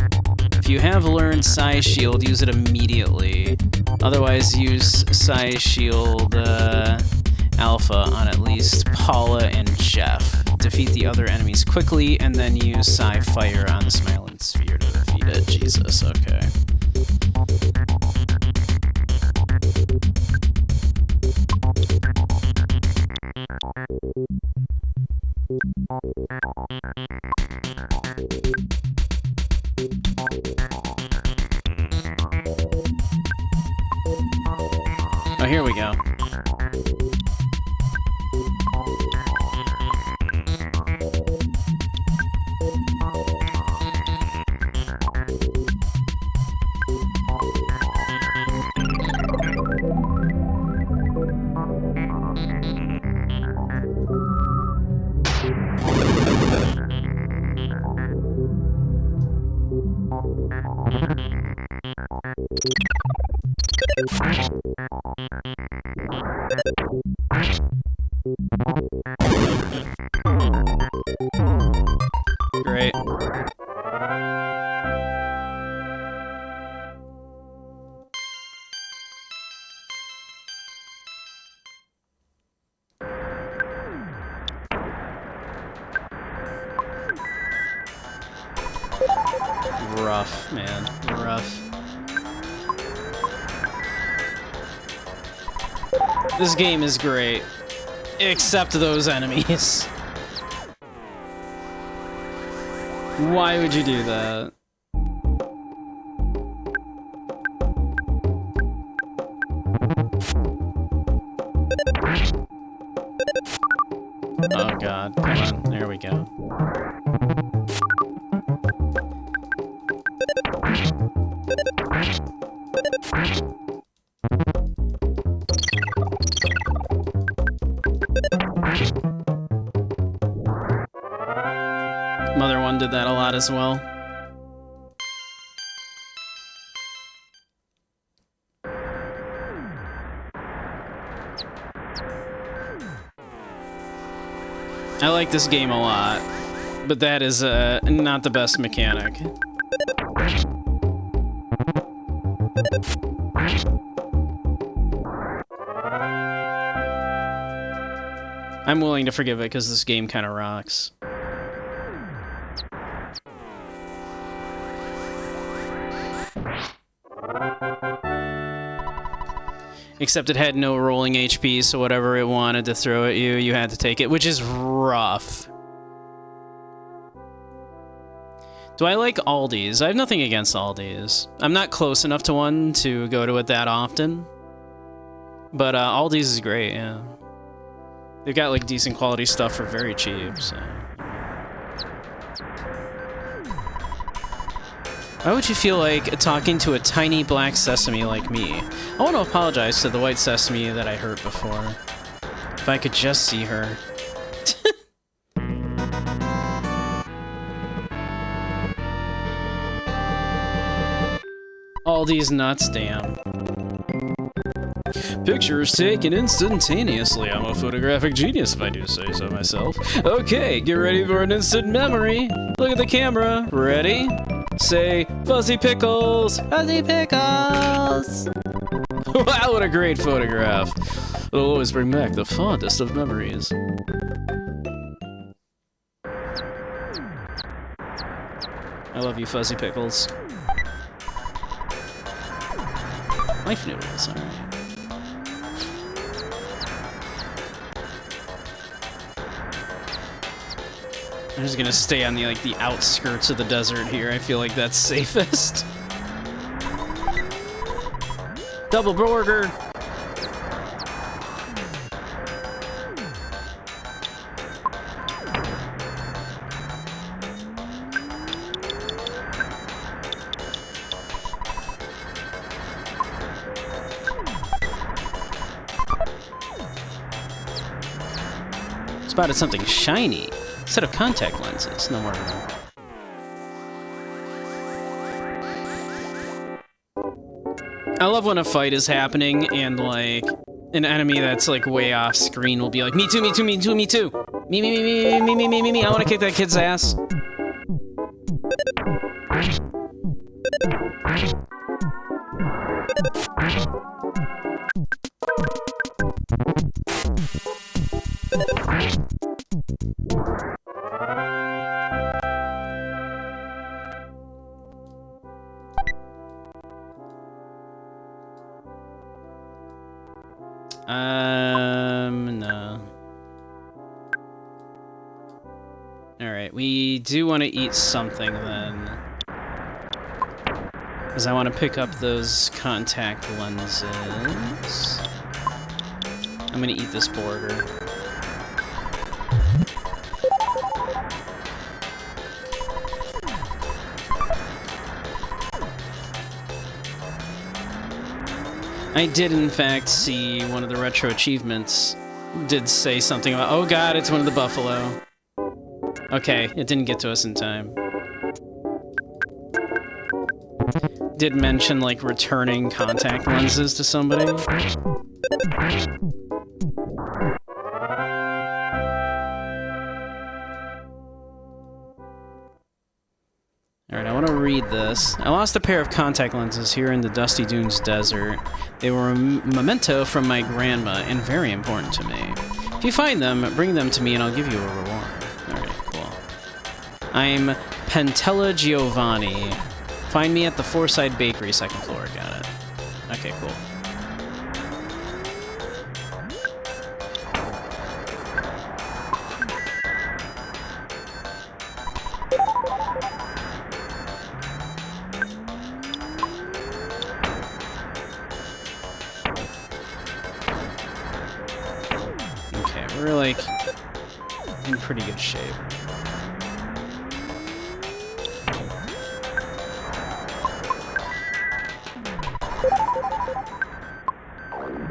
If you have learned Psi Shield, use it immediately. Otherwise, use Psi Shield Alpha on at least Paula and Jeff. Defeat the other enemies quickly, and then use Psi Fire on the Smiling Sphere to defeat it. Jesus, okay. Oh, here we go. Great. Rough, man. Rough. This game is great. Except those enemies. Why would you do that? Oh god, come on, there we go. Mother 1 did that a lot as well. I like this game a lot, but that is not the best mechanic. I'm willing to forgive it because this game kind of rocks. Except it had no rolling HP, so whatever it wanted to throw at you, you had to take it, which is rough. Do I like Aldi's? I have nothing against Aldi's. I'm not close enough to one to go to it that often. But Aldi's is great, yeah. They've got like decent quality stuff for very cheap, so... Why would you feel like talking to a tiny black sesame like me? I want to apologize to the white sesame that I hurt before. If I could just see her. All these nuts, damn. Pictures taken instantaneously. I'm a photographic genius if I do say so myself. Okay, get ready for an instant memory. Look at the camera. Ready? Say, Fuzzy Pickles! Fuzzy Pickles! Wow, what a great photograph. It'll always bring back the fondest of memories. I love you, Fuzzy Pickles. Life noodles, alright. I'm just gonna stay on the, like, the outskirts of the desert here. I feel like that's safest. Double burger! Spotted something shiny. Set of contact lenses. No more room. I love when a fight is happening and, like, an enemy that's, like, way off screen will be like, me too, me too, me too, me too. Me, me, me, me, me, me, me, me, me. I want to kick that kid's ass. No. Alright, we do want to eat something then. Because I want to pick up those contact lenses. I'm going to eat this burger. I did, in fact, see one of the retro achievements did say something about, oh god, it's one of the buffalo. Okay, it didn't get to us in time. Did mention, like, returning contact lenses to somebody. Alright, I want to read this. I lost a pair of contact lenses here in the Dusty Dunes desert. They were a memento from my grandma and very important to me. If you find them, bring them to me and I'll give you a reward. Alright, cool. I'm Pentella Giovanni. Find me at the Foreside Bakery, 2nd floor. Got it. Okay, cool. We're, like, in pretty good shape.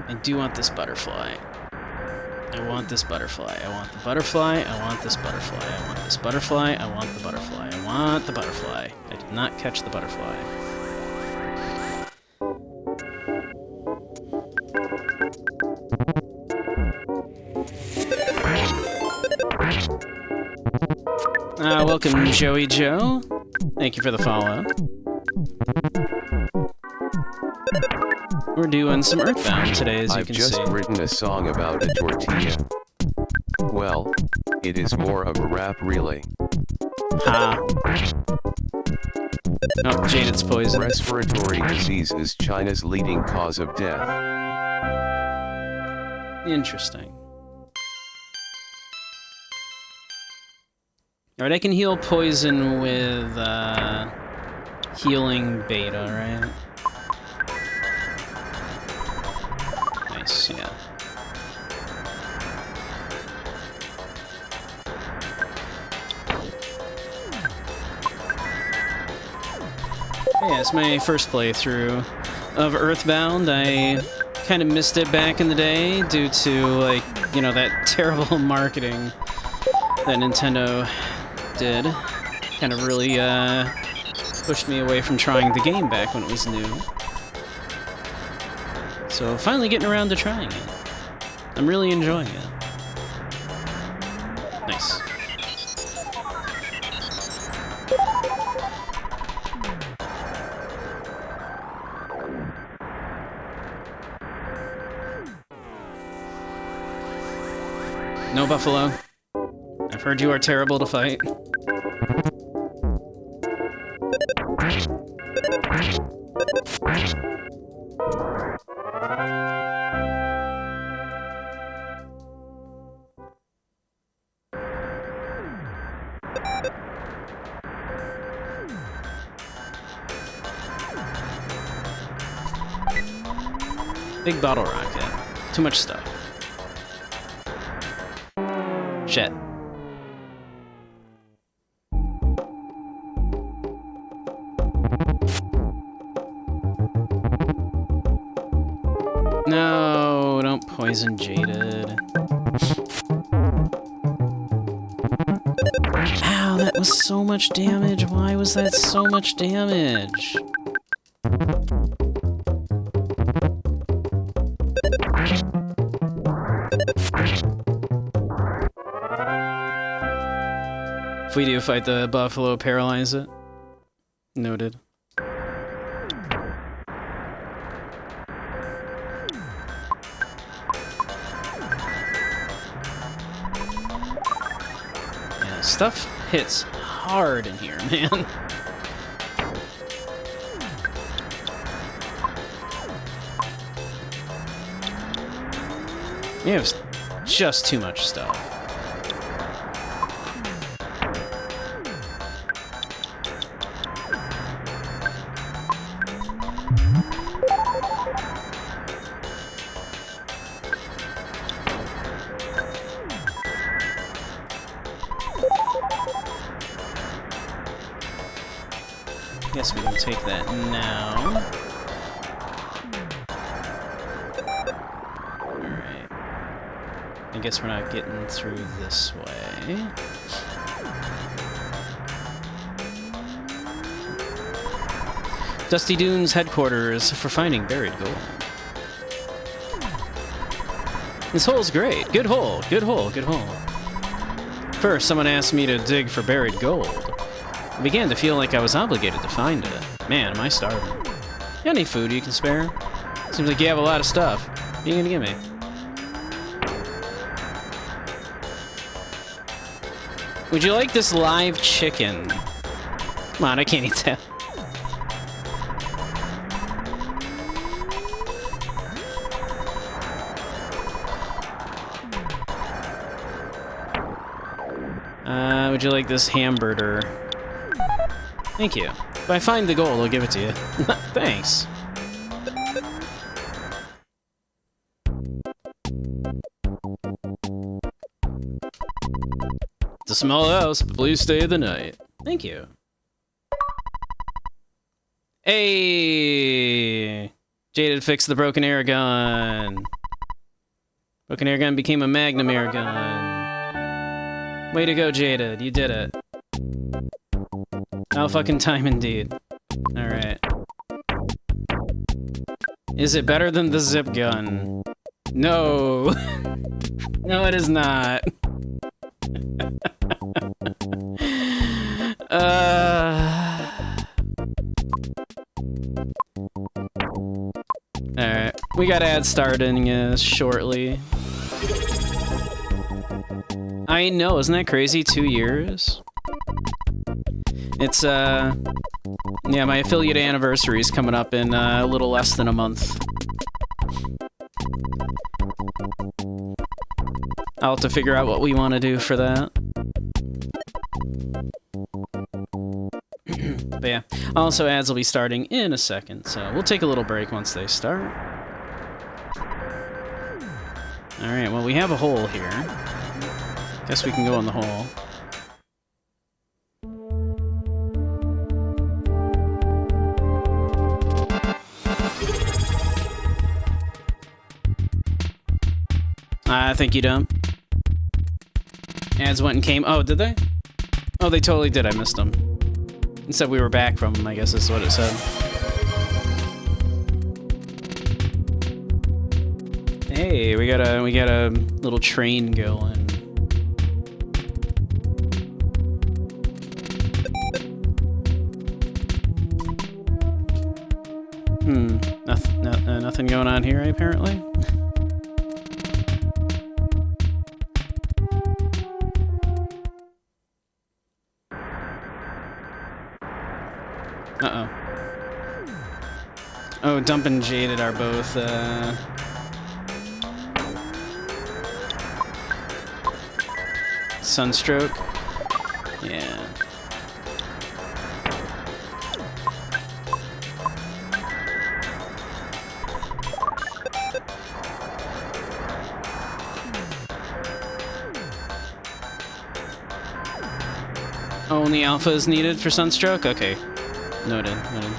I do want this butterfly. I want this butterfly. I want the butterfly. I want this butterfly. I want this butterfly. I want the butterfly. I want the butterfly. I did not catch the butterfly. Welcome, Joey Joe. Thank you for the follow. We're doing some EarthBound today, as you can see. I've just written a song about a tortilla. Well, it is more of a rap, really. Ha. Oh, Jaded's poison. Respiratory disease is China's leading cause of death. Interesting. Alright, I can heal poison with, healing beta, right? Nice, yeah. Yeah, it's my first playthrough of EarthBound. I kind of missed it back in the day due to, like, you know, that terrible marketing that Nintendo did. Kind of really, pushed me away from trying the game back when it was new. So, finally getting around to trying it. I'm really enjoying it. Nice. No, Buffalo. I've heard you are terrible to fight. Big bottle rocket. Too much stuff. Shit. No, don't poison Jaded. Ow, that was so much damage. Why was that so much damage? If we do fight the buffalo, paralyze it. Noted. Yeah, stuff hits hard in here, man. You have just too much stuff. Guess we can take that now. Alright. I guess we're not getting through this way. Dusty Dunes headquarters for finding buried gold. This hole's great. Good hole, good hole, good hole. First, someone asked me to dig for buried gold. I began to feel like I was obligated to find it. Man, am I starving. You got any food you can spare? Seems like you have a lot of stuff. What are you gonna give me? Would you like this live chicken? Come on, I can't eat that. Would you like this hamburger? Thank you. If I find the gold, I'll give it to you. Thanks. It's a small house, but please stay the night. Thank you. Hey! Jaded fixed the broken air gun. Broken air gun became a magnum air gun. Way to go, Jaded. You did it. How fucking time indeed. Alright. Is it better than the zip gun? No. No, it is not. Alright. We got ads starting shortly. I know, isn't that crazy? 2 years? It's, yeah, my affiliate anniversary is coming up in a little less than a month. I'll have to figure out what we want to do for that. But yeah, also ads will be starting in a second, so we'll take a little break once they start. Alright, well, we have a hole here. Guess we can go in the hole. I think you don't. Ads went and came. Oh, did they? Oh, they totally did. I missed them. It said we were back from them, I guess is what it said. Hey, we got a little train going. Nothing going on here, apparently. Uh-oh. Oh, Dump and Jaded are both, Sunstroke? Yeah. Only alpha is needed for Sunstroke? Okay. Noted, noted.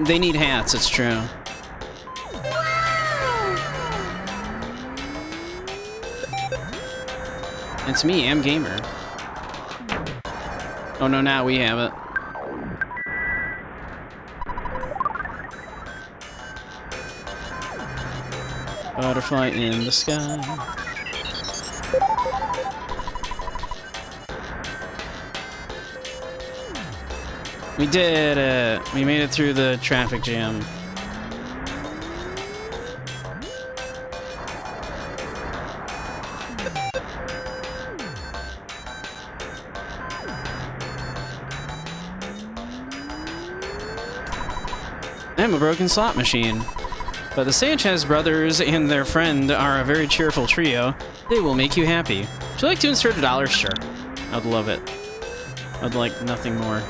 They need hats, it's true. It's me, I'm Gamer. Oh no, now we have it. Butterfly in the sky. We did it! We made it through the traffic jam. I'm a broken slot machine. But the Sanchez brothers and their friend are a very cheerful trio. They will make you happy. Would you like to insert $1? Sure. I'd love it. I'd like nothing more.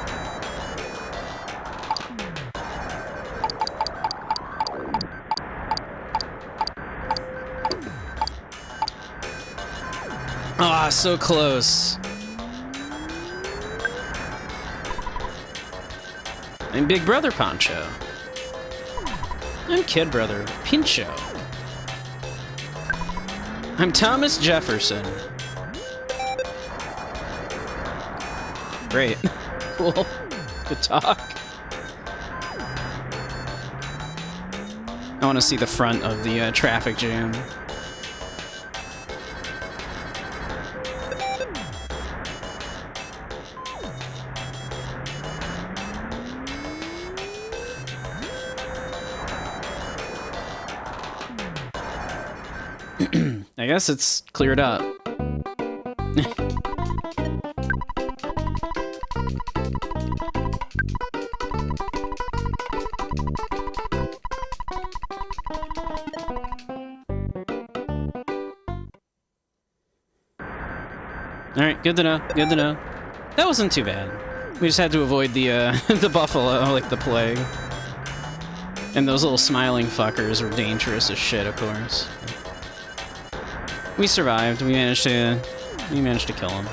Ah, so close. I'm Big Brother Poncho. I'm Kid Brother Pincho. I'm Thomas Jefferson. Great. Cool. Good talk. I want to see the front of the traffic jam. I guess it's cleared up. Alright, good to know, good to know. That wasn't too bad. We just had to avoid the, the buffalo like the plague. And those little smiling fuckers were dangerous as shit, of course. We survived. We managed to kill him.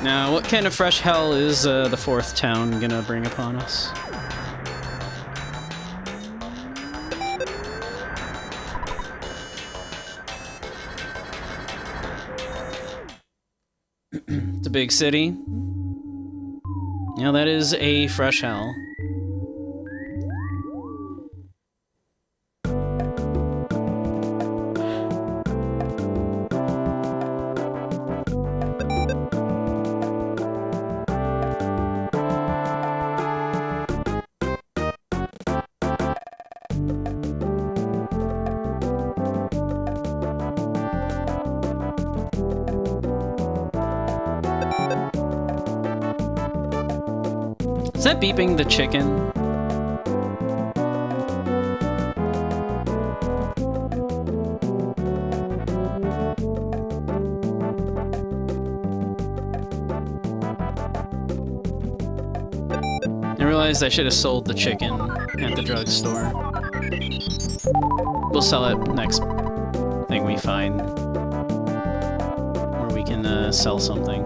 Now, what kind of fresh hell is the fourth town gonna bring upon us? It's a big city. Yeah, that is a fresh hell. Is that beeping the chicken? I realized I should have sold the chicken at the drugstore. We'll sell it next thing we find. Where we can sell something.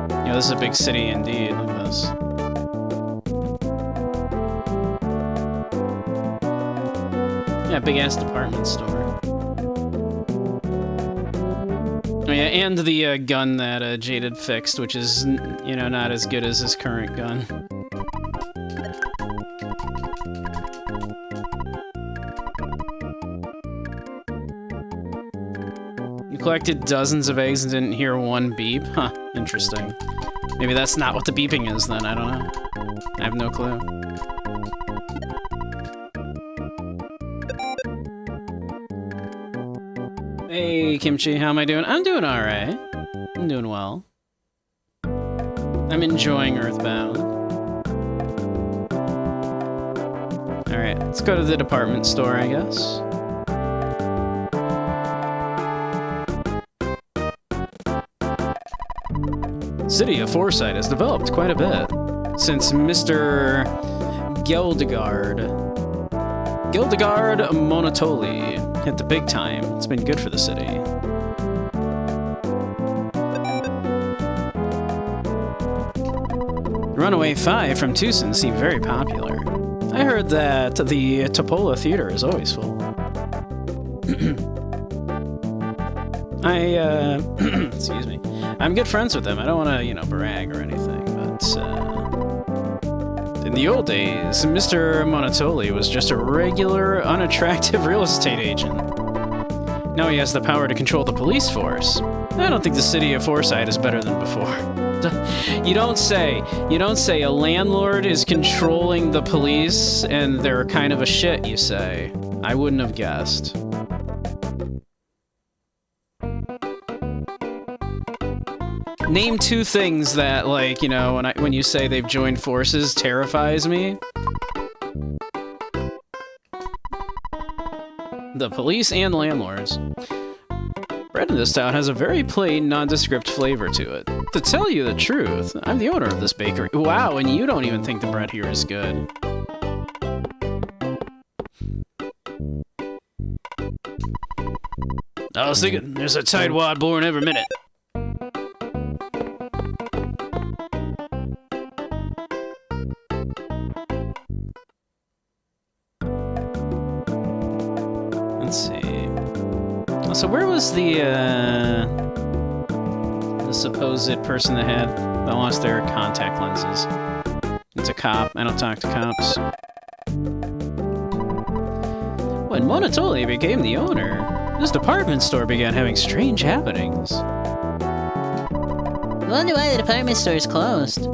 Yeah, this is a big city indeed. Look at this. Yeah, big-ass department store. Oh yeah, and the gun that Jaded fixed, which is, you know, not as good as his current gun. You collected dozens of eggs and didn't hear one beep? Huh, interesting. Maybe that's not what the beeping is then, I don't know. I have no clue. Hey, Kimchi, how am I doing? I'm doing alright. I'm doing well. I'm enjoying EarthBound. Alright, let's go to the department store, I guess. City of Foresight has developed quite a bit since Mr. Geldegard Monotoli hit the big time. It's been good for the city. Runaway 5 from Tucson seemed very popular. I heard that the Topola Theater is always full. Excuse me. I'm good friends with them. I don't want to, you know, brag or anything, but, in the old days, Mr. Monotoli was just a regular, unattractive real estate agent. Now he has the power to control the police force. I don't think the city of Foresight is better than before. You don't say a landlord is controlling the police and they're kind of a shit, you say. I wouldn't have guessed. Name two things that, like, you know, when you say they've joined forces, terrifies me. The police and landlords. Bread in this town has a very plain, nondescript flavor to it. To tell you the truth, I'm the owner of this bakery. Wow, and you don't even think the bread here is good. I was thinking, there's a tightwad born every minute. Let's see. So where was the supposed person that lost their contact lenses? It's a cop. I don't talk to cops. When Monotoli became the owner, this department store began having strange happenings. I wonder why the department store is closed.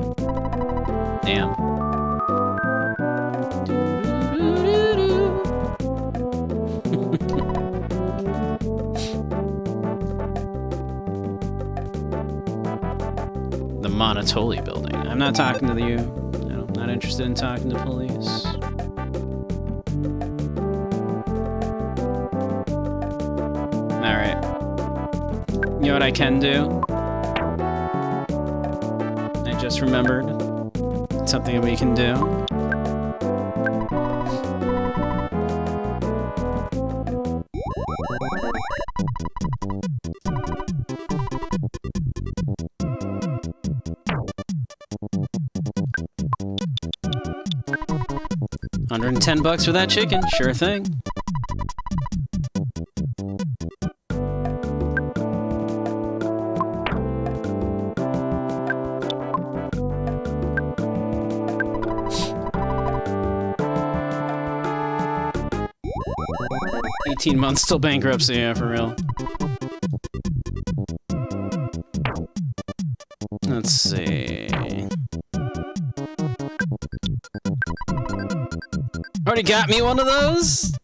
Damn. The Monotoli building. I'm not talking to you. No, I'm not interested in talking to police. Alright. You know what I can do? I just remembered something that we can do. $110 for that chicken, sure thing. $18 till bankruptcy, yeah, for real. Let's see. Already got me one of those?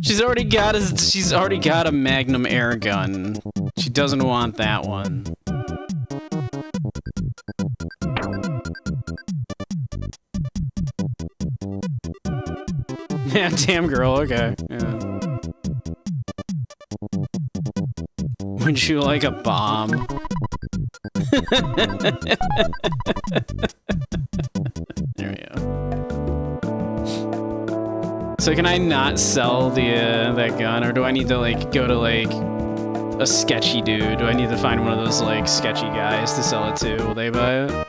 She's already got a Magnum air gun. She doesn't want that one. Yeah, damn girl, okay. Yeah. Would you like a bomb? There we go. So can I not sell that gun, or do I need to like go to like a sketchy dude? Do I need to find one of those like sketchy guys to sell it to? Will they buy it?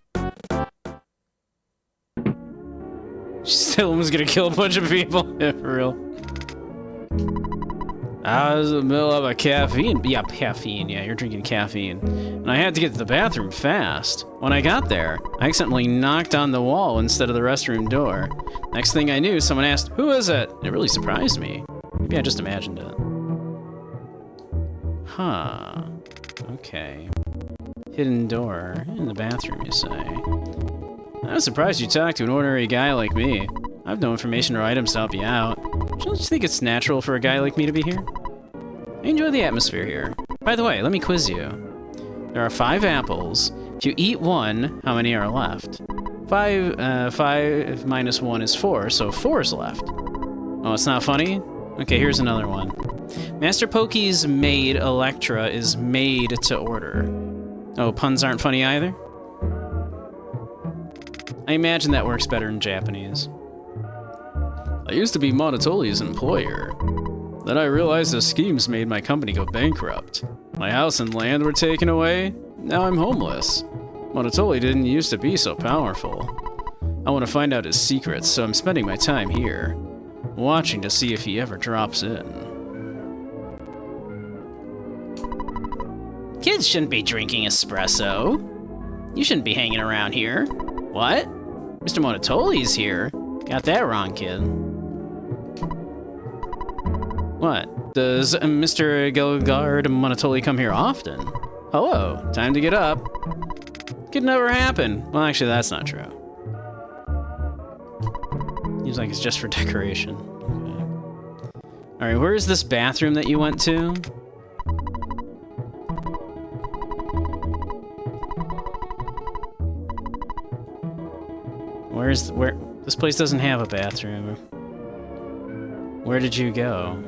She still was gonna kill a bunch of people. Yeah, for real. I was in the middle of a caffeine. Yeah, caffeine. Yeah, you're drinking caffeine. And I had to get to the bathroom fast. When I got there, I accidentally knocked on the wall instead of the restroom door. Next thing I knew, someone asked, "Who is it?" It really surprised me. Maybe I just imagined it. Huh. Okay. Hidden door in the bathroom, you say. I was surprised you talked to an ordinary guy like me. I have no information or items to help you out. Don't you think it's natural for a guy like me to be here? I enjoy the atmosphere here. By the way, let me quiz you. There are 5 apples. If you eat 1, how many are left? 5 minus 1 is 4, so 4 is left. Oh, it's not funny? Okay, here's another one. Master Pokey's maid, Electra, is made to order. Oh, puns aren't funny either? I imagine that works better in Japanese. I used to be Monotoli's employer. Then I realized the schemes made my company go bankrupt. My house and land were taken away. Now I'm homeless. Monotoli didn't used to be so powerful. I want to find out his secrets, so I'm spending my time here, watching to see if he ever drops in. Kids shouldn't be drinking espresso. You shouldn't be hanging around here. What? Mr. Monotoli's here? Got that wrong, kid. What? Does Mr. Gelgard Monotoli come here often? Hello, time to get up. Could never happen. Well, actually, that's not true. Seems like it's just for decoration. Okay. Alright, where's this bathroom that you went to? Where? This place doesn't have a bathroom. Where did you go?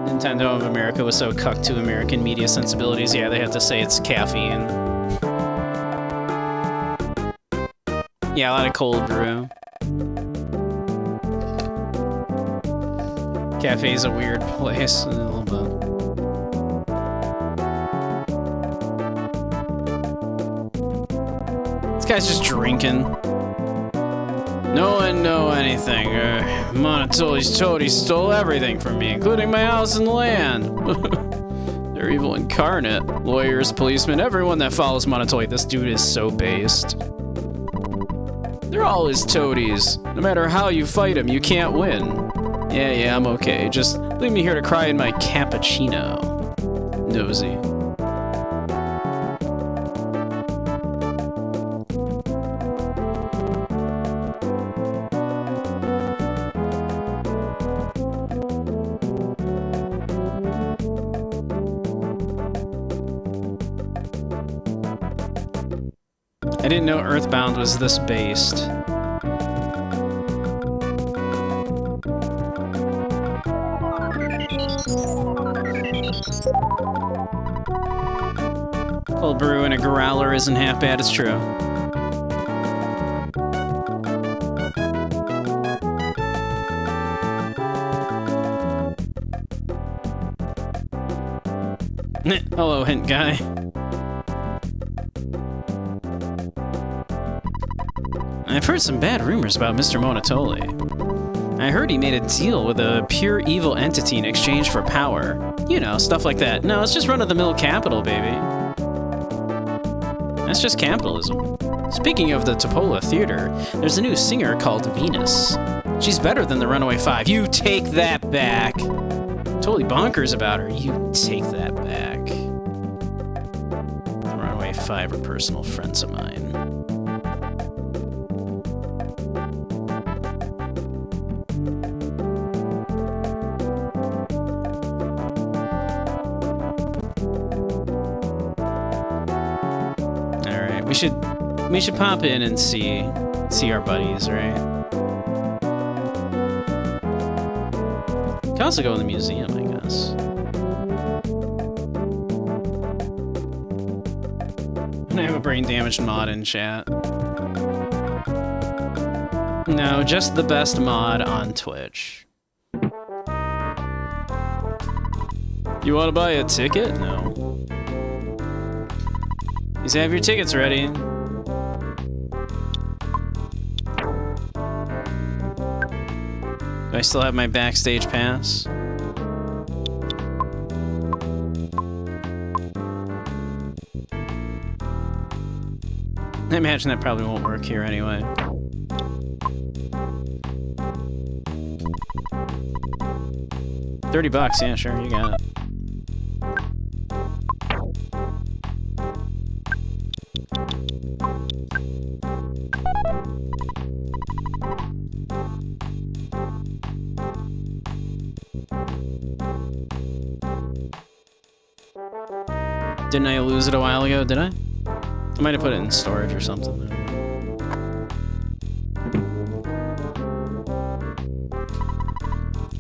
Nintendo of America was so cucked to American media sensibilities. Yeah, they have to say it's caffeine. Yeah, a lot of cold brew. Cafe's a weird place, a little bit. This guy's just drinking. No one know anything. Monotoli's toady stole everything from me, including my house and land. They're evil incarnate. Lawyers, policemen, everyone that follows Monotoli. This dude is so based. They're all his toadies. No matter how you fight him, you can't win. Yeah, I'm okay. Just leave me here to cry in my cappuccino. Nosy. I didn't know EarthBound was this based. Cold brew and a growler isn't half bad, it's true. Hello, hint guy. I've heard some bad rumors about Mr. Monotoli. I heard he made a deal with a pure evil entity in exchange for power. You know, stuff like that. No, it's just run-of-the-mill capital, baby. That's just capitalism. Speaking of the Topola Theater, there's a new singer called Venus. She's better than the Runaway Five. You take that back. Totally bonkers about her. You take that back. The Runaway Five are personal friends of mine. We should pop in and see our buddies, right? Could also go in the museum, I guess. I'm gonna have a brain damaged mod in chat. No, just the best mod on Twitch. You wanna buy a ticket? No. Please have your tickets ready. Do I still have my backstage pass? I imagine that probably won't work here anyway. $30, yeah, sure, you got it. Didn't I lose it a while ago? Did I? I might have put it in storage or something.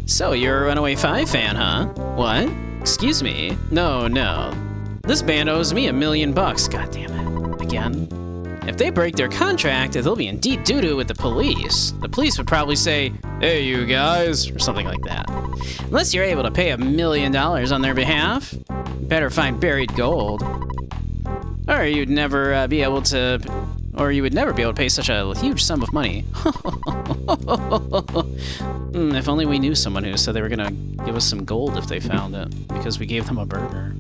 So, you're a Runaway 5 fan, huh? What? Excuse me? No, no. This band owes me $1 million. God damn it. Again? If they break their contract, they'll be in deep doo-doo with the police. The police would probably say, "Hey, you guys," or something like that. Unless you're able to pay $1 million on their behalf, better find buried gold. Or you'd never be able to... Or you would never be able to pay such a huge sum of money. If only we knew someone who said they were gonna give us some gold if they found it, because we gave them a burger.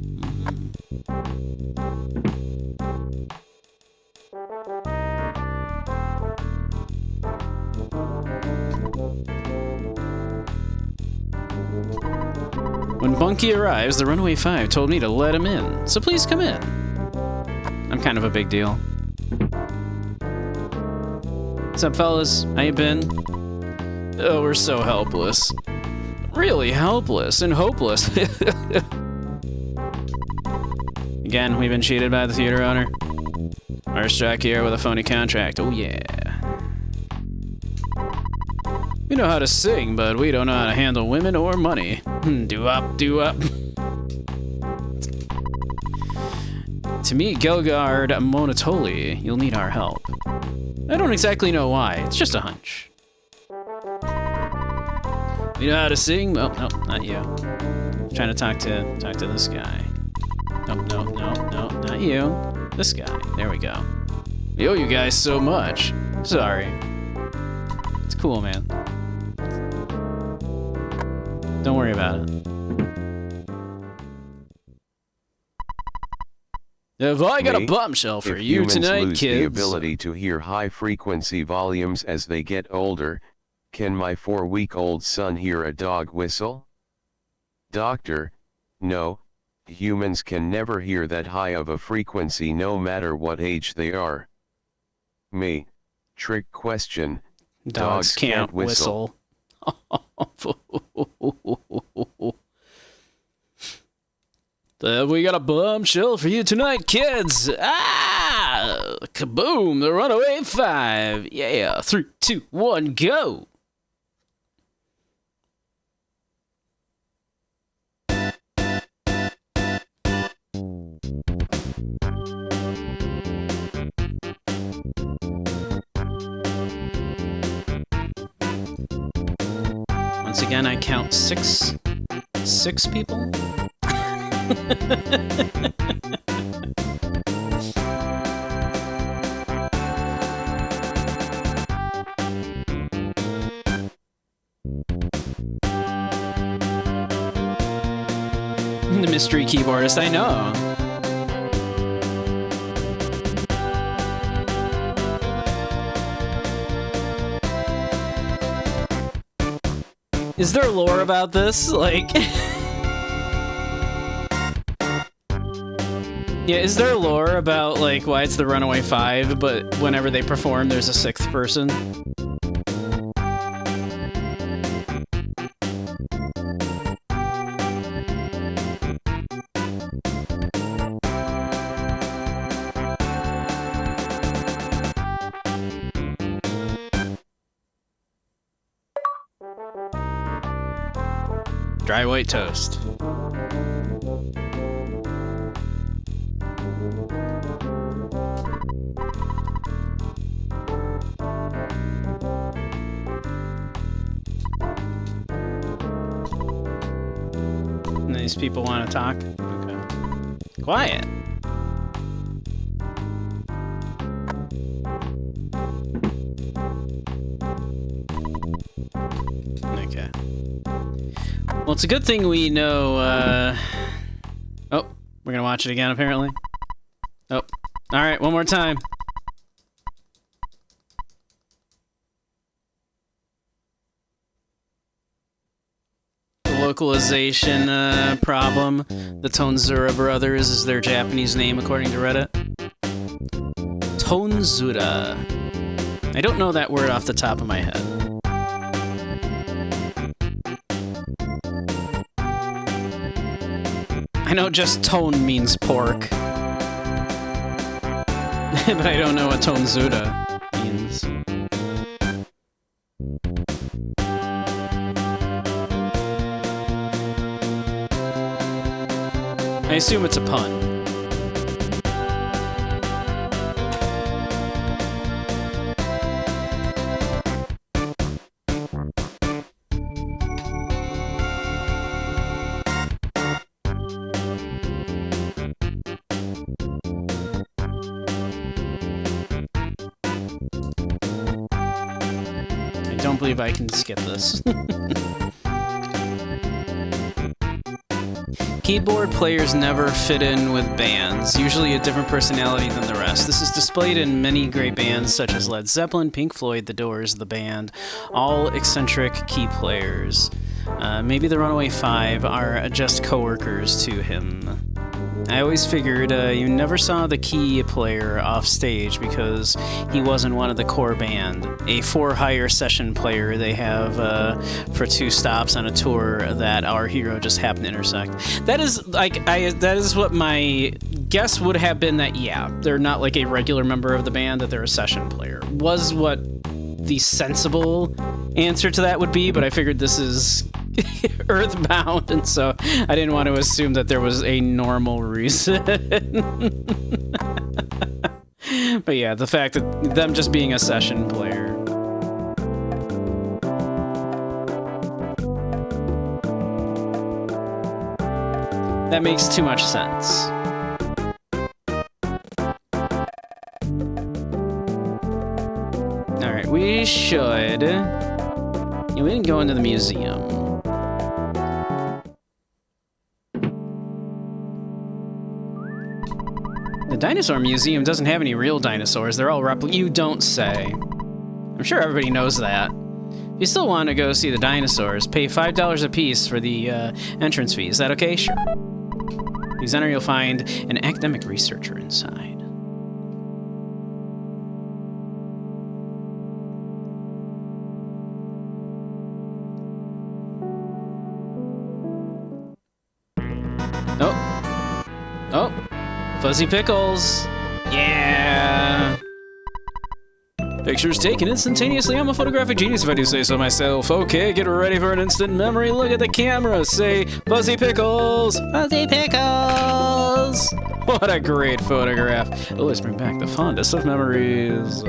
When Bunky arrives, the Runaway 5 told me to let him in, so please come in. I'm kind of a big deal. What's up, fellas? How you been? Oh, we're so helpless. Really helpless and hopeless. Again, we've been cheated by the theater owner. Our struck here with a phony contract. Oh, yeah. We know how to sing, but we don't know how to handle women or money. Do up, do up. To meet Gelgard Monotoli, you'll need our help. I don't exactly know why, it's just a hunch. You know how to sing? Well, no, not you. I'm trying to talk to this guy. No, not you. This guy. There we go. We owe you guys so much. Sorry. It's cool, man. Don't worry about it. Have I got a bombshell for you tonight, lose kids? The ability to hear high-frequency volumes as they get older, can my 4-week-old son hear a dog whistle? Doctor, no, humans can never hear that high of a frequency no matter what age they are. Me, trick question, dogs can't whistle. We got a bombshell for you tonight, kids! Ah! Kaboom! The Runaway 5! Yeah! 3, 2, 1, go! Once again, I count six people? The mystery keyboardist, I know. Is there lore about this? Like... Yeah, is there lore about, like, why it's the Runaway 5, but whenever they perform, there's a 6th person? Dry white toast. And these people want to talk? Okay. Quiet. Okay. Well, it's a good thing we know, Oh, we're gonna watch it again, apparently. Oh. Alright, one more time. Localization problem. The Tonzura brothers is their Japanese name according to Reddit. Tonzura. I don't know that word off the top of my head. I know just tone means pork. But I don't know what Tonzuda means. I assume it's a pun. I don't believe I can skip this. Keyboard players never fit in with bands, usually a different personality than the rest. This is displayed in many great bands such as Led Zeppelin, Pink Floyd, The Doors, The Band, all eccentric key players. Maybe the Runaway Five are just co-workers to him. I always figured you never saw the key player off stage because he wasn't one of the core band. A for-hire session player they have for 2 stops on a tour that our hero just happened to intersect. That is that is what my guess would have been, that yeah, they're not like a regular member of the band, that they're a session player. Was what the sensible answer to that would be, but I figured this is EarthBound, and so I didn't want to assume that there was a normal reason. But yeah, the fact that them just being a session player. That makes too much sense. Alright, we should... Yeah, we didn't go into the museum. The dinosaur museum doesn't have any real dinosaurs. They're all You don't say. I'm sure everybody knows that. If you still want to go see the dinosaurs, pay $5 a piece for the entrance fee. Is that okay? Sure. Please enter, you'll find an academic researcher inside. Oh, Fuzzy Pickles. Yeah. Pictures taken instantaneously. I'm a photographic genius if I do say so myself. Okay, get ready for an instant memory. Look at the camera. Say, Fuzzy Pickles. Fuzzy Pickles. What a great photograph. Oh, let's bring back the fondest of memories.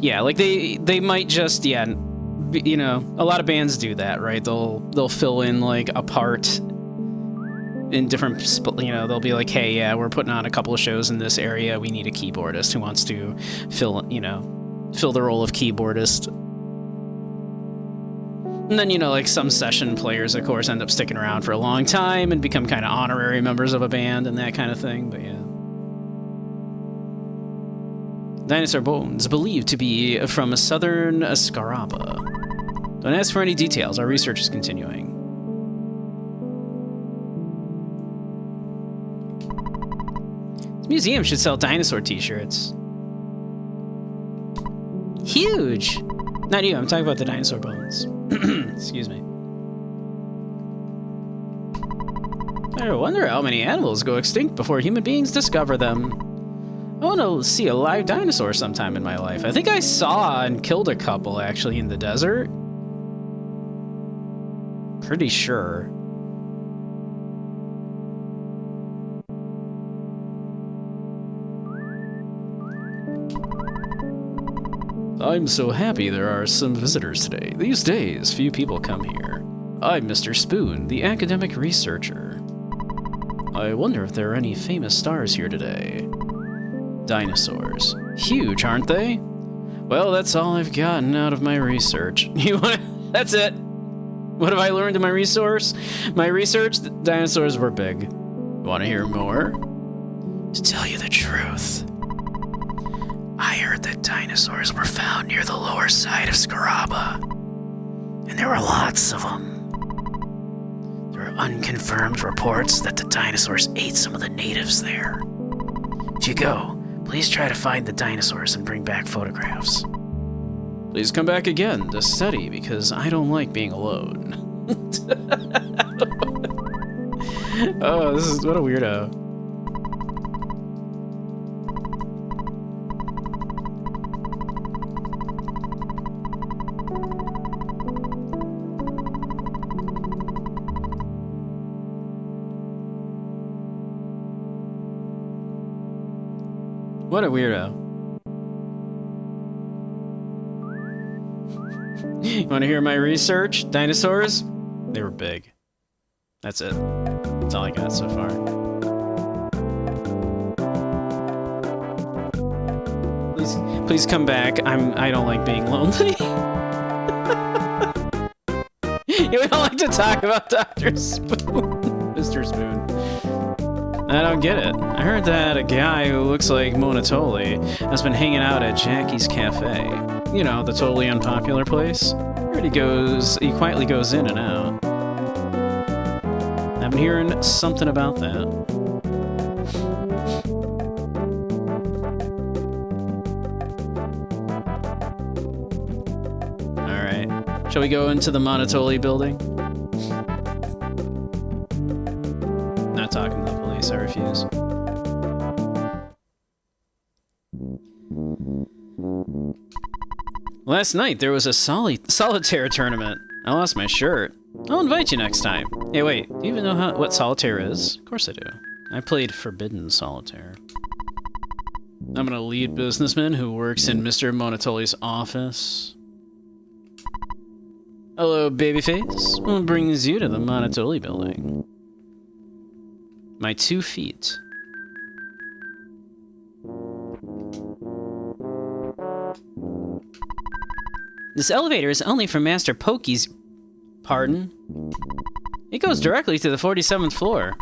Yeah, like they might just, yeah, you know, a lot of bands do that, right? They'll fill in like a part in different, you know, they'll be like, hey, yeah, we're putting on a couple of shows in this area. We need a keyboardist who wants to fill the role of keyboardist. And then, you know, like some session players, of course, end up sticking around for a long time and become kind of honorary members of a band and that kind of thing, but yeah. Dinosaur bones believed to be from southern Scaraba. Don't ask for any details. Our research is continuing. This museum should sell dinosaur t-shirts. Huge! Not you, I'm talking about the dinosaur bones. Excuse me. I wonder how many animals go extinct before human beings discover them. I want to see a live dinosaur sometime in my life. I think I saw and killed a couple, actually, in the desert. Pretty sure. I'm so happy there are some visitors today. These days, few people come here. I'm Mr. Spoon, the academic researcher. I wonder if there are any famous stars here today. Dinosaurs. Huge, aren't they? Well, that's all I've gotten out of my research. That's it. What have I learned in my research? The dinosaurs were big. Want to hear more? To tell you the truth, I heard that dinosaurs were found near the lower side of Scaraba. And there were lots of them. There are unconfirmed reports that the dinosaurs ate some of the natives there. If you go, Please try to find the dinosaurs and bring back photographs. Please come back again to study because I don't like being alone. Oh, this is what a weirdo. What a weirdo. You want to hear my research? Dinosaurs? They were big. That's it. That's all I got so far. Please come back. I don't like being lonely. Yeah, we don't like to talk about Dr. Spoon. Mr. Spoon. I don't get it. I heard that a guy who looks like Monotoli has been hanging out at Jackie's Cafe. You know, the totally unpopular place. I heard he quietly goes in and out. I've been hearing something about that. Alright. Shall we go into the Monotoli building? Not talking to the police, I refuse. Last night there was a solitaire tournament. I lost my shirt. I'll invite you next time. Hey, wait, do you even know what solitaire is? Of course I do. I played Forbidden Solitaire. I'm an elite businessman who works in Mr. Monotoli's office. Hello, babyface. What brings you to the Monotoli building? My 2 feet. This elevator is only for Master Pokey's... Pardon? It goes directly to the 47th floor.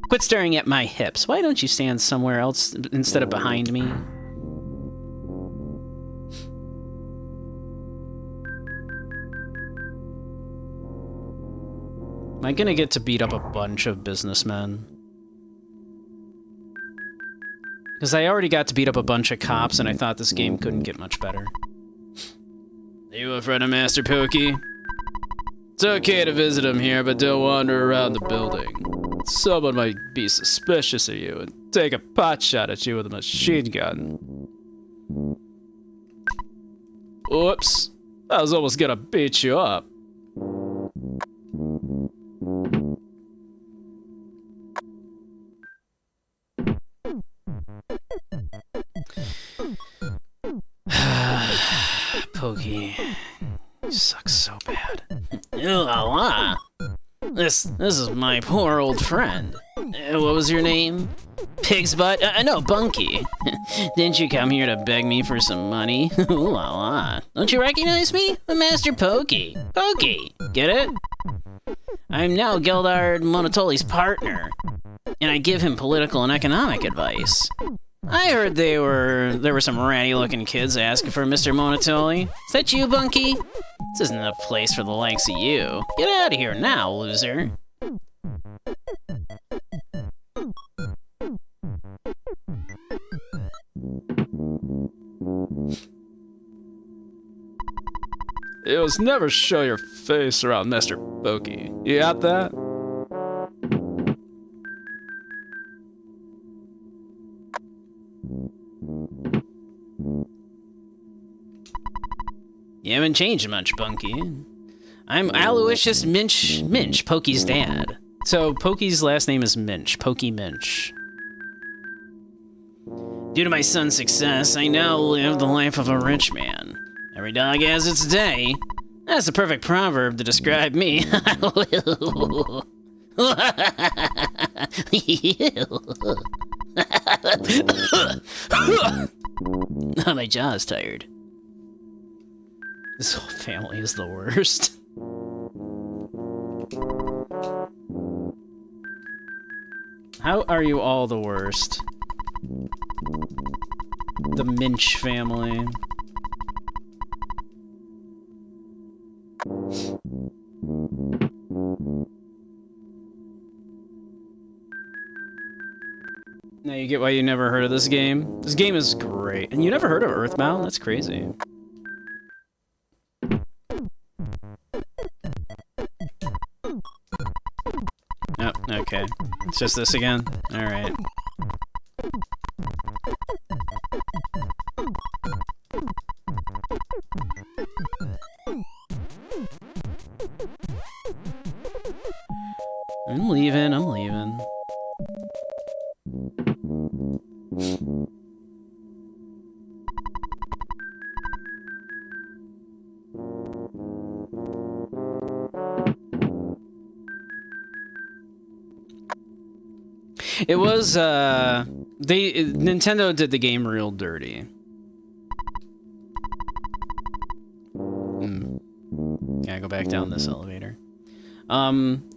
Quit staring at my hips. Why don't you stand somewhere else instead of behind me? Am I gonna get to beat up a bunch of businessmen? Because I already got to beat up a bunch of cops, and I thought this game couldn't get much better. Are you a friend of Master Pokey? It's okay to visit him here, but don't wander around the building. Someone might be suspicious of you and take a pot shot at you with a machine gun. Whoops. I was almost gonna beat you up. Pokey, you suck so bad. Ooh la la. This is my poor old friend. What was your name? Pig's butt? No, Bunky. Didn't you come here to beg me for some money? Ooh la la. Don't you recognize me? I'm Master Pokey. Pokey, get it? I'm now Geldard Monotoli's partner, and I give him political and economic advice. I heard there were some ratty-looking kids asking for Mr. Monotoli. Is that you, Bunky? This isn't a place for the likes of you. Get out of here now, loser. You must never show your face around Mr. Pokey. You got that? You haven't changed much, Bunky. I'm Aloysius Minch, Pokey's dad. So, Pokey's last name is Minch, Pokey Minch. Due to my son's success, I now live the life of a rich man. Every dog has its day. That's the perfect proverb to describe me. Oh, my jaw's tired. This whole family is the worst. How are you all the worst? The Minch family. Now you you get why you never heard of this game? This game is great. And you never heard of EarthBound? That's crazy. Oh, okay. It's just this again? Alright. I'm leaving, I'm leaving. It was, Nintendo did the game real dirty. Gotta go back down this elevator.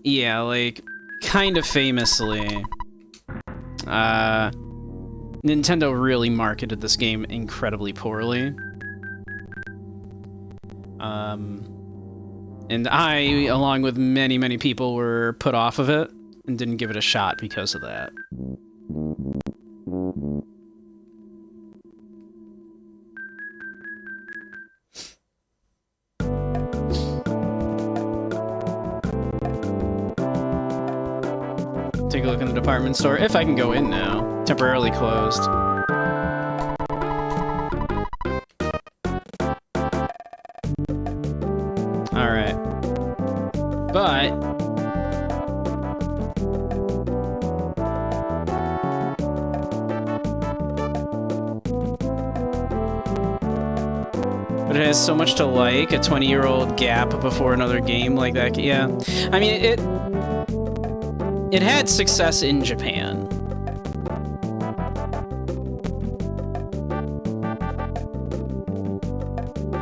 Yeah, like, kind of famously, Nintendo really marketed this game incredibly poorly. And I, along with many, many people, were put off of it and didn't give it a shot because of that. Take a look in the department store, if I can go in now. Temporarily closed. Alright. But... But it has so much to like, a 20-year-old gap before another game like that. Yeah. I mean, it had success in Japan.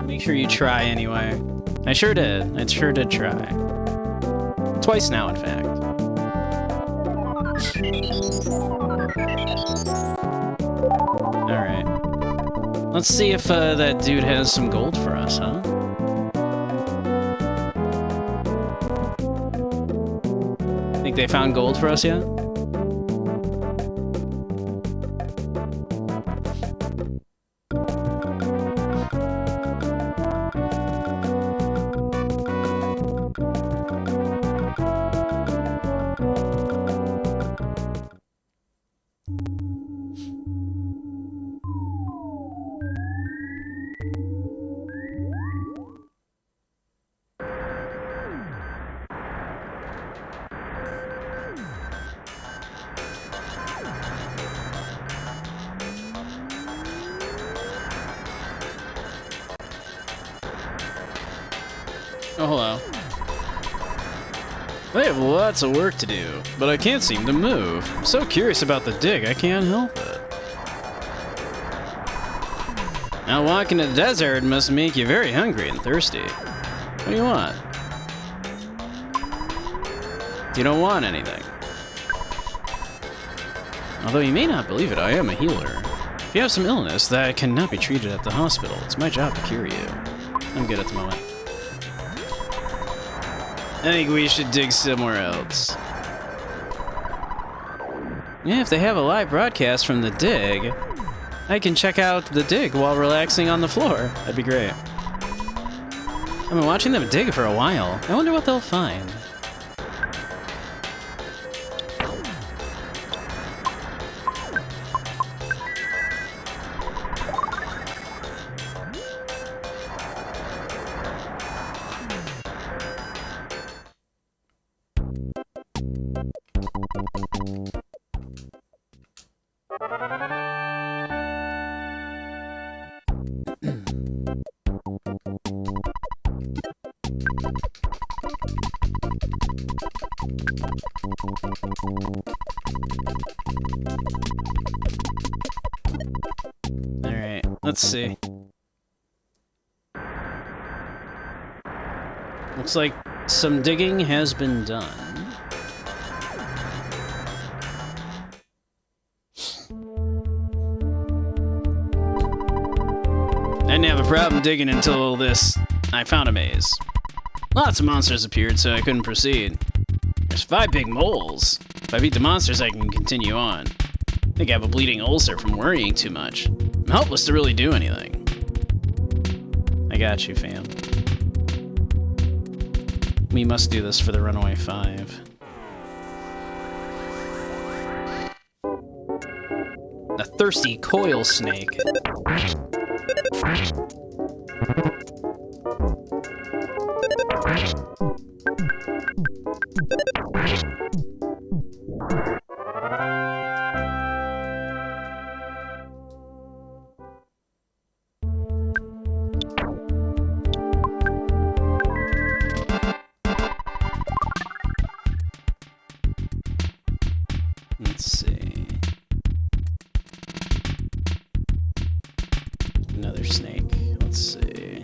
Make sure you try anyway. I sure did. I sure did try. Twice now, in fact. Alright. Let's see if that dude has some gold for us, huh? Think they found gold for us yet? Oh, hello. I have lots of work to do, but I can't seem to move. I'm so curious about the dig, I can't help it. Now walking in the desert must make you very hungry and thirsty. What do you want? You don't want anything. Although you may not believe it, I am a healer. If you have some illness that cannot be treated at the hospital, it's my job to cure you. I'm good at the moment. I think we should dig somewhere else. Yeah, if they have a live broadcast from the dig, I can check out the dig while relaxing on the floor. That'd be great. I've been watching them dig for a while. I wonder what they'll find. Alright, let's see. Looks like some digging has been done. I didn't have a problem digging until this. I found a maze. Lots of monsters appeared, so I couldn't proceed. There's 5 big moles. If I beat the monsters, I can continue on. think I have a bleeding ulcer from worrying too much. I'm helpless to really do anything. I got you, fam. We must do this for the Runaway 5. A thirsty coil snake. Let's see. Another snake. Let's see.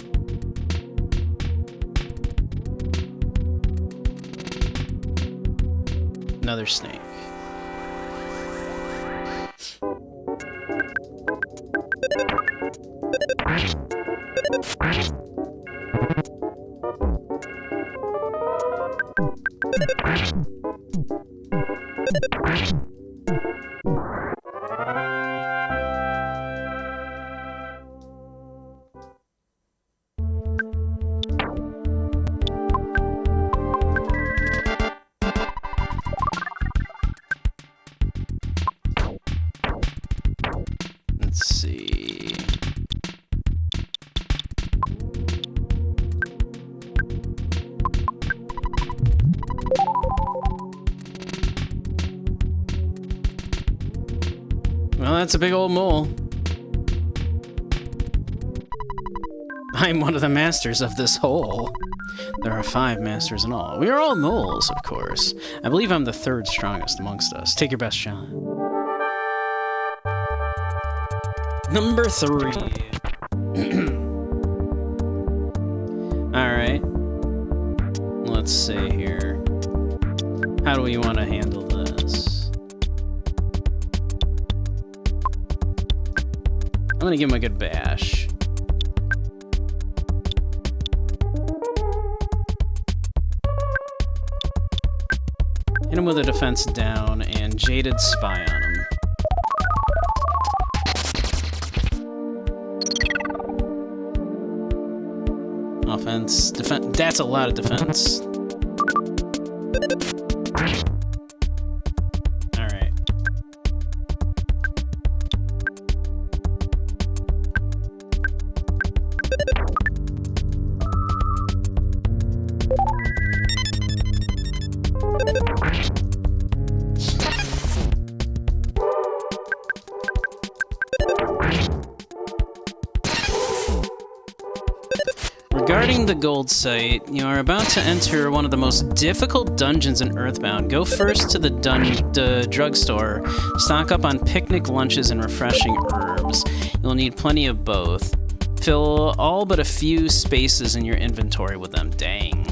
Another snake. Let's see. Well, that's a big old mole. I'm one of the masters of this hole. There are 5 masters in all. We are all moles, of course. I believe I'm the 3rd strongest amongst us. Take your best shot. Number 3. Alright. Let's see here. How do we want to handle this? I'm gonna give him a good bash. Hit him with a defense down and Jaded Spy on him. Offense, defense. That's a lot of defense. All right. Regarding the gold site, you are about to enter one of the most difficult dungeons in EarthBound. Go first to the drugstore, stock up on picnic lunches and refreshing herbs. You'll need plenty of both. Fill all but a few spaces in your inventory with them. Dang.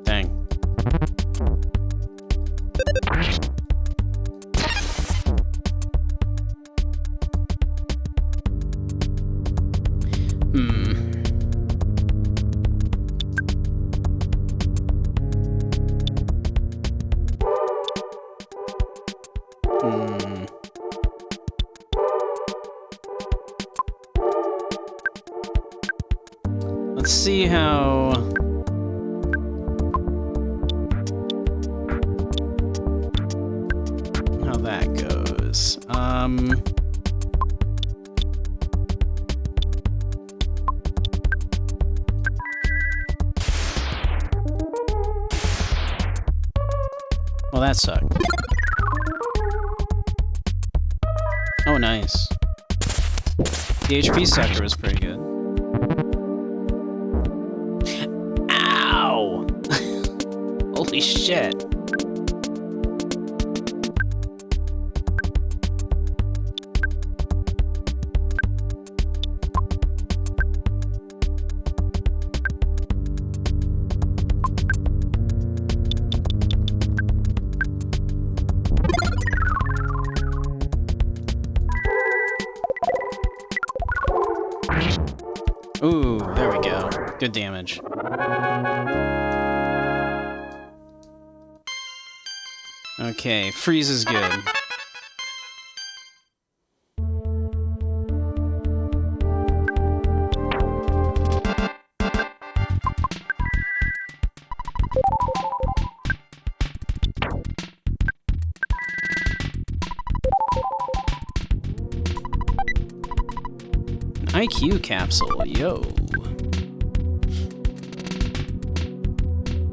Dang. Let's see how that goes. Well, that sucked. Oh, nice. The HP sector was pretty good. Ow! Holy shit. Good damage. Okay, freeze is good. IQ capsule, yo.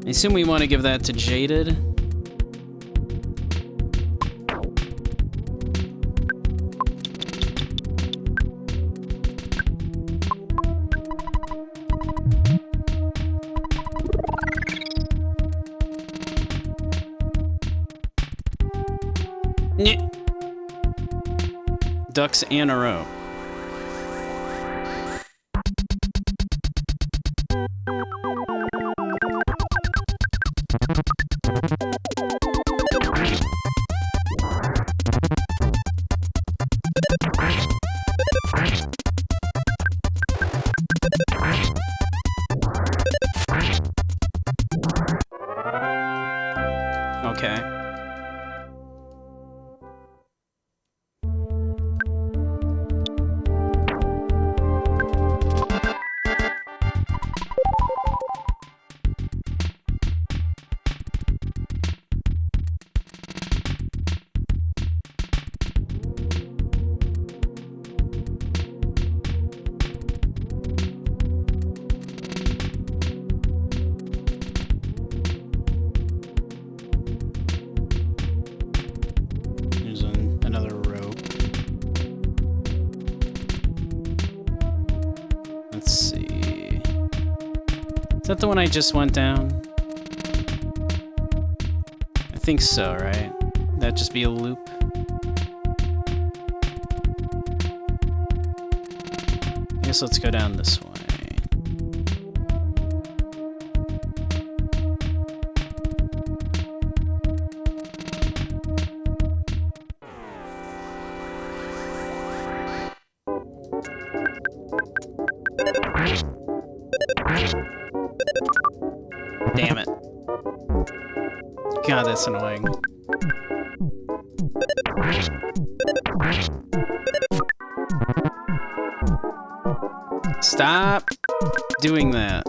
I assume we want to give that to Jaded. Nyeh. Ducks and a row. Okay. Another rope. Let's see. Is that the one I just went down? I think so, right? That'd just be a loop. I guess let's go down this way. Damn it. God, that's annoying. Stop doing that.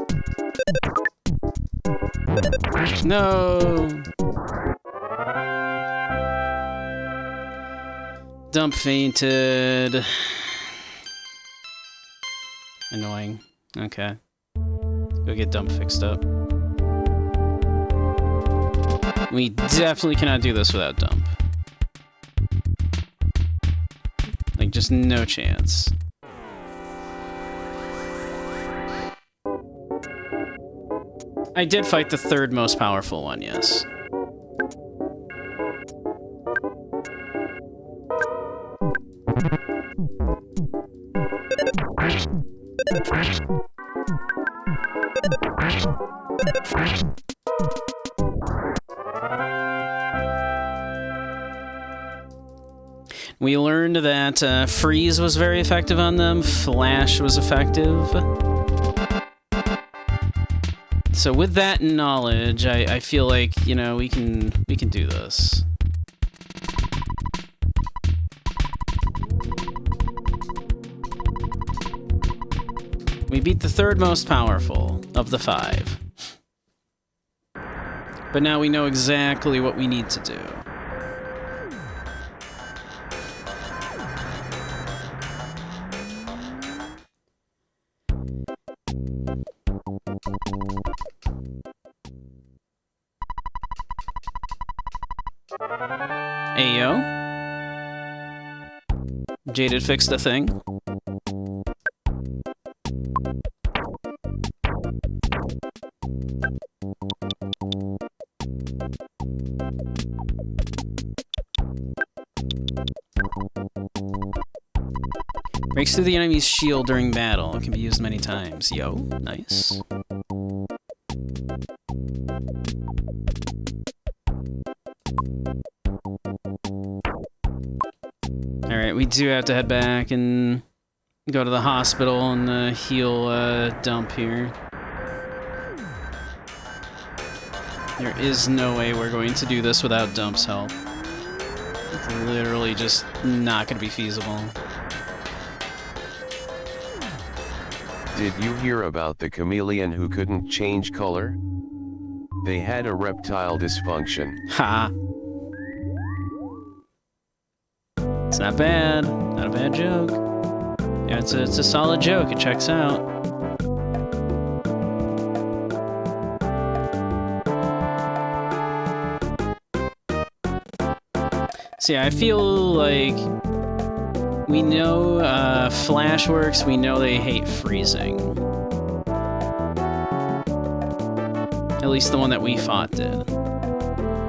No. Dump fainted. Annoying. Okay. Go get Dump fixed up. We definitely cannot do this without Dump. Like, just no chance. I did fight the third most powerful one, yes. We learned that freeze was very effective on them, flash was effective. So with that knowledge, I feel like, you know, we can do this. We beat the third most powerful of the 5. But now we know exactly what we need to do. Ayo. Jaded fixed the thing. Breaks through the enemy's shield during battle. It can be used many times. Yo, nice. Alright, we do have to head back and go to the hospital and heal Dump here. There is no way we're going to do this without Dump's help. It's literally just not going to be feasible. Did you hear about the chameleon who couldn't change color? They had a reptile dysfunction. Ha! It's not bad. Not a bad joke. Yeah, it's a solid joke. It checks out. See, I feel like we know Flash works. We know they hate freezing. At least the one that we fought did.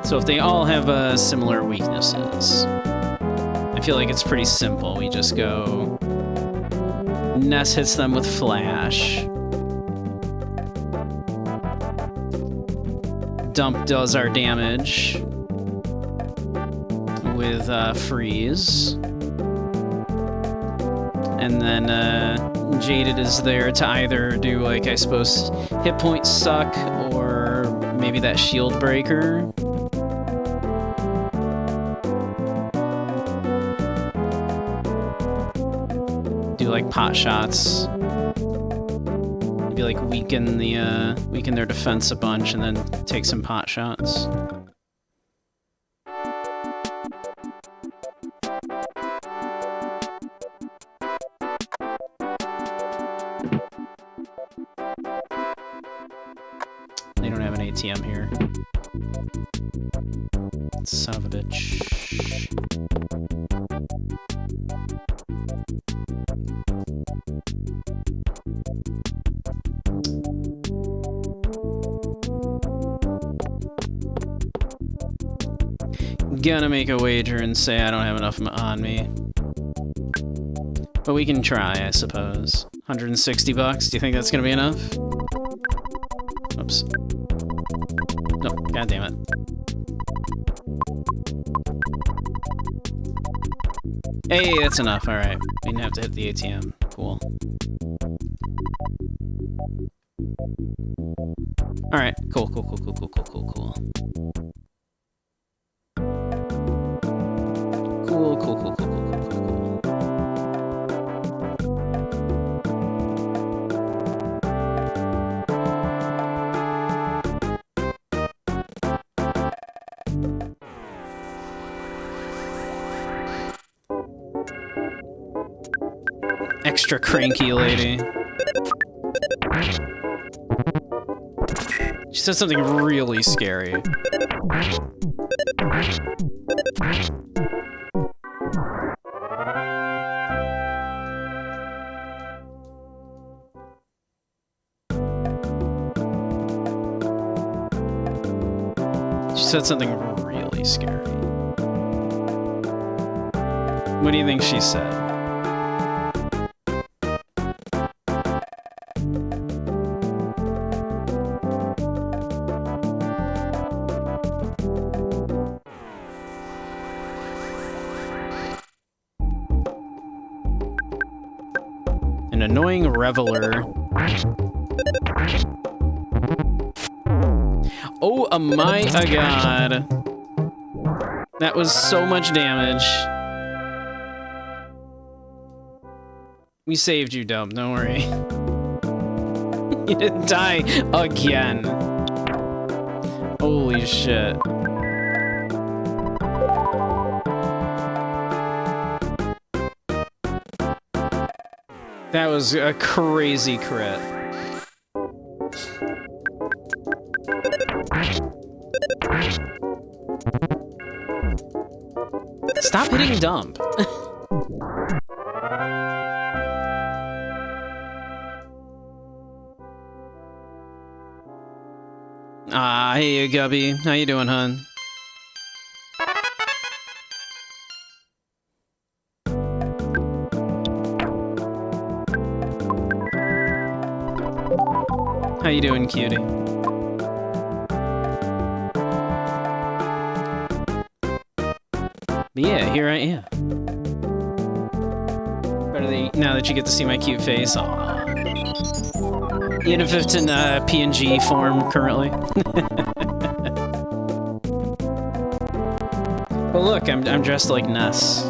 So if they all have similar weaknesses, I feel like it's pretty simple. We just go... Ness hits them with Flash. Dump does our damage with Freeze. And then Jaded is there to either do, like, I suppose, hit point suck or maybe that shield breaker. Do like pot shots. Maybe like weaken their defense a bunch and then take some pot shots. They don't have an ATM here. Son of a bitch. Gonna make a wager and say I don't have enough on me. But we can try, I suppose. 160 bucks, do you think that's gonna be enough? Oops. No, god damn it. Hey, that's enough, alright. We didn't have to hit the ATM. Cool. Alright, cool. Cool. Extra cranky lady. She said something really scary. She said something really scary. What do you think she said? An annoying reveler. Oh my god. That was so much damage. We saved you, Dump, don't worry. You didn't die again. Holy shit. That was a crazy crit. Stop hitting Dump. Ah, hey, Gubby. How you doing, hun? How you doing, cutie? But yeah, here I am. Now that you get to see my cute face. Aww. Even if it's in PNG form currently. But look, I'm dressed like Ness.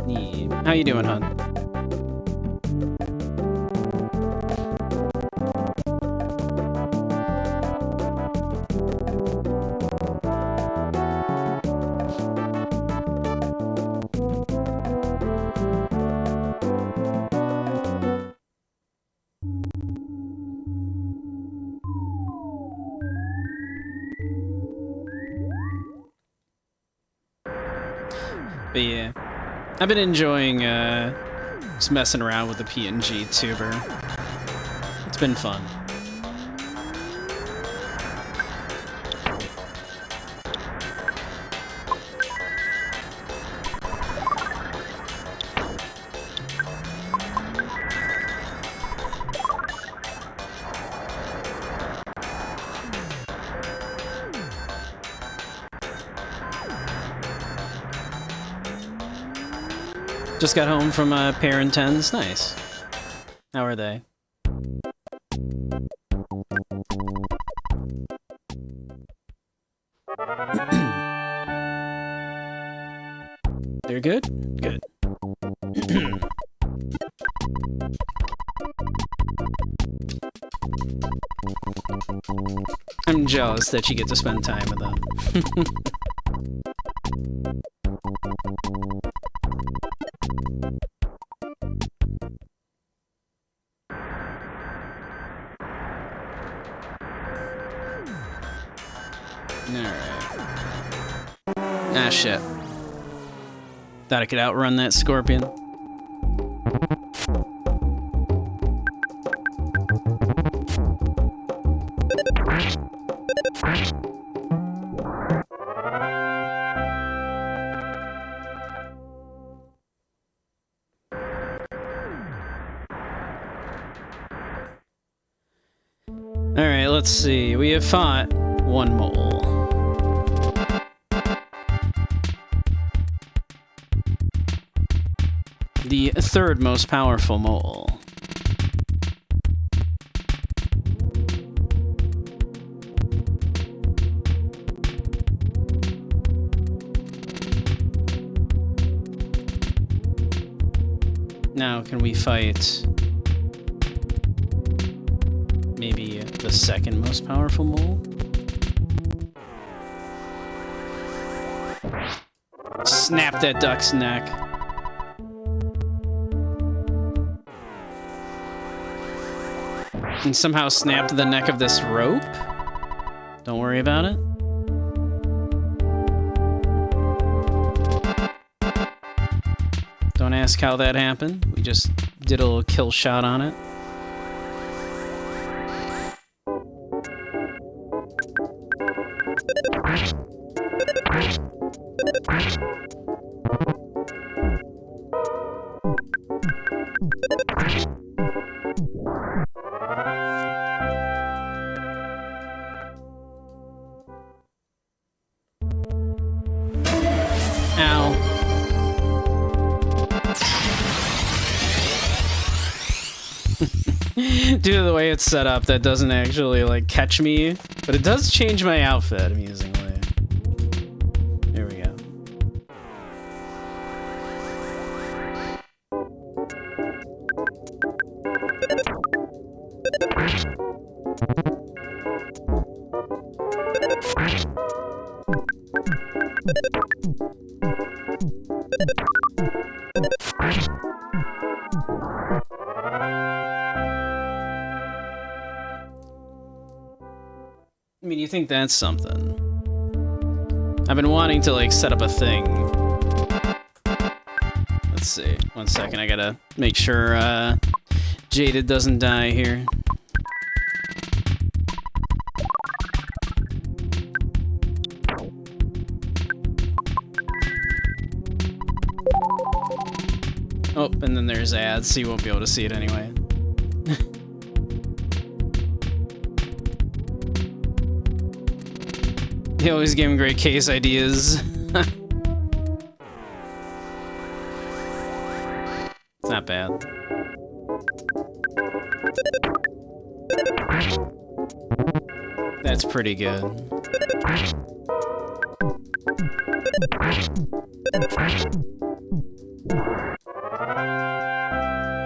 Yeah. How you doing, hon? But yeah, I've been enjoying just messing around with the PNG tuber. It's been fun. Just got home from Parent 10s. Nice. How are they? They're good? Good. I'm jealous that you get to spend time with them. Ah, shit. Thought I could outrun that scorpion. Alright, let's see. We have fought one mole. The third most powerful mole. Now, can we fight maybe the second most powerful mole? Snap that duck's neck. And somehow snapped the neck of this rope? Don't worry about it. Don't ask how that happened. We just did a little kill shot on it. Due to the way it's set up, that doesn't actually, like, catch me. But it does change my outfit, amusingly. There we go. I mean, you think that's something. I've been wanting to, like, set up a thing. Let's see. 1 second, I gotta make sure, Jaded doesn't die here. Oh, and then there's ads, so you won't be able to see it anyway. They always give him great case ideas. not bad. That's pretty good.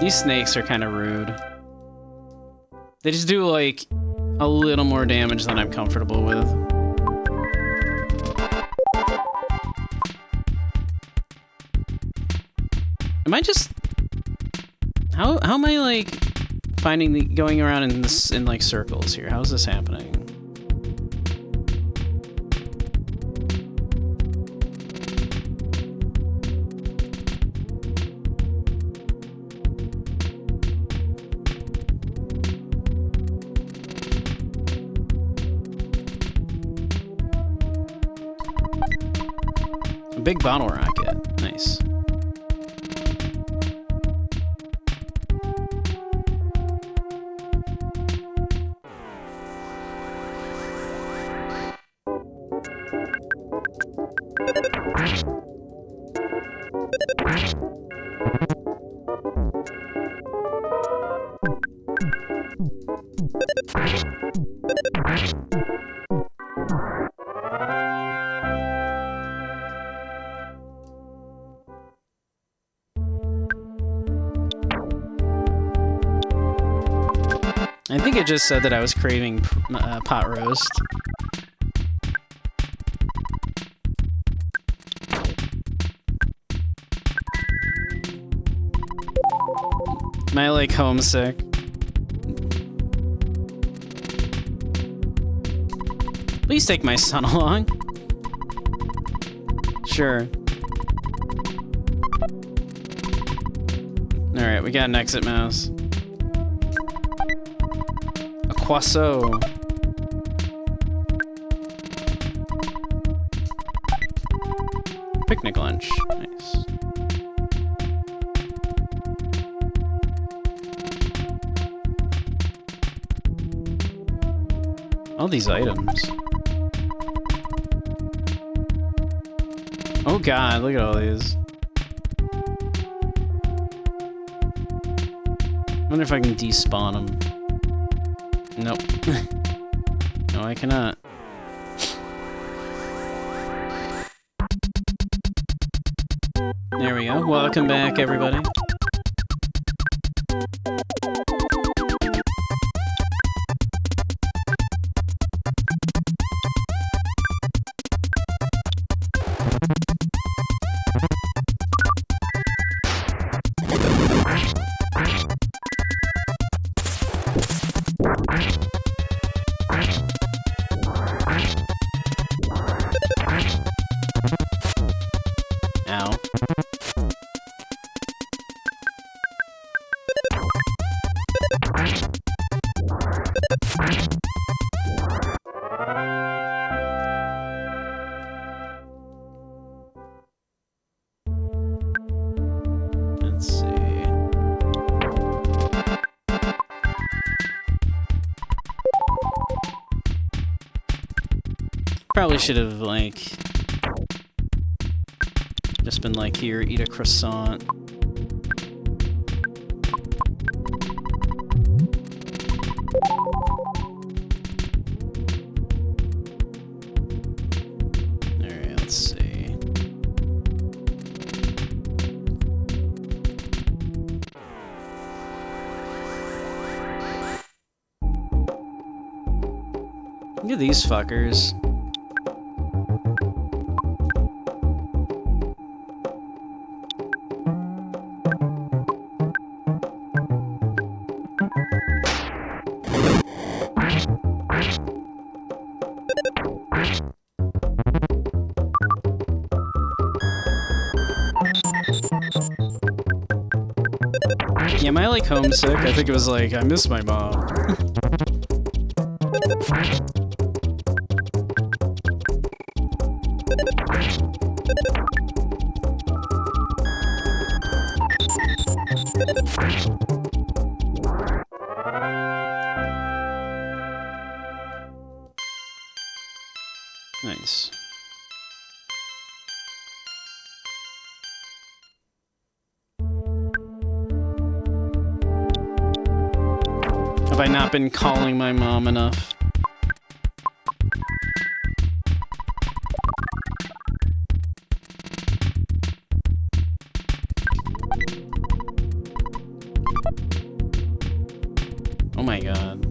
These snakes are kind of rude. They just do, like, a little more damage than I'm comfortable with. Am I just... How am I, like, finding the... going around in this, in, like, circles here? How is this happening? A big bottle rocket. Nice. I think it just said that I was craving pot roast. Am I, like, homesick? Please take my son along. Sure. Alright, we got an exit mouse. A Quasso. Picnic lunch. Nice. All these items. Oh god, look at all these. Wonder if I can despawn them. Nope. No, I cannot. There we go. Welcome back, everybody. Ow. Let's see. Probably should have, like, just been like, here, eat a croissant. Alright, let's see. Look at these fuckers. Yeah, am I, like, homesick? I think it was like, I miss my mom. Nice. Have I not been calling my mom enough? Oh my god.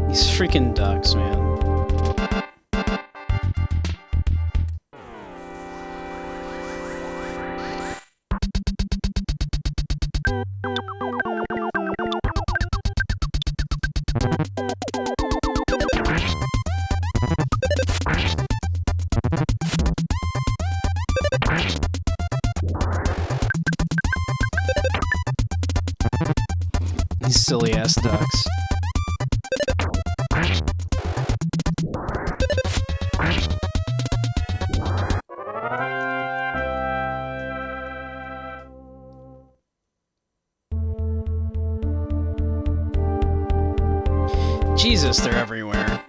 These freaking ducks, man. These silly ass ducks. Jesus, they're everywhere.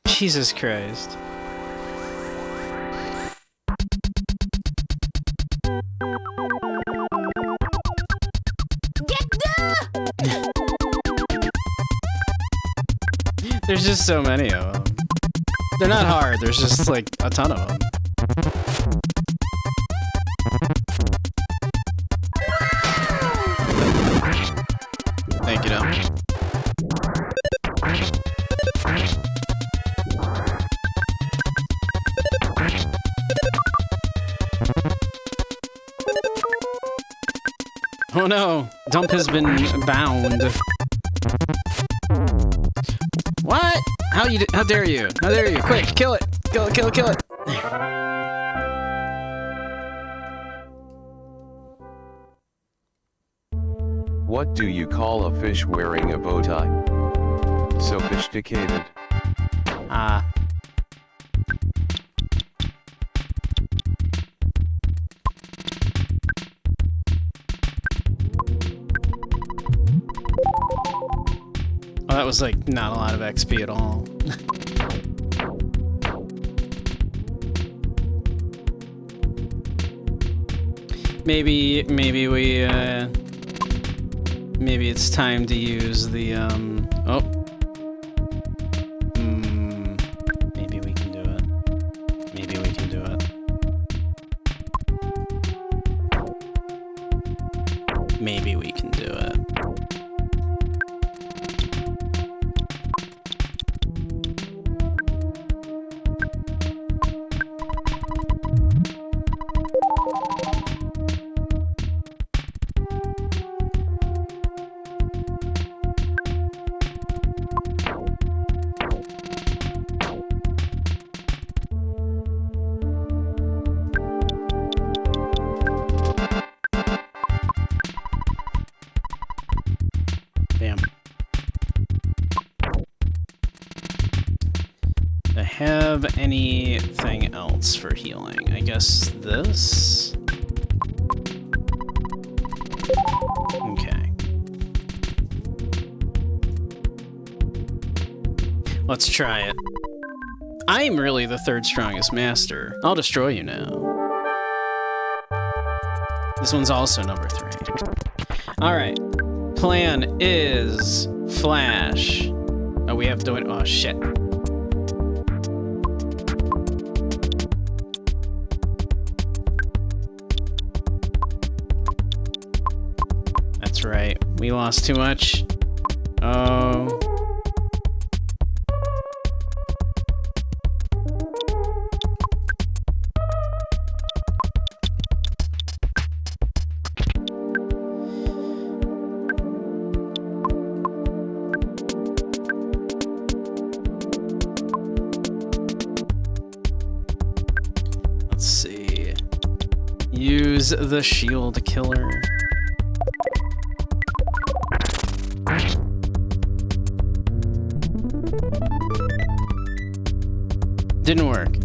Jesus Christ. There's just so many of them. They're not hard, there's just like a ton of them. Thank you, Dom. Oh no! Dump has been bound. What? How dare you? How dare you? Quick, kill it! Kill it, kill it, kill it! What do you call a fish wearing a bow tie? Sophisticated. Ah. Oh, that was like not a lot of XP at all. maybe it's time to use the oh. Maybe we can do it. Maybe we can do it. Maybe we can do it. have anything else for healing. I guess this? Okay. Let's try it. I'm really the third strongest master. I'll destroy you now. This one's also number 3. Alright. Plan is flash. Oh, we have to... Oh, shit. That's right. We lost too much. Oh... Let's see. Use the shield killer. Didn't work.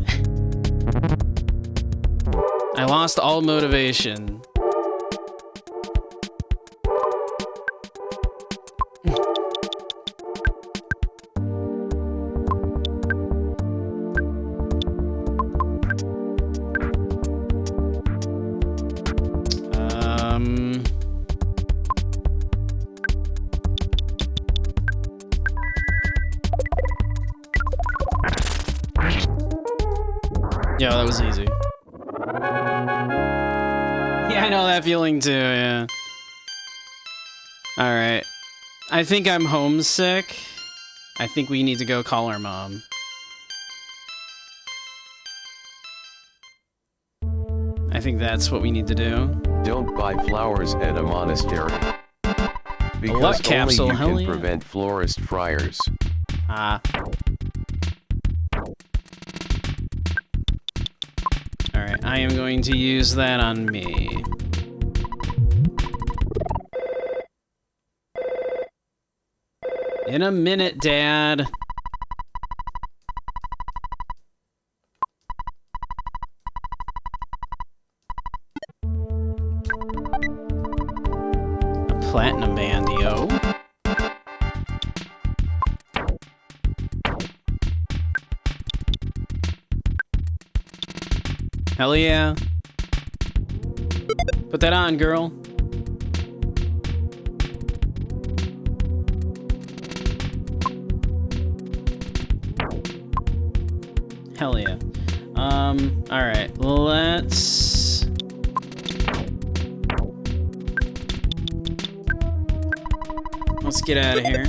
I lost all motivation. Yeah, that was easy. Yeah, I know that feeling too, yeah. Alright. I think I'm homesick. I think we need to go call our mom. I think that's what we need to do. Don't buy flowers at a monastery. Because luck capsule, only you hell can yeah. prevent florist friars. Ah. Alright, I am going to use that on me. In a minute, Dad. A platinum bandio. Hell yeah. Put that on, girl. Hell yeah. Alright, let's... Let's get out of here.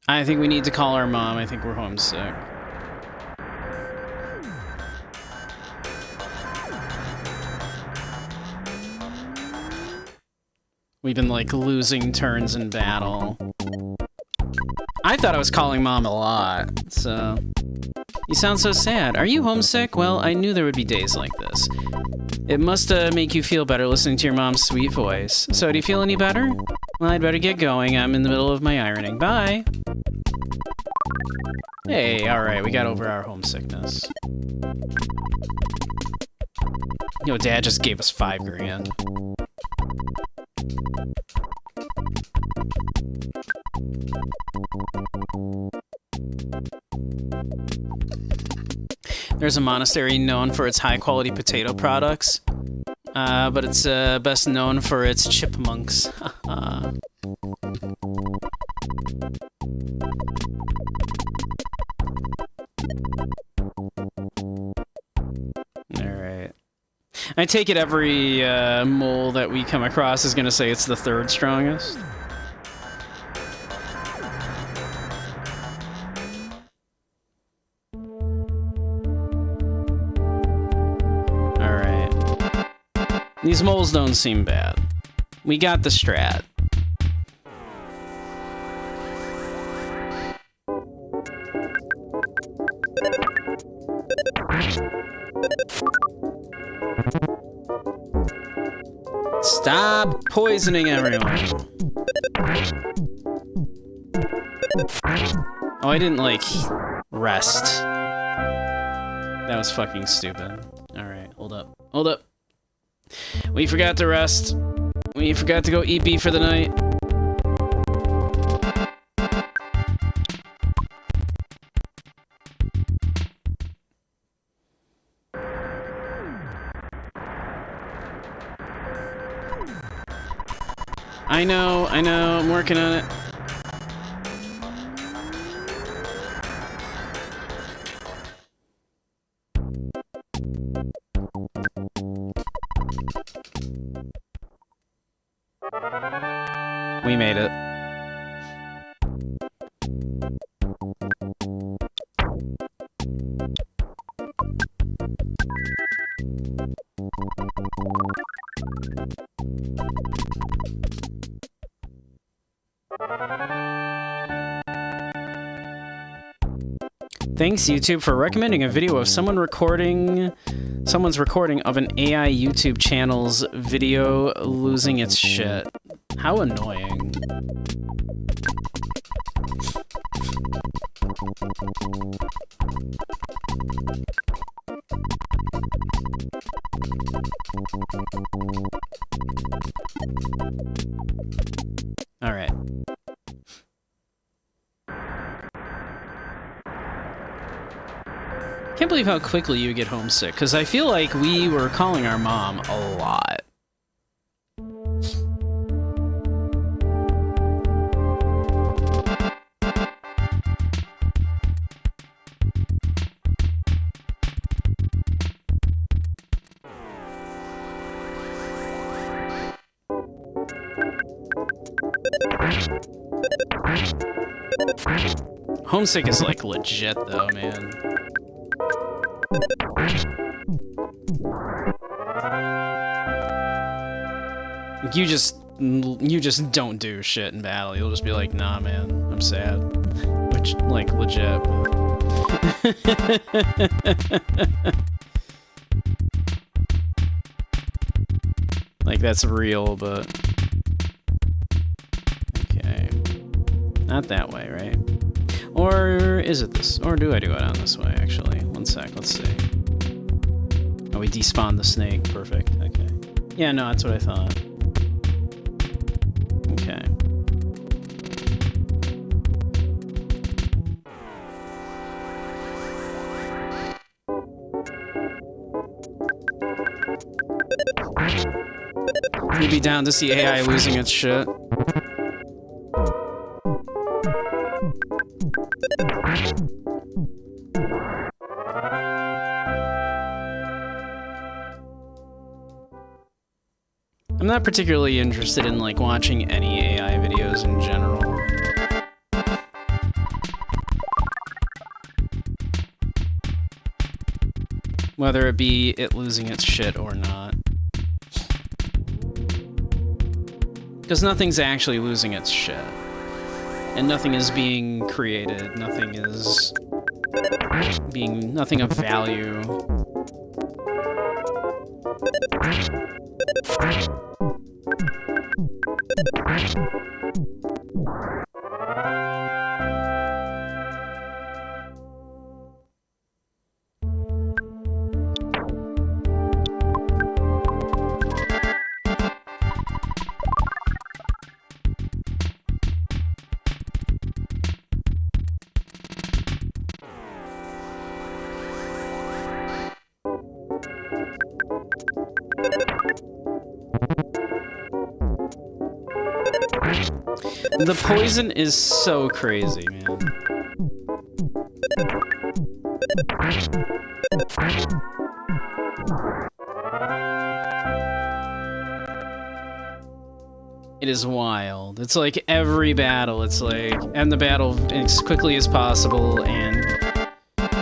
I think we need to call our mom. I think we're homesick. We've been, like, losing turns in battle. I thought I was calling Mom a lot, so... You sound so sad. Are you homesick? Well, I knew there would be days like this. It must make you feel better listening to your mom's sweet voice. So, do you feel any better? Well, I'd better get going. I'm in the middle of my ironing. Bye! Hey, alright, we got over our homesickness. Yo, Dad just gave us $5 grand. There's a monastery known for its high-quality potato products, but it's best known for its chipmunks. Alright. I take it every mole that we come across is gonna say it's the third strongest. These moles don't seem bad. We got the strat. Stop poisoning everyone. I didn't, like, rest. That was fucking stupid. Alright, hold up. Hold up. We forgot to rest. We forgot to go eat beef for the night. I know, I'm working on it. We made it. Thanks, YouTube, for recommending a video of someone's recording of an AI YouTube channel's video losing its shit. How annoying. All right. Can't believe how quickly you get homesick, because I feel like we were calling our mom a lot. Homesick is like legit though, man. You just don't do shit in battle. You'll just be like, nah, man, I'm sad. Which, like, legit. Like, that's real, but... Okay. Not that way, right? Or is it this? Or do I do it on this way, actually? One sec, let's see. Oh, we despawned the snake. Perfect, okay. Yeah, no, that's what I thought. Okay. You'd be down to see AI losing its shit. I'm not particularly interested in, like, watching any AI videos in general. Whether it be it losing its shit or not. Because nothing's actually losing its shit. And nothing is being created. Nothing is being... nothing of value. The poison is so crazy, man. It is wild. It's like every battle, it's like, end the battle as quickly as possible and...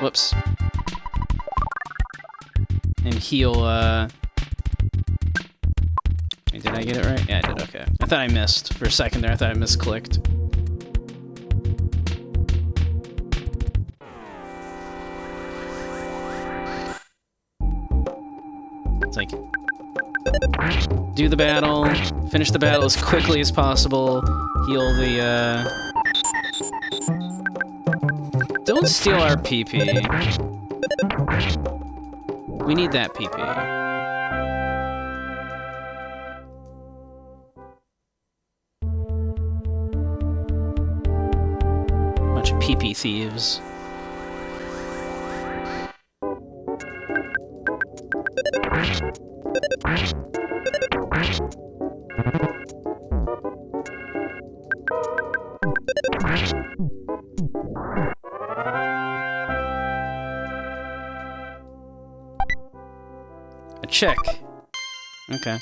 Whoops. And heal, Wait, did I get it right? Yeah, I did, okay. I thought I missed. For a second there, I thought I misclicked. It's like... do the battle, finish the battle as quickly as possible, heal the, Don't steal our PP. We need that PP. Bunch of PP thieves. A check. Okay.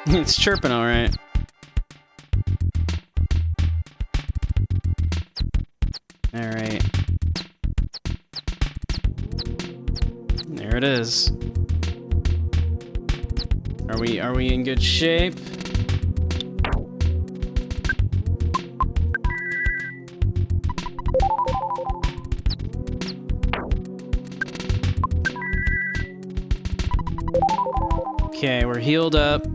It's chirping all right. All right. There it is. Are we in good shape? Okay, we're healed up.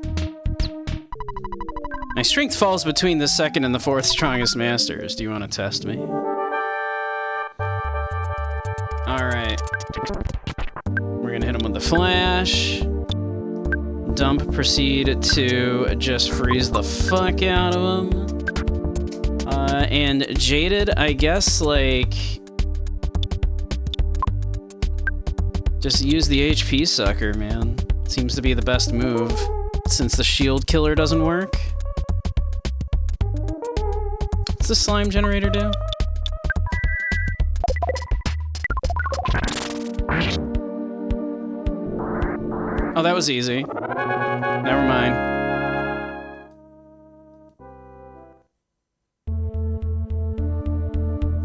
My strength falls between the second and the fourth strongest masters. Do you want to test me? Alright. We're gonna hit him with the flash. Dump, proceed to just freeze the fuck out of him. And Jaded, I guess, like... just use the HP sucker, man. Seems to be the best move, since the shield killer doesn't work. What's the slime generator do? Oh, that was easy. Never mind.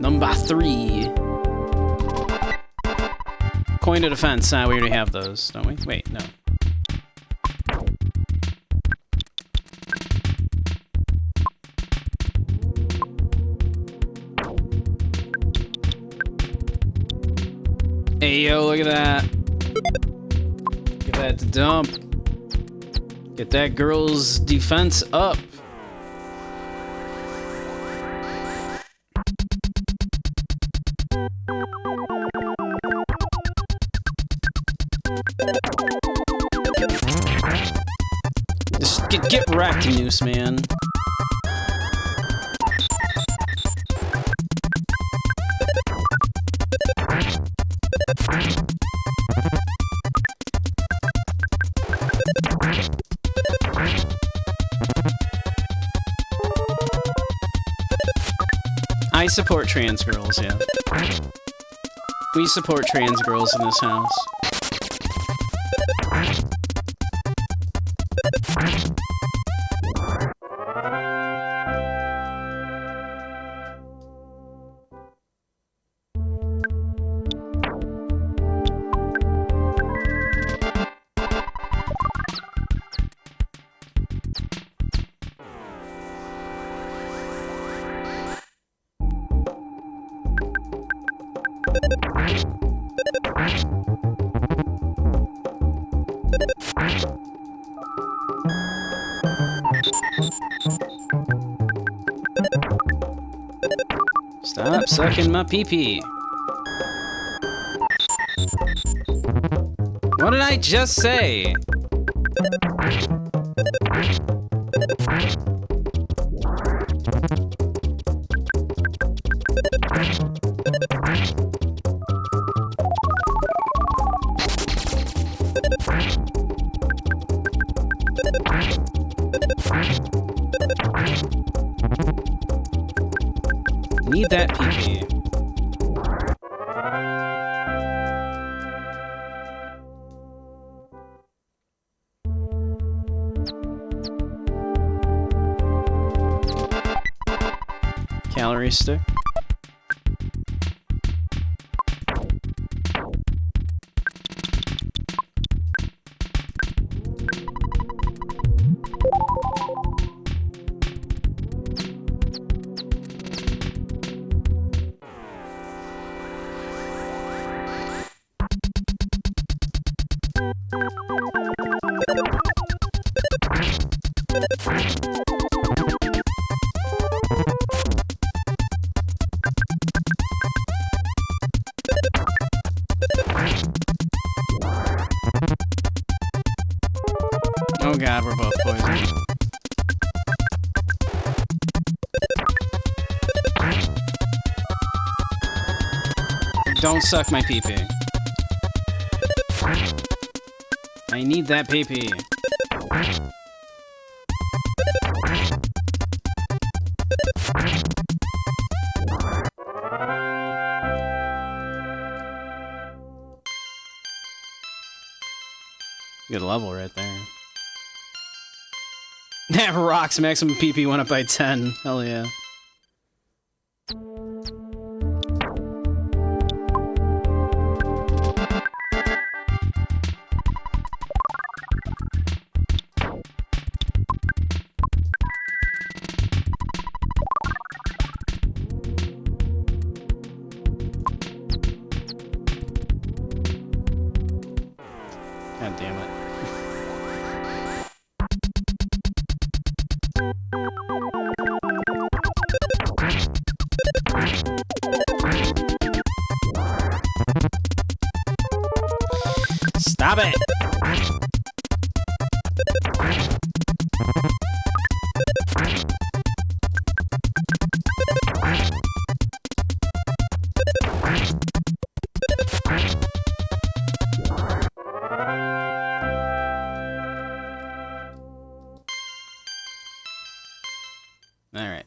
Number 3. Coin of defense. We already have those, don't we? Wait, no. Hey, yo, look at that. Get that to dump. Get that girl's defense up. Just get wrecked, Noose, man. I support trans girls, yeah. We support trans girls in this house. Stop sucking my pee-pee. What did I just say? Need that PP. Calorie stick. Don't suck my pee-pee. I need that pee-pee. Good level right there. That rocks. Maximum PP went up by 10. Hell yeah. God damn it. Stop it! Alright.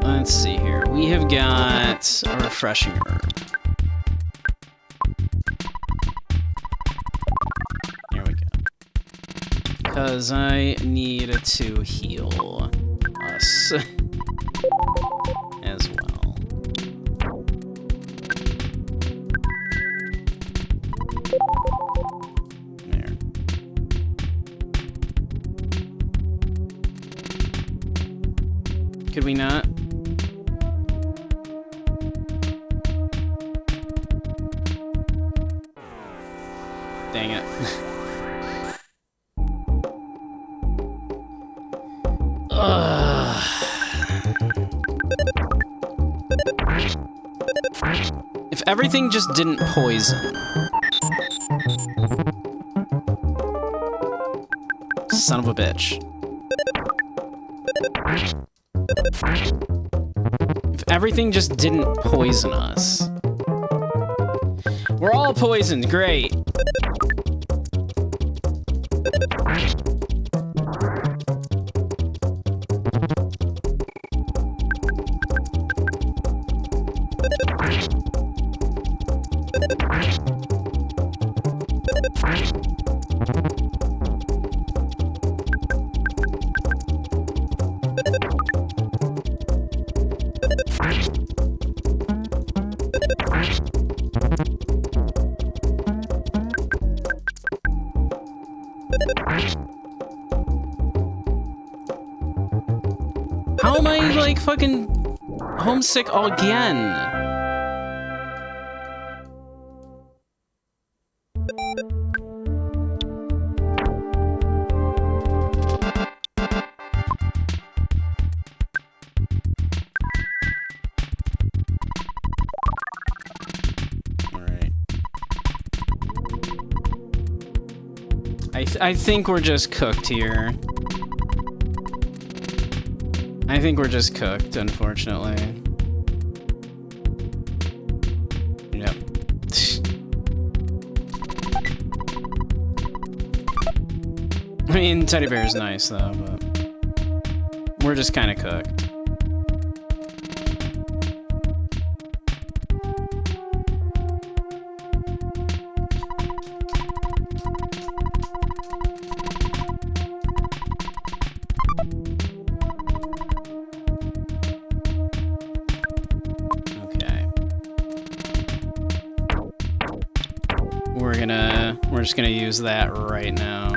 Let's see here. We have got a refreshing herb. Here we go. Because I need to heal us as well. There. Could we not? Dang it. If everything just didn't poison. Son of a bitch. If everything just didn't poison us. We're all poisoned, great. How am I, like, fucking homesick again? Alright. I think we're just cooked here. I think we're just cooked, unfortunately. Yep. I mean, teddy bear is nice, though, but we're just kind of cooked. We're just gonna use that right now.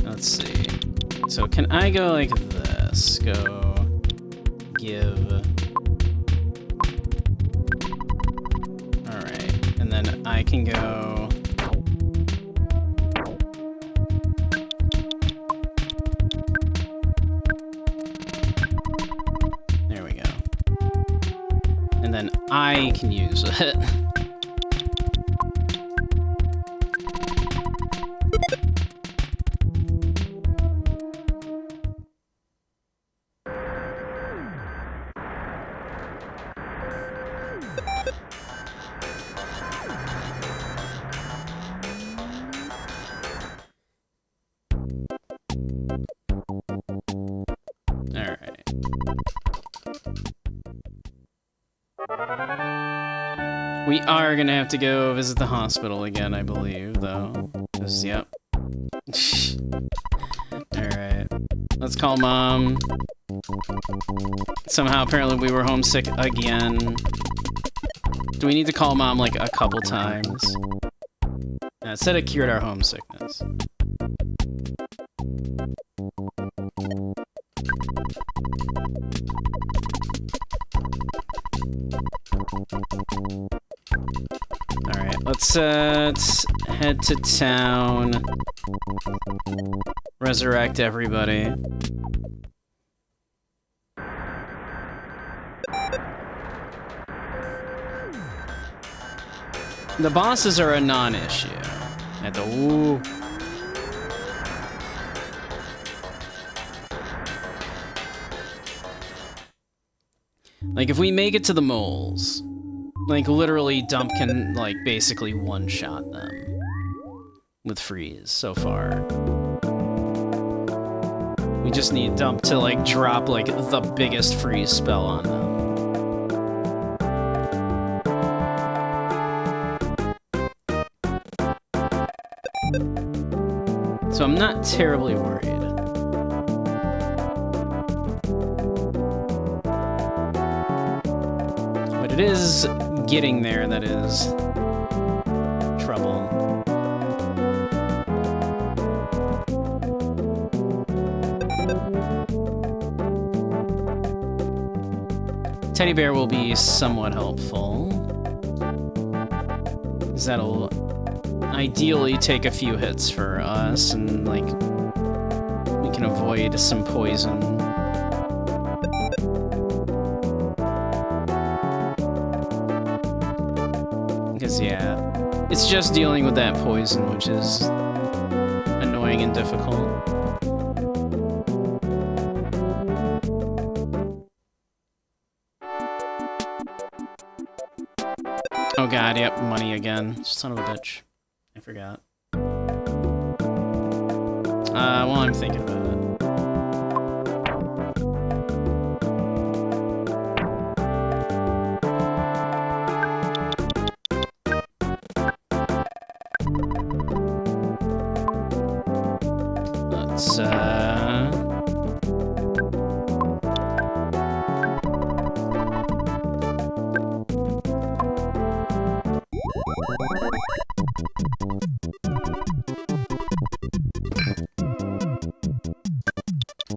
Let's see. So can I go like this? Go give. Alright. And then I can go and then I can use it. Alright. We are gonna have to go visit the hospital again, I believe, though. 'Cause, yep. Alright. Let's call Mom. Somehow, apparently, we were homesick again. Do we need to call Mom, like, a couple times? It said it cured our homesickness. Alright, let's head to town. Resurrect everybody. The bosses are a non-issue. At the ooh. Like, if we make it to the moles, like, literally, Dump can, like, basically one-shot them with Freeze so far. We just need Dump to, like, drop, like, the biggest Freeze spell on them. So I'm not terribly worried. But it is getting there that is trouble. Teddy Bear will be somewhat helpful, 'cause that'll ideally take a few hits for us, and, like, we can avoid some poison. Because, yeah, it's just dealing with that poison, which is annoying and difficult. Oh god, yep, money again. Son of a bitch. I forgot. Well, I'm thinking about it. Let's,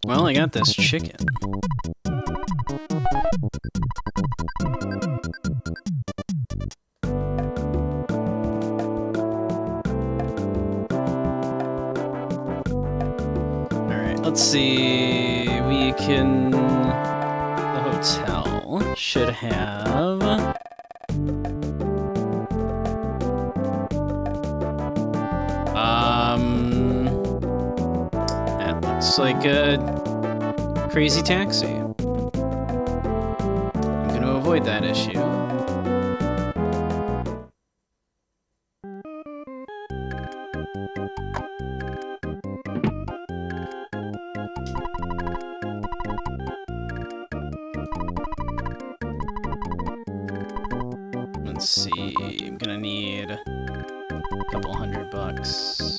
well, I got this chicken. Alright, let's see. We can... The hotel should have... That looks like a crazy taxi. I'm gonna avoid that issue. Let's see, I'm gonna need a couple $100.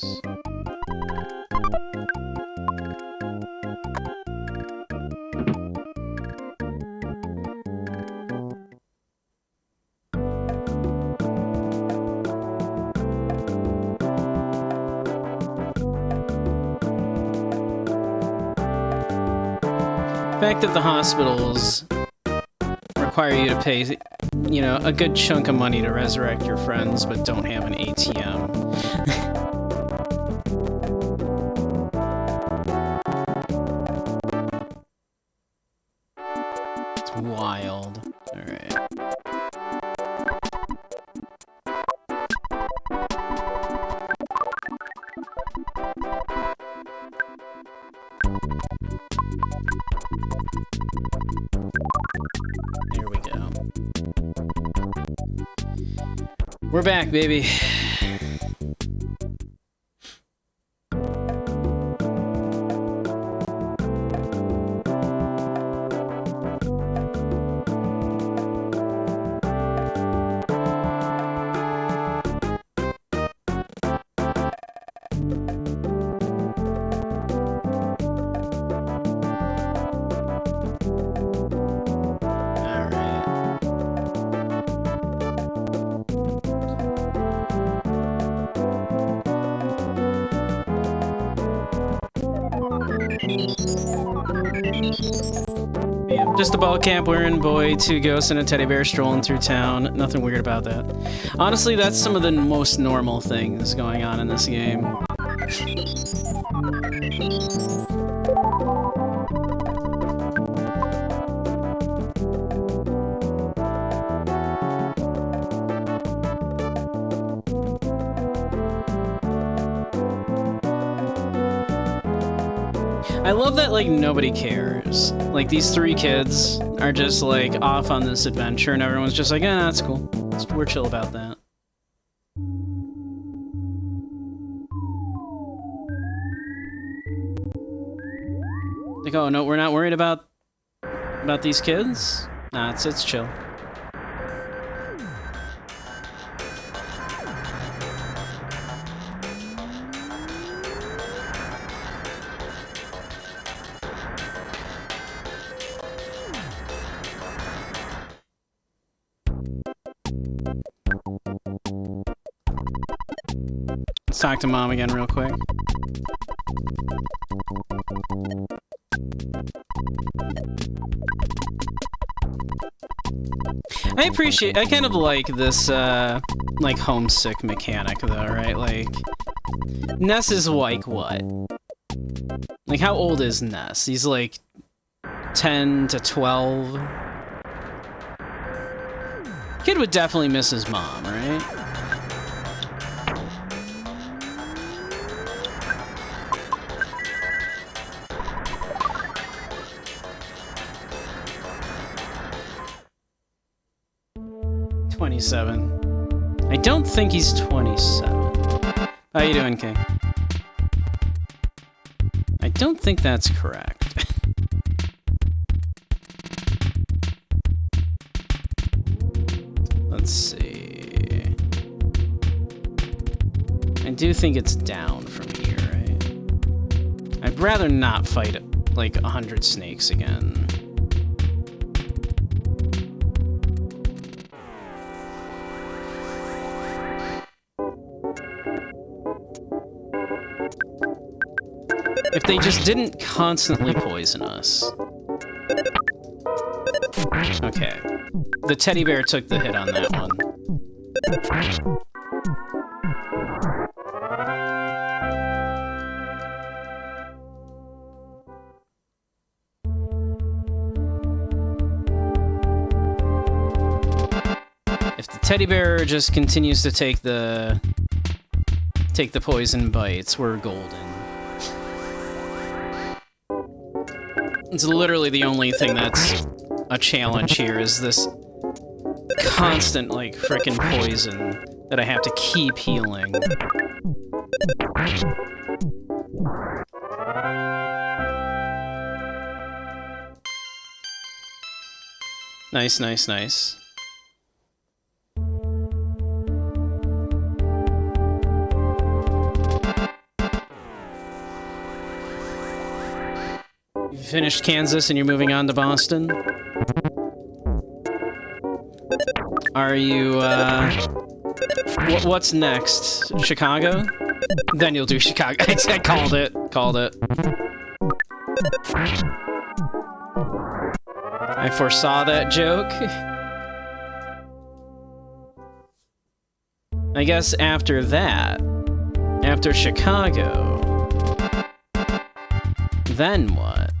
The fact that the hospitals require you to pay, you know, a good chunk of money to resurrect your friends, but don't have an ATM. It's wild. Alright. We're back, baby. Just a ball cap wearing boy, 2 ghosts, and a teddy bear strolling through town. Nothing weird about that. Honestly, that's some of the most normal things going on in this game. I love that, like, nobody cares. Like, these 3 kids are just, like, off on this adventure, and everyone's just like, that's cool. We're chill about that. Like, oh, no, we're not worried about these kids? Nah, it's chill. Let's talk to Mom again real quick. I kind of like this, like, homesick mechanic, though, right? Like, Ness is, like, what? Like, how old is Ness? He's, like, 10 to 12? Kid would definitely miss his mom, right? I don't think he's 27. How you doing, King? I don't think that's correct. Let's see. I do think it's down from here, right? I'd rather not fight, like, 100 snakes again. If they just didn't constantly poison us. Okay. The teddy bear took the hit on that one. If the teddy bear just continues to take the poison bites, we're golden. It's literally the only thing that's a challenge here, is this constant, like, frickin' poison that I have to keep healing. Nice, nice, nice. Finished Kansas and you're moving on to Boston? Are you, what's next? Chicago? Then you'll do Chicago. I called it. Called it. I foresaw that joke. I guess after that, after Chicago, then what?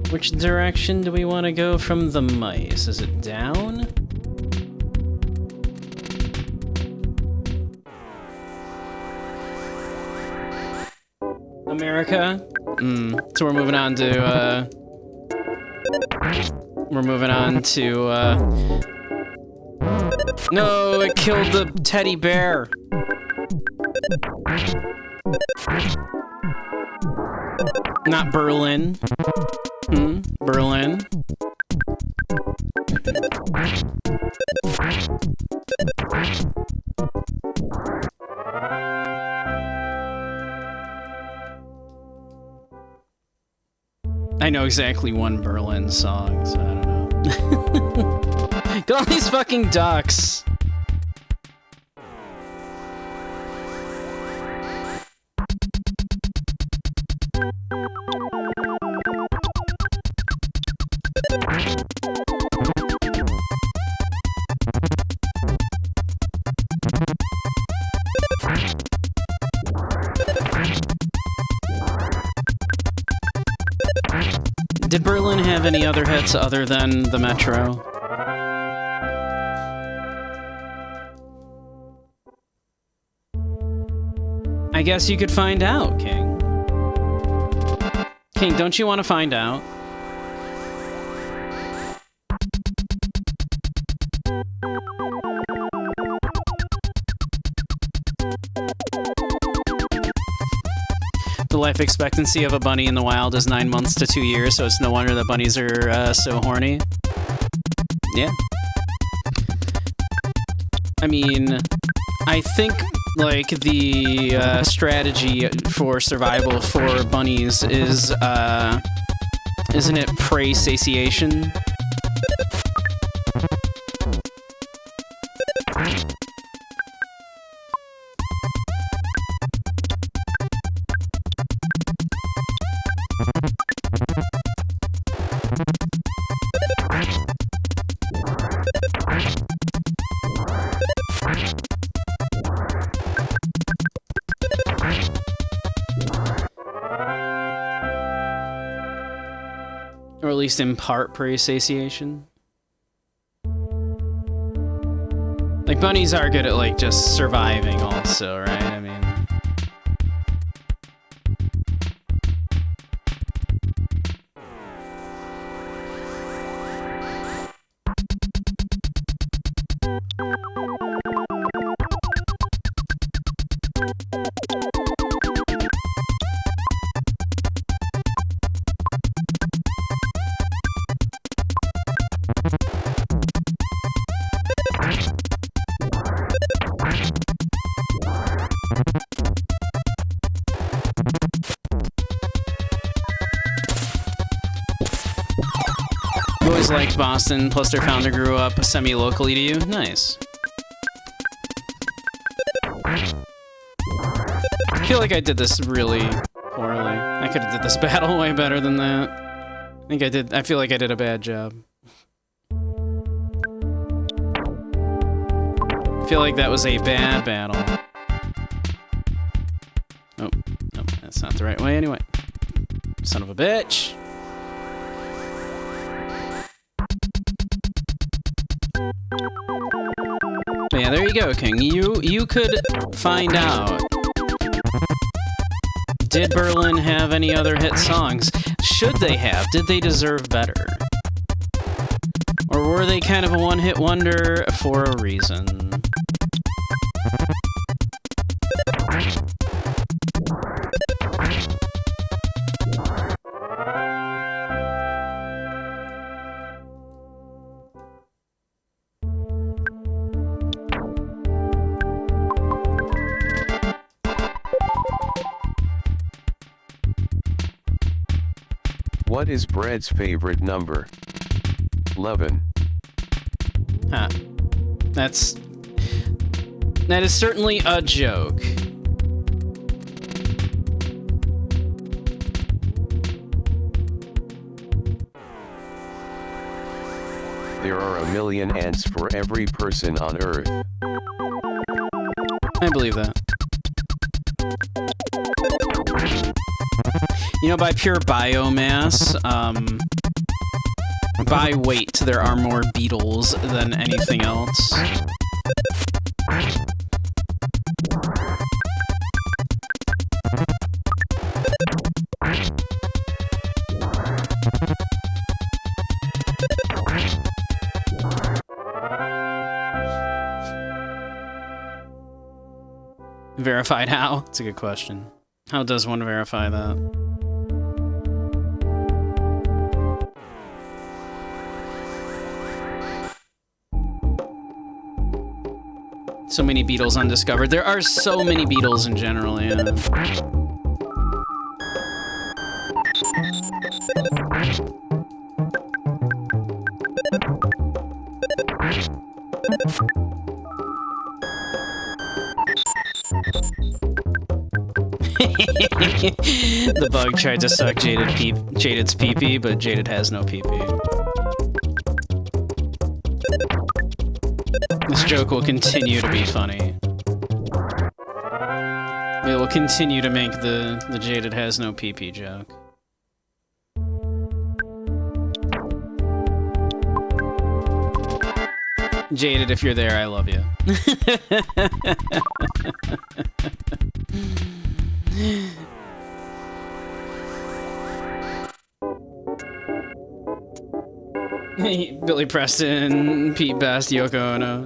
Which direction do we want to go from the mice? Is it down? America. So we're moving on to, no, it killed the teddy bear. Not Berlin. Berlin. I know exactly one Berlin song, so I don't know. Get all these fucking ducks. Did Berlin have any other hits other than the Metro? I guess you could find out, King. King, don't you want to find out? The life expectancy of a bunny in the wild is 9 months to 2 years, so it's no wonder that bunnies are so horny. Yeah. I mean, I think, like, the strategy for survival for bunnies is, isn't it prey satiation? Or at least in part prey satiation. Like, bunnies are good at, like, just surviving also, right? I mean... You always liked Boston, plus their founder grew up semi-locally to you? Nice. I feel like I did this really poorly. I could have did this battle way better than that. I feel like I did a bad job. I feel like that was a bad battle. Oh, no, that's not the right way anyway. Son of a bitch. But yeah, there you go, King. You could find out. Did Berlin have any other hit songs? Should they have? Did they deserve better? Or were they kind of a one-hit wonder for a reason? What is Bread's favorite number? 11. Huh. That is certainly a joke. There are 1 million ants for every person on Earth. I believe that. You know, by pure biomass, by weight, there are more beetles than anything else. Verified how? It's a good question. How does one verify that? So many beetles undiscovered. There are so many beetles in general, yeah. The bug tried to suck Jaded's pee-pee, but Jaded has no pee-pee. This joke will continue to be funny. It will continue to make the Jaded has no pee-pee joke. Jaded, if you're there, I love you. Billy Preston, Pete Best, Yoko Ono.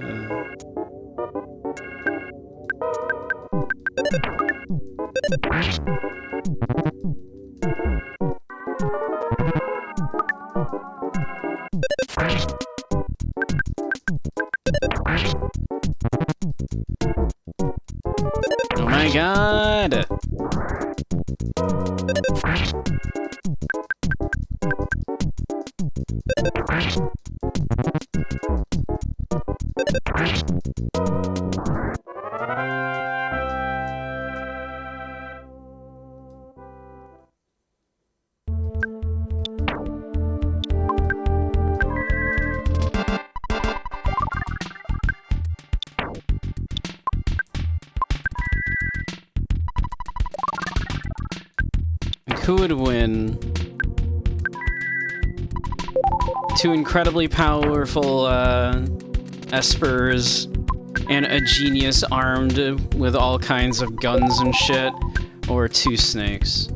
Oh my god! Who would win? Two incredibly powerful espers and a genius armed with all kinds of guns and shit, or two snakes?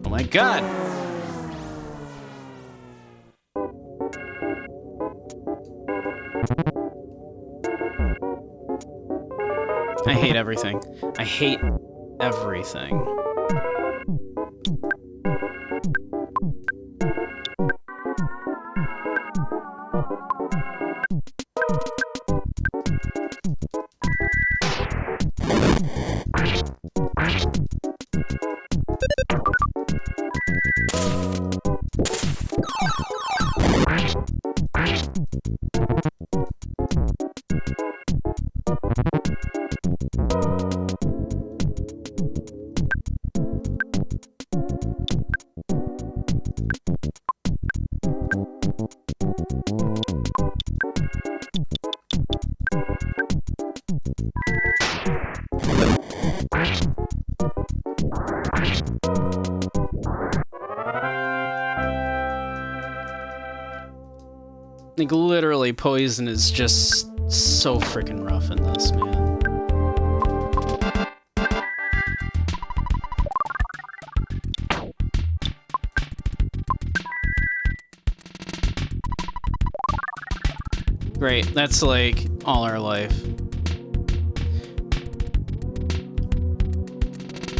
Oh my god! I hate everything. I hate everything. Like, literally, poison is just so freaking rough in this, man. Great, that's like all our life.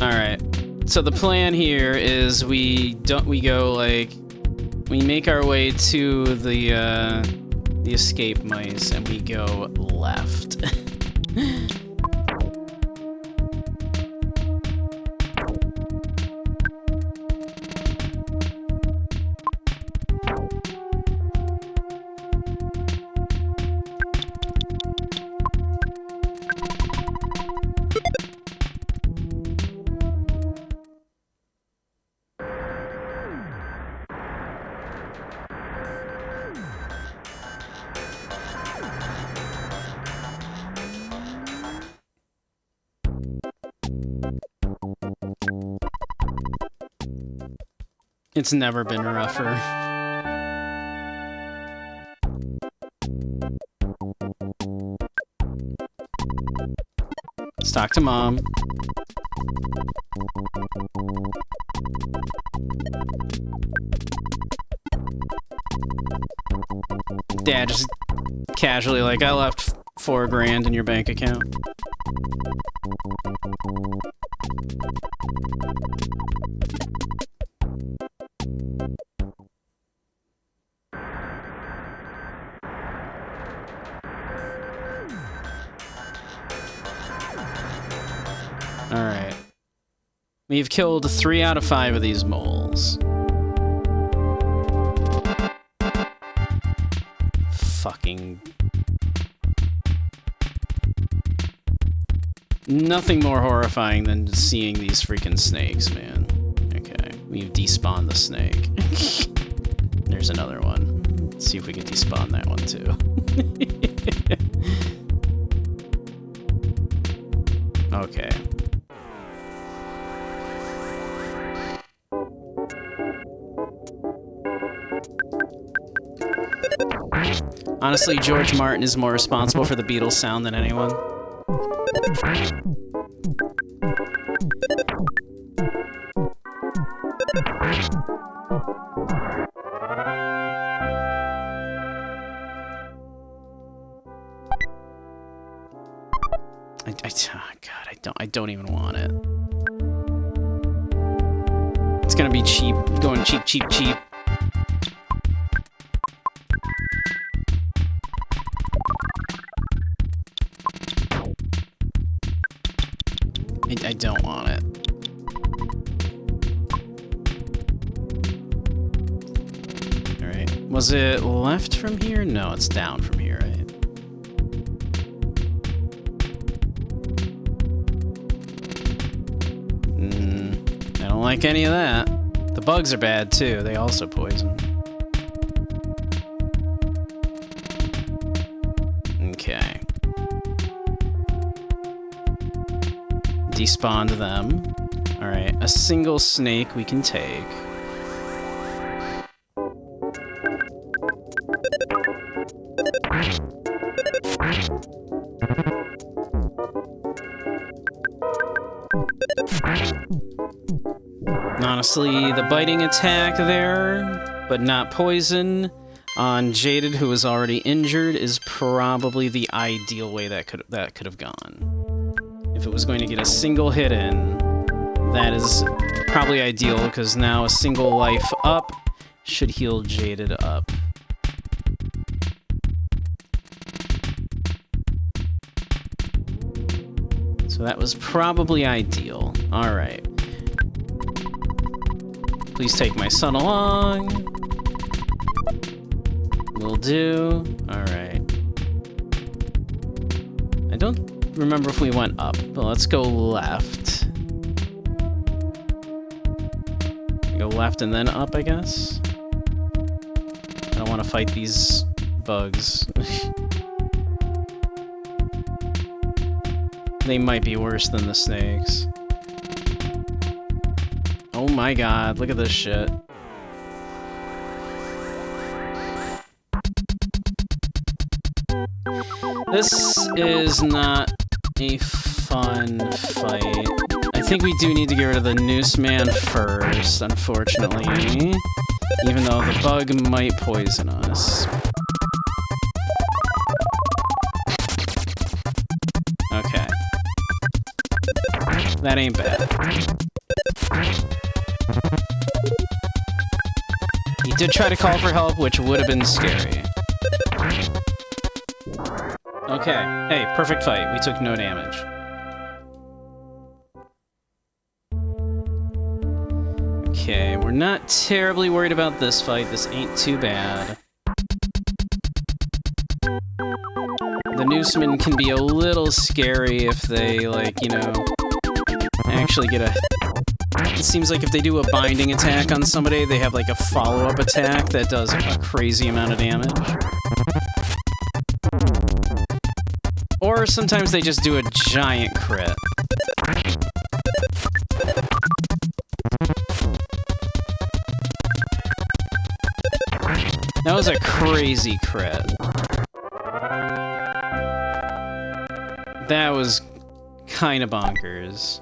Alright, so the plan here is we make our way to the escape mice, and we go left. It's never been rougher. Let's talk to Mom. Dad just casually like, I left $4 grand in your bank account. Alright. We've killed 3 out of 5 of these moles. Fucking... Nothing more horrifying than seeing these freaking snakes, man. Okay, we've despawned the snake. There's another one. Let's see if we can despawn that one, too. Okay. Honestly, George Martin is more responsible for the Beatles sound than anyone. God, I don't even want it. It's gonna be cheap, going cheap, cheap, cheap. I don't want it. Alright. Was it left from here? No, it's down from here, right? I don't like any of that. The bugs are bad, too. They also poison. Okay. Despawned them. Alright, a single snake we can take. Honestly, the biting attack there, but not poison, on Jaded, who was already injured, is probably the ideal way that could have gone. If it was going to get a single hit in, that is probably ideal, because now a single life up should heal Jaded up. So that was probably ideal. Alright. Please take my son along. Will do. Alright. I don't remember if we went up, but let's go left. Go left and then up, I guess? I don't want to fight these bugs. They might be worse than the snakes. Oh my god, look at this shit. This is not a fun fight. I think we do need to get rid of the Noose Man first, unfortunately. Even though the bug might poison us. Okay. That ain't bad. He did try to call for help, which would have been scary. Okay. Hey, perfect fight. We took no damage. Okay, we're not terribly worried about this fight. This ain't too bad. The Noosemen can be a little scary if they, like, you know, actually get a... It seems like if they do a binding attack on somebody, they have, like, a follow-up attack that does a crazy amount of damage. Or sometimes they just do a giant crit. That was a crazy crit. That was kind of bonkers.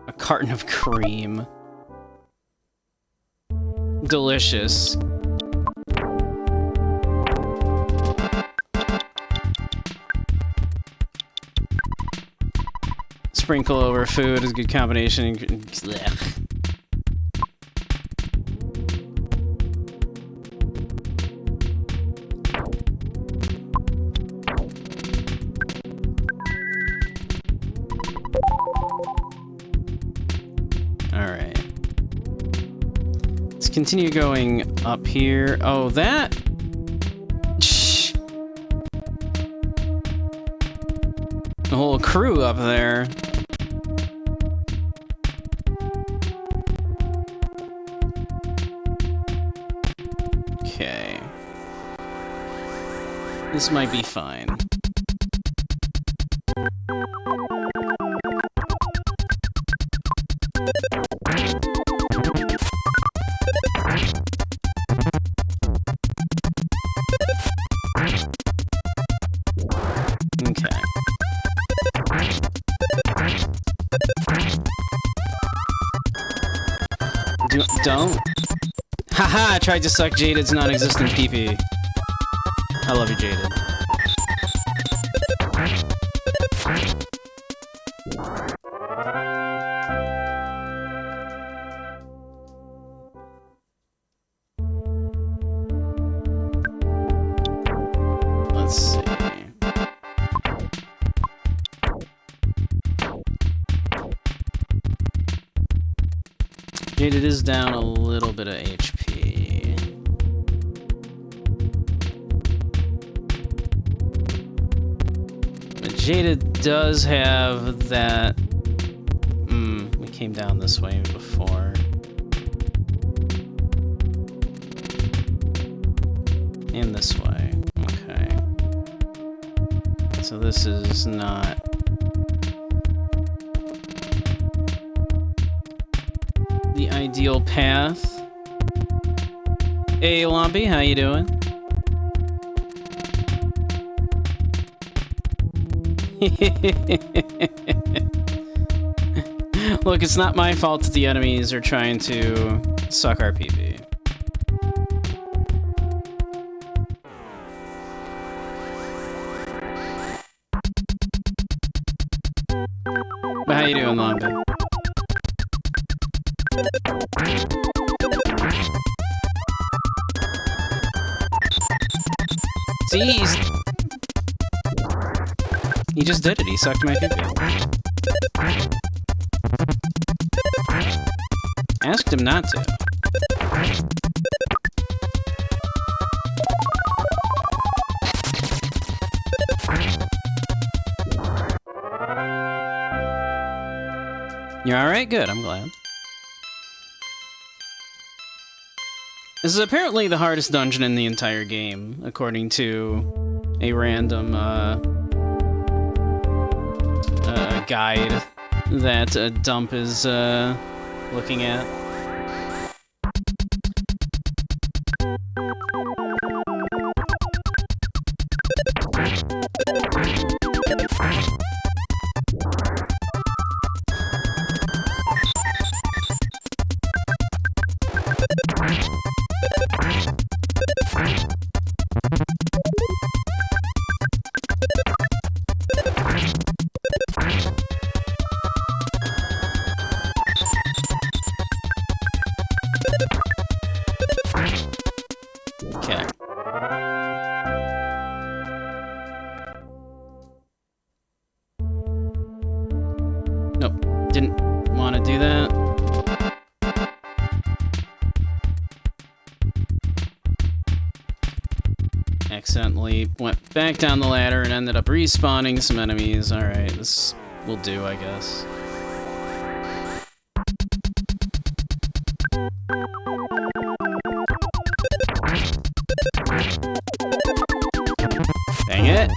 A carton of cream. Delicious. Sprinkle over food is a good combination. Blech. continue going up here. Oh, that... Shh. A whole crew up there. Okay. This might be fine. Okay. Don't. Haha, I tried to suck Jaded's non-existent pee-pee. I love you, Jaded. Let's see. Jaded is down a little bit of HP. But Jaded does have that... we came down this way before. And this way. Okay. So this is not... the ideal path. Hey, Lumpy, how you doing? Look, it's not my fault that the enemies are trying to suck our PV. But how you doing, Lumpy? See, he just did it. He sucked my pee-pee. Asked him not to. You're alright? Good, I'm glad. This is apparently the hardest dungeon in the entire game, according to a random guide that Dump is looking at. Okay. Nope, didn't want to do that. Accidentally went back down the ladder and ended up respawning some enemies. Alright, this will do, I guess. Dang it!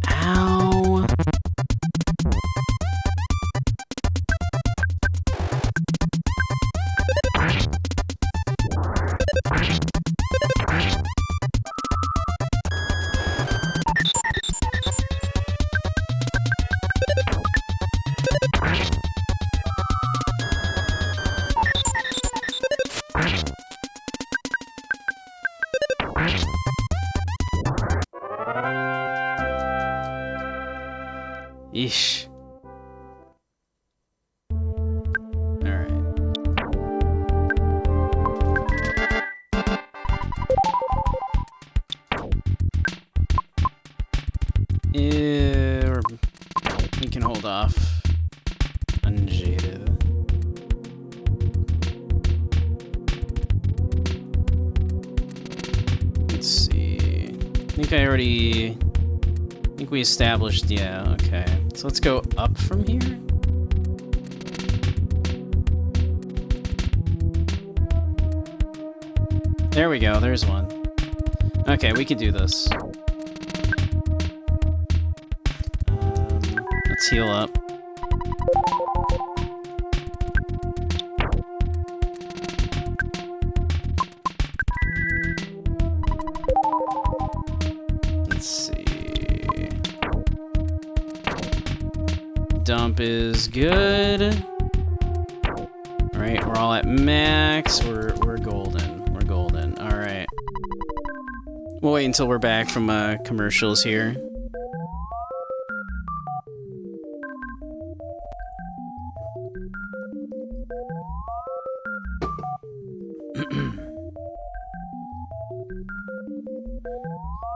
Ow! Yeesh. Alright. We can hold off on Jaded. I think we established, yeah, okay. So let's go up from here. There we go, there's one. Okay, we can do this. Let's heal up. Let's see. Dump is good. Alright, we're all at max. We're golden. We're golden. Alright. We'll wait until we're back from commercials here.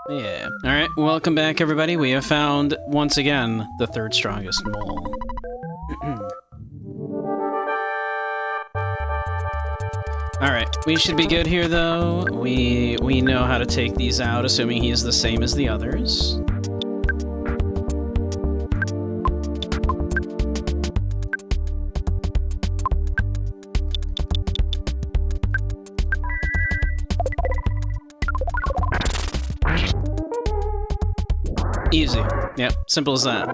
Yeah. Alright, welcome back everybody. We have found, once again, the third strongest mole. Alright, we should be good here though. We know how to take these out, assuming he is the same as the others. Easy. Yep, simple as that.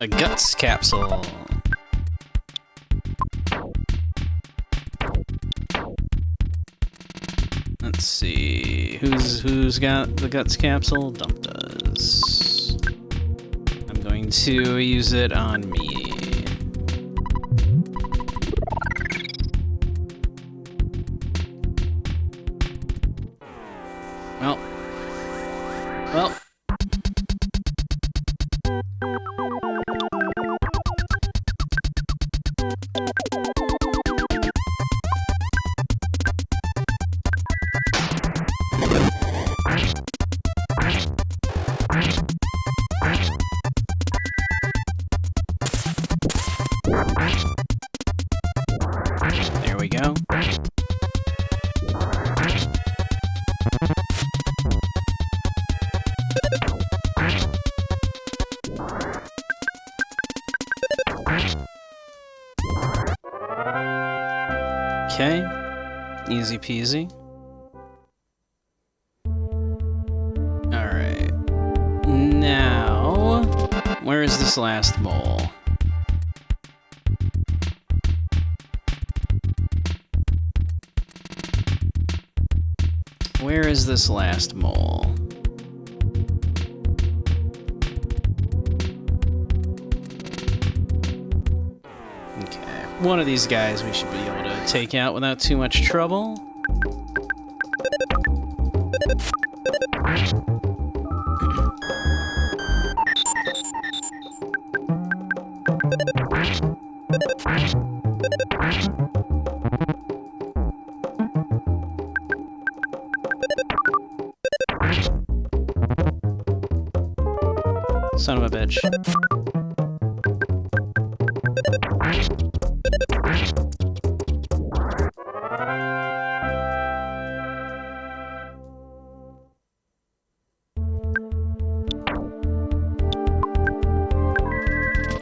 A guts capsule. Let's see. Who's got the guts capsule? Dump does. I'm going to use it on me. Well. There we go. Okay, easy peasy. Alright. Now, where is this last mole? Where is this last mole? Okay, one of these guys we should be able to take out without too much trouble. Son of a bitch.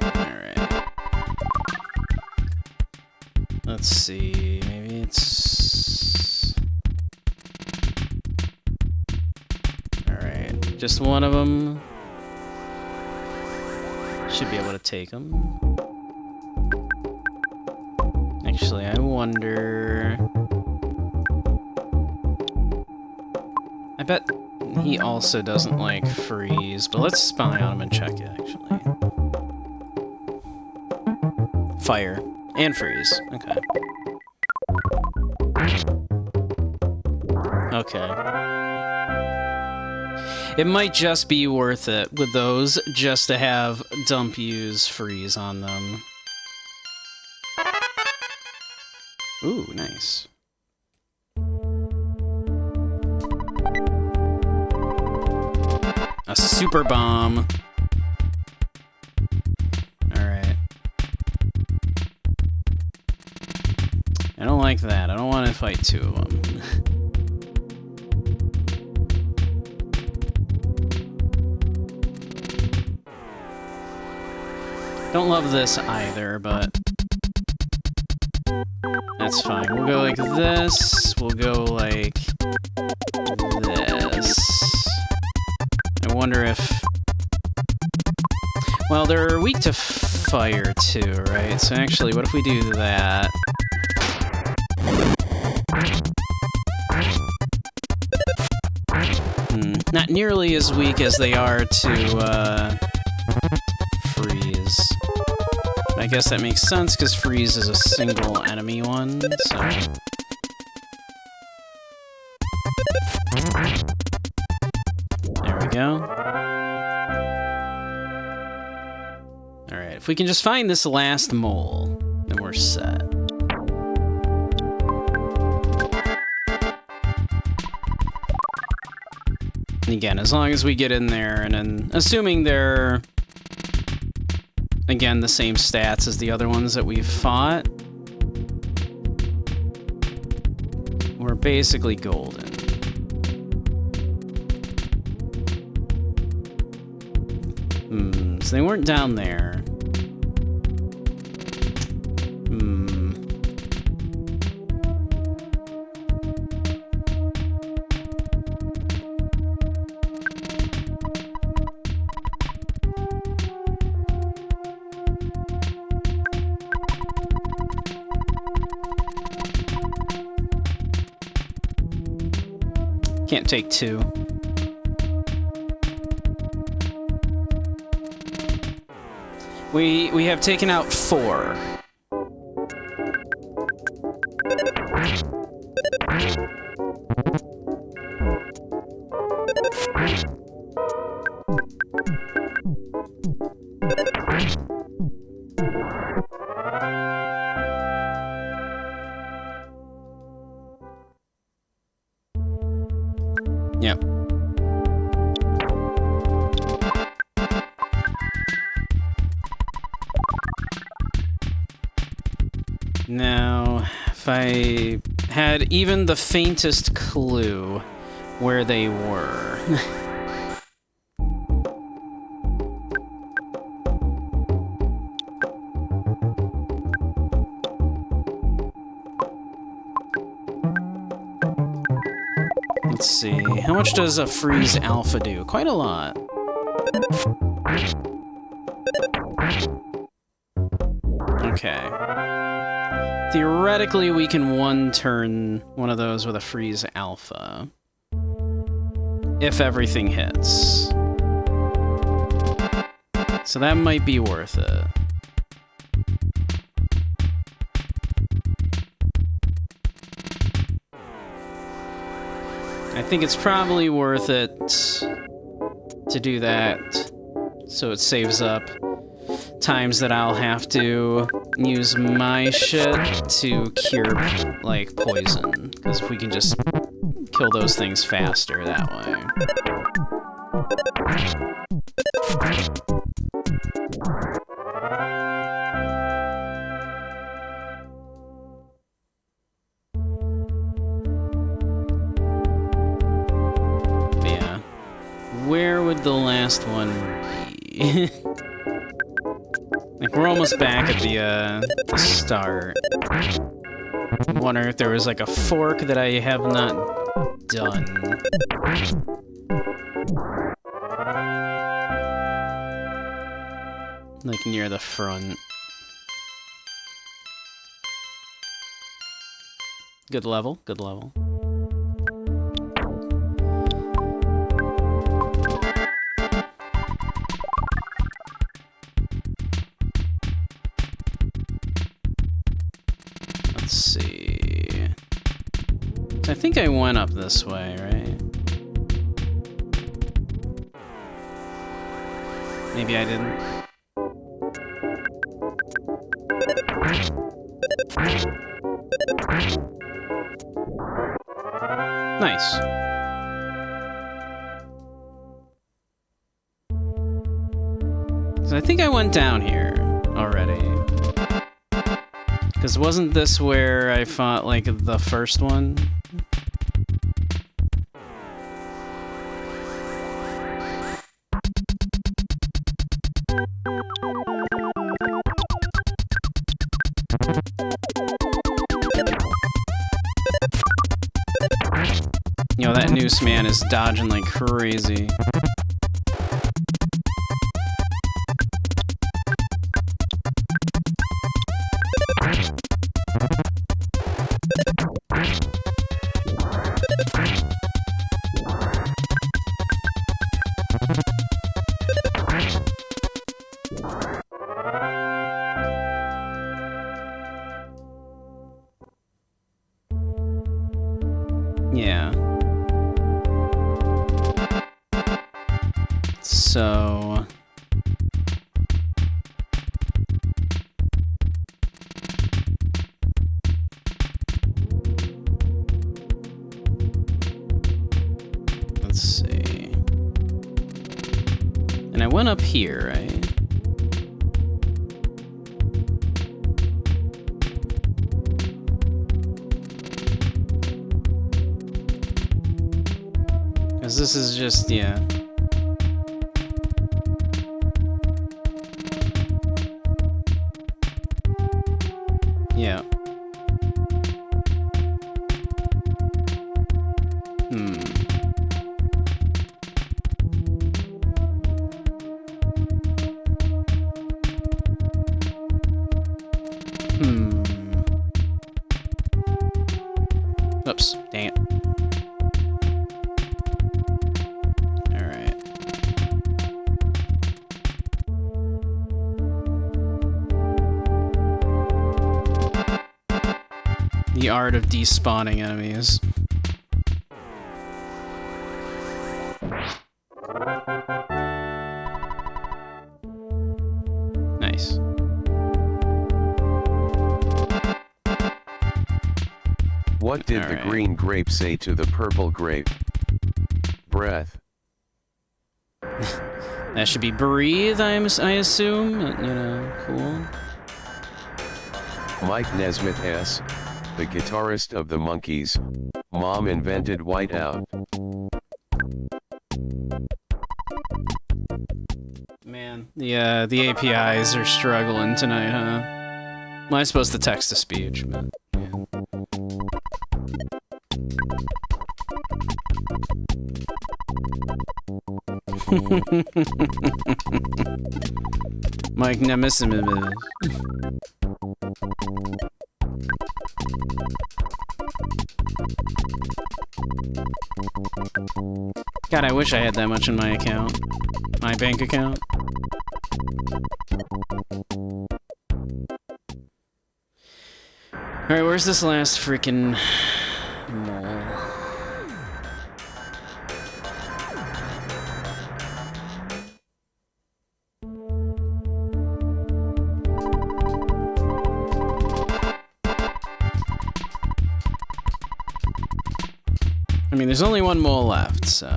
Alright. Let's see, maybe it's... Alright, just one of them. Should be able to take them. Actually, I wonder... I bet he also doesn't like freeze, but let's spy on him and check it, actually. Fire. And freeze. Okay. Okay. It might just be worth it with those, just to have Dump use freeze on them. Ooh, nice. A super bomb. Alright. I don't like that. I don't want to fight two of them. Don't love this either, but that's fine. We'll go like this. We'll go like this. I wonder if... Well, they're weak to fire too, right? So actually, what if we do that? Not nearly as weak as they are to, freeze. I guess that makes sense, because freeze is a single enemy one, so... There we go. Alright, if we can just find this last mole, then we're set. And again, as long as we get in there, and then, assuming they're... Again, the same stats as the other ones that we've fought. We're basically golden. So they weren't down there. Can't take two. We have taken out 4. Yep. Now, if I had even the faintest clue where they were. Let's see, how much does a freeze alpha do? Quite a lot. Okay. Theoretically, we can one-turn one of those with a freeze alpha. If everything hits. So that might be worth it. I think it's probably worth it to do that, so it saves up times that I'll have to use my shit to cure, like, poison. Because if we can just kill those things faster that way. Where would the last one be? Like, we're almost back at the start. I wonder if there was, like, a fork that I have not done. Like, near the front. Good level, good level. Let's see. I think I went up this way, right? Maybe I didn't. Nice. So I think I went down here already. Because wasn't this where I fought, like, the first one? You know, that noose man is dodging like crazy. Yeah. So... let's see. And I went up here, right? Because this is just, yeah. Yeah. Oops, dang it. Alright. The art of despawning enemies. Nice. What did the green grape say to the purple grape? Breath. That should be breathe, I assume. You know, cool. Mike Nesmith S., the guitarist of the Monkees, mom invented whiteout. Man, the APIs are struggling tonight, huh? Well, I suppose the text-to-speech, but yeah. Mike Nemesis. God, I wish I had that much in my account. My bank account. Alright, where's this last freaking mole? I mean, there's only one mole left, so...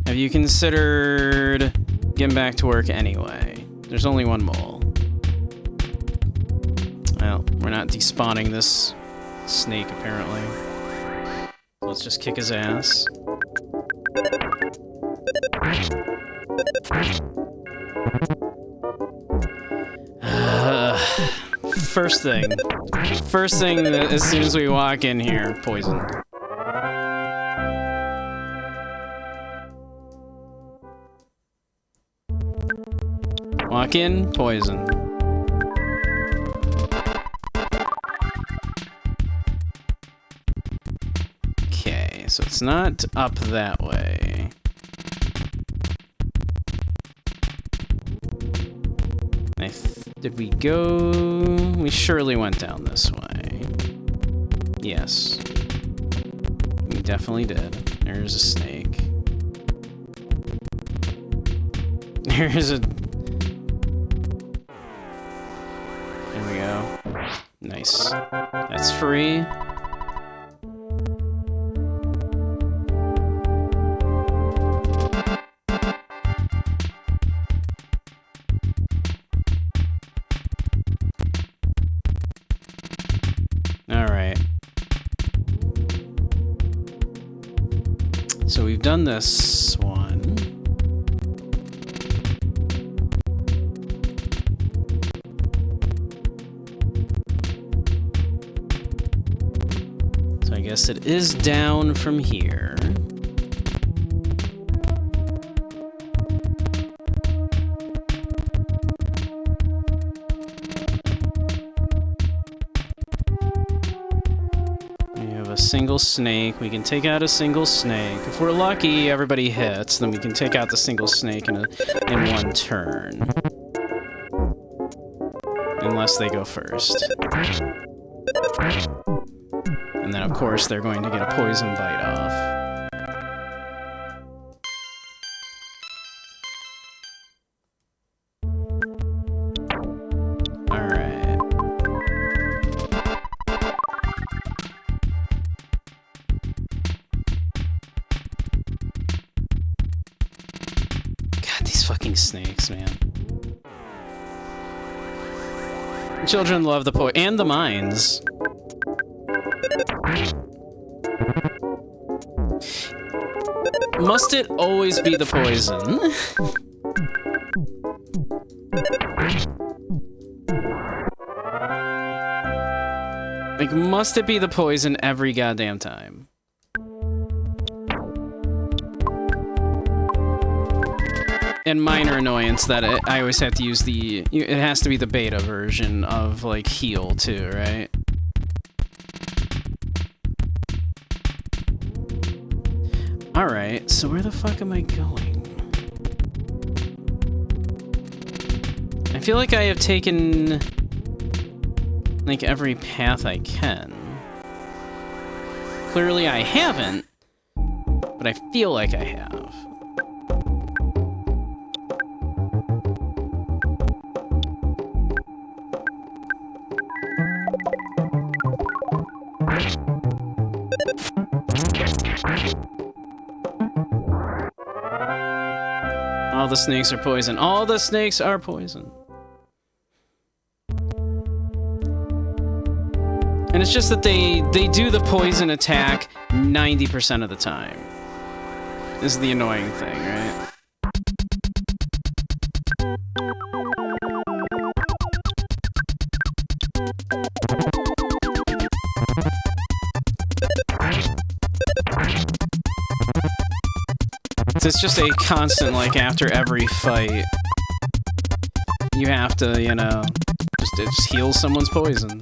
Have you considered getting back to work anyway? There's only one mole. Well, we're not despawning this snake, apparently. Let's just kick his ass. First thing, as soon as we walk in here, poisoned. Walk in, poison. Okay, so it's not up that way. Did we go? We surely went down this way. Yes. We definitely did. There's a snake. There's a... There we go. Nice. That's free. so we've done this one. So I guess it is down from here. Single snake. We can take out a single snake. If we're lucky, everybody hits, then we can take out the single snake in one turn. Unless they go first. And then, of course, they're going to get a poison bite off. Snakes, man. Children love the and the mines. Must it always be the poison? Like, must it be the poison every goddamn time? And minor annoyance that I always have to use the... It has to be the beta version of, like, heal, too, right? Alright, so where the fuck am I going? I feel like I have taken... like, every path I can. Clearly I haven't, but I feel like I have. All the snakes are poison. All the snakes are poison. And it's just that they do the poison attack 90% of the time. This is the annoying thing, right? It's just a constant, like, after every fight, you have to, you know, just heal someone's poison.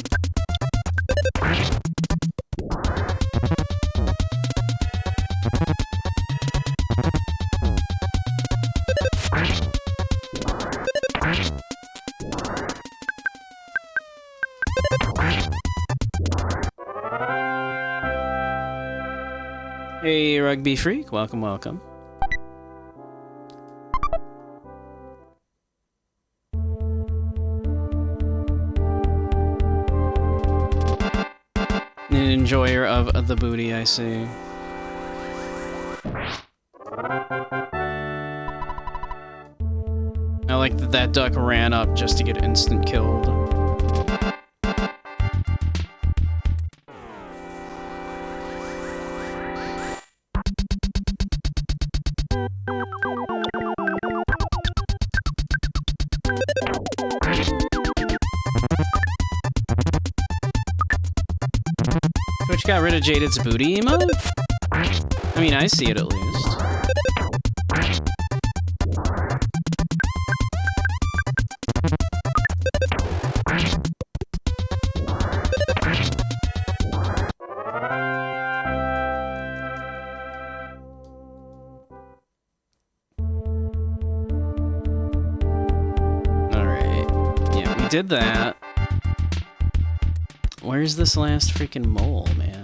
Hey, Rugby Freak, welcome, welcome. An enjoyer of the booty, I see. I like that that duck ran up just to get instant killed. Twitch got rid of Jaded's booty emote? I mean, I see it at least. Alright. Yeah, we did that. Where's this last freaking mole, man?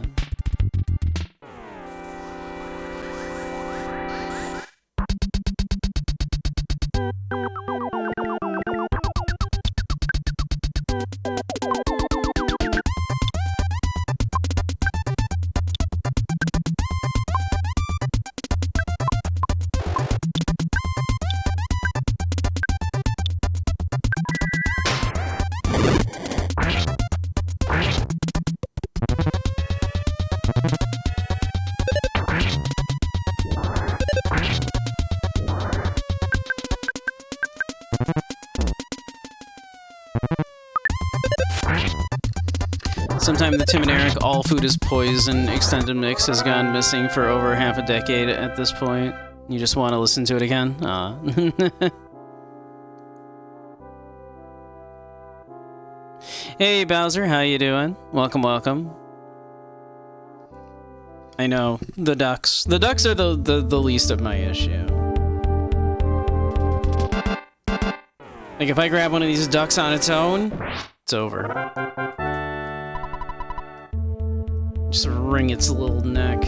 Sometime the Tim and Eric All Food is Poison extended mix has gone missing for over half a decade at this point. You just want to listen to it again? Hey Bowser, how you doing? Welcome, welcome. I know, the ducks. The ducks are the least of my issue. Like, if I grab one of these ducks on its own, it's over. Just wring its little neck.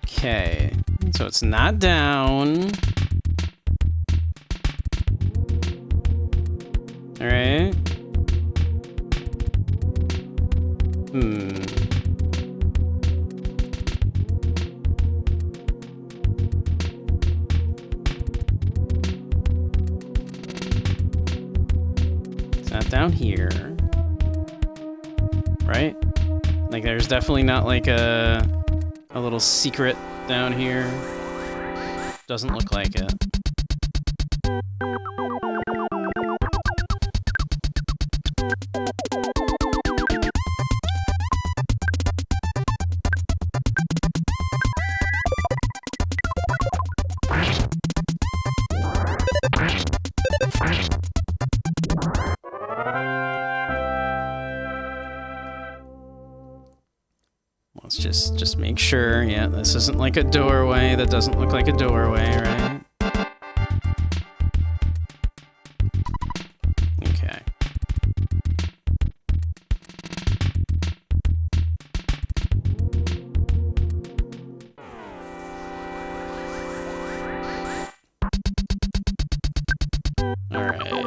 Okay, so it's not down. Alright. It's not down here. Right? Like, there's definitely not like a little secret down here. Doesn't look like it. Let's just make sure. Yeah, this isn't like a doorway. That doesn't look like a doorway, right? Okay. All right.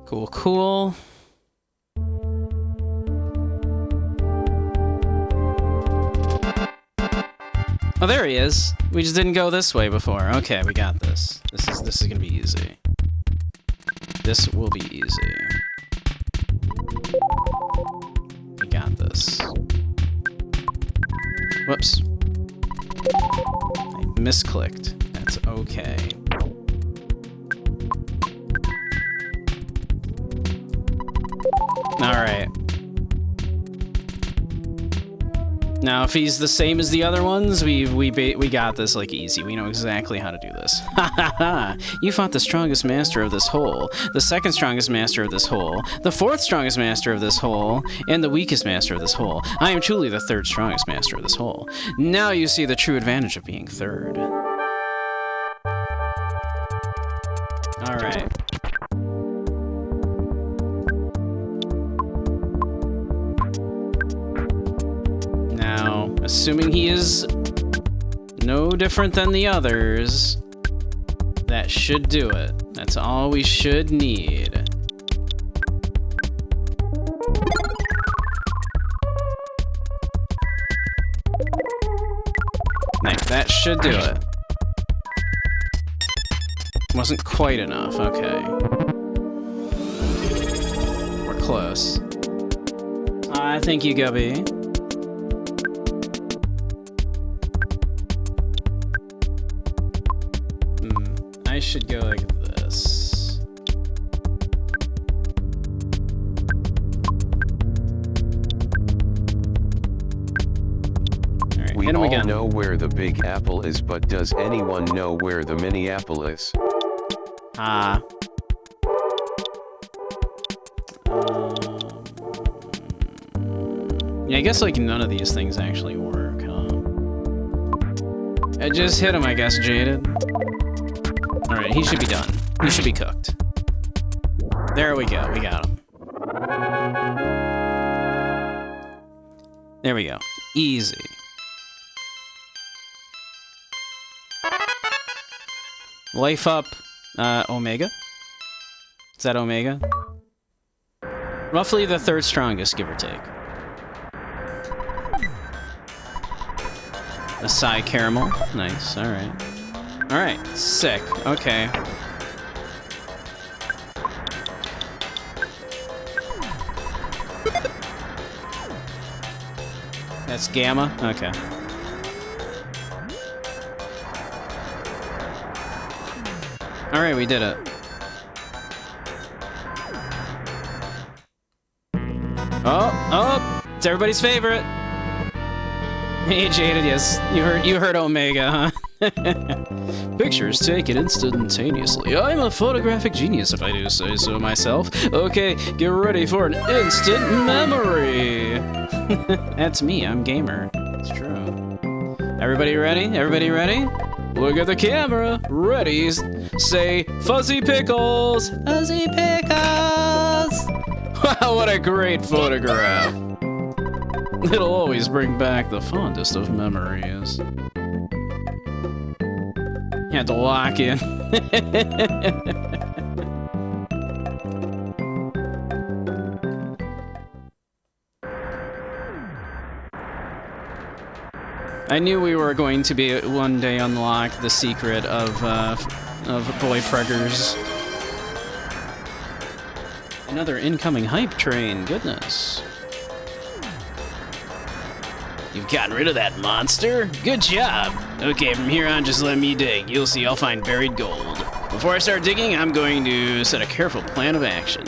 Cool, cool. Oh, there he is. We just didn't go this way before. Okay, we got this. This is gonna be easy. This will be easy. We got this. Whoops. I misclicked. That's okay. Alright. Now, if he's the same as the other ones, we got this, like, easy. We know exactly how to do this. Ha ha ha! You fought the strongest master of this hole, the second strongest master of this hole, the fourth strongest master of this hole, and the weakest master of this hole. I am truly the third strongest master of this hole. Now you see the true advantage of being third. Alright. Now, assuming he is no different than the others, that should do it. That's all we should need. Nice, that should do it. Wasn't quite enough, okay. We're close. Thank you, Gubby. I should go like this. All right, We hit him all again. know where the Big Apple is, but does anyone know where the Mini Apple is? Ah. Yeah, I guess like none of these things actually work, huh? I just hit him, I guess, Jaded. Alright, he should be done. He should be cooked. There we go, we got him. There we go. Easy. Life up, Omega? Is that Omega? Roughly the third strongest, give or take. Acai caramel. Nice, alright. Alright, sick. Okay. That's gamma? Okay. Alright, we did it. Oh, it's everybody's favorite. Hey, Jaded, yes, you heard Omega, huh? Pictures taken instantaneously. I'm a photographic genius, if I do say so myself. Okay, get ready for an instant memory. That's me. I'm gamer. It's true. Everybody ready? Everybody ready? Look at the camera. Ready? Say fuzzy pickles. Fuzzy pickles. Wow, what a great photograph. It'll always bring back the fondest of memories. You had to lock in. I knew we were going to be one day unlock the secret of boy preggers. Another incoming hype train. Goodness. You've gotten rid of that monster? Good job! Okay, from here on, just let me dig. You'll see I'll find buried gold. Before I start digging, I'm going to set a careful plan of action.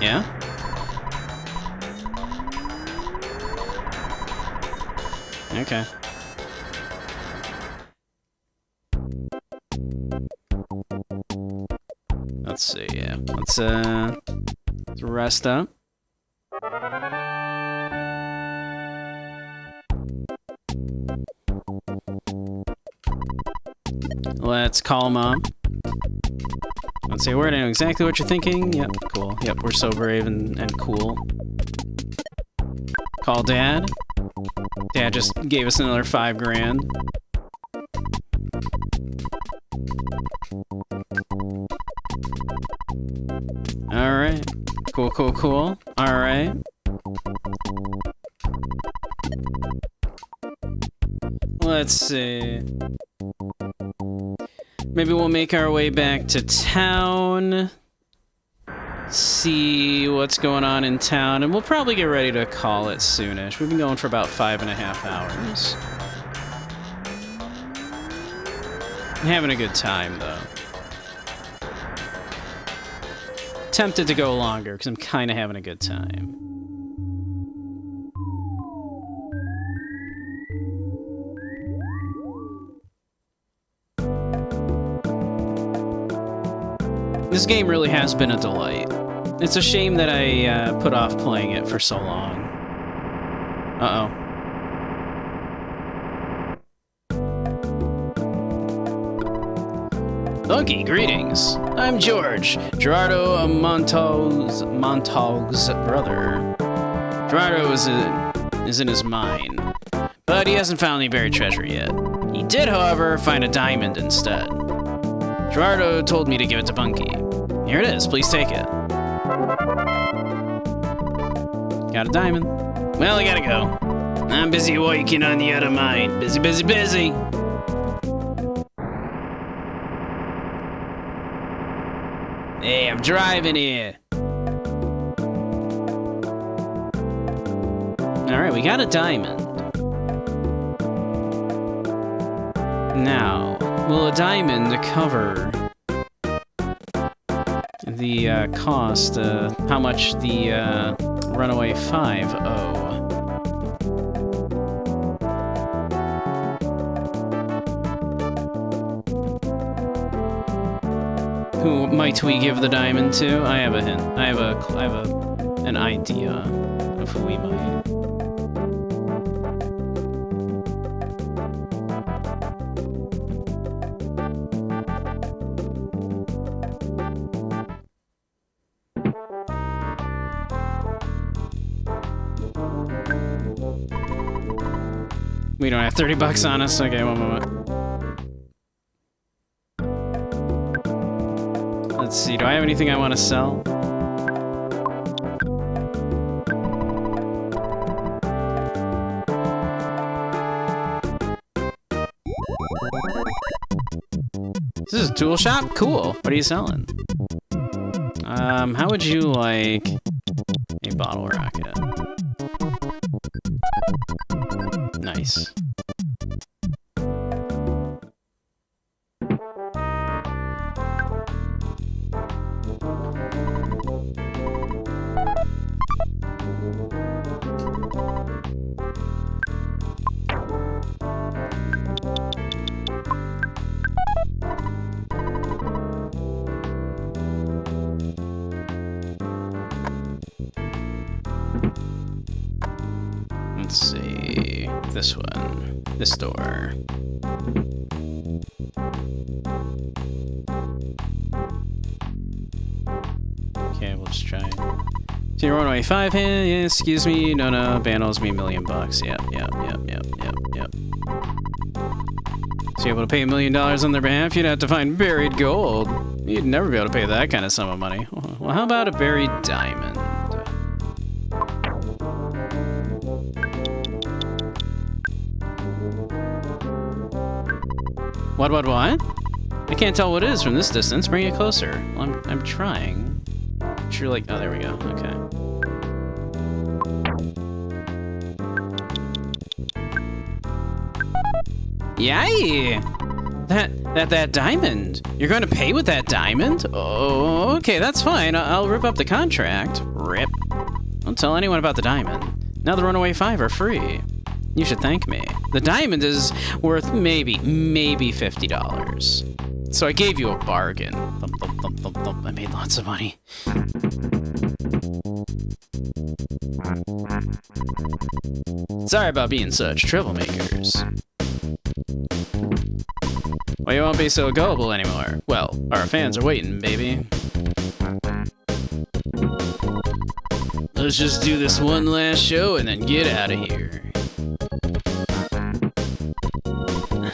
Yeah? Okay. Let's see, yeah. Let's rest up. Let's call Mom. Let's say a word. I know exactly what you're thinking. Yep, cool. Yep, we're so brave and cool. Call Dad. Dad just gave us another $5 grand. Alright. Cool, cool, cool. Alright. Let's see. Maybe we'll make our way back to town. See what's going on in town, and we'll probably get ready to call it soonish. We've been going for about 5.5 hours. I'm having a good time, though. Tempted to go longer, because I'm kind of having a good time. This game really has been a delight. It's a shame that I put off playing it for so long. Uh-oh. Donkey, greetings. I'm George, Gerardo Montague's brother. Gerardo is in his mine, but he hasn't found any buried treasure yet. He did, however, find a diamond instead. Gerardo told me to give it to Bunky. Here it is, please take it. Got a diamond. Well, I gotta go. I'm busy working on the other mine. Busy, busy, busy. Hey, I'm driving here. Alright, we got a diamond. Now, will a diamond cover the cost, how much the Runaway 5 owe? Who might we give the diamond to? I have a hint. I have an idea of who we might. We don't have 30 bucks on us? Okay, one moment. Let's see, do I have anything I want to sell? This is a tool shop? Cool. What are you selling? How would you like a bottle rocket? Nice. Let's see. This one. This door. Okay, we'll just try. So you're 105 hand? Yeah, excuse me. No. Ban owes me $1 million. Yep. So you're able to pay $1 million on their behalf? You'd have to find buried gold. You'd never be able to pay that kind of sum of money. Well, how about a buried diamond? What? I can't tell what it is from this distance. Bring it closer. Well, I'm trying. Sure, like, oh, there we go. Okay. Yay! That diamond. You're going to pay with that diamond? Oh, okay, that's fine. I'll rip up the contract. Rip. Don't tell anyone about the diamond. Now the Runaway 5 are free. You should thank me. The diamond is worth maybe $50. So I gave you a bargain. Thump, thump, thump, thump, thump. I made lots of money. Sorry about being such troublemakers. Well, you won't be so gullible anymore. Well, our fans are waiting, baby. Let's just do this one last show and then get out of here.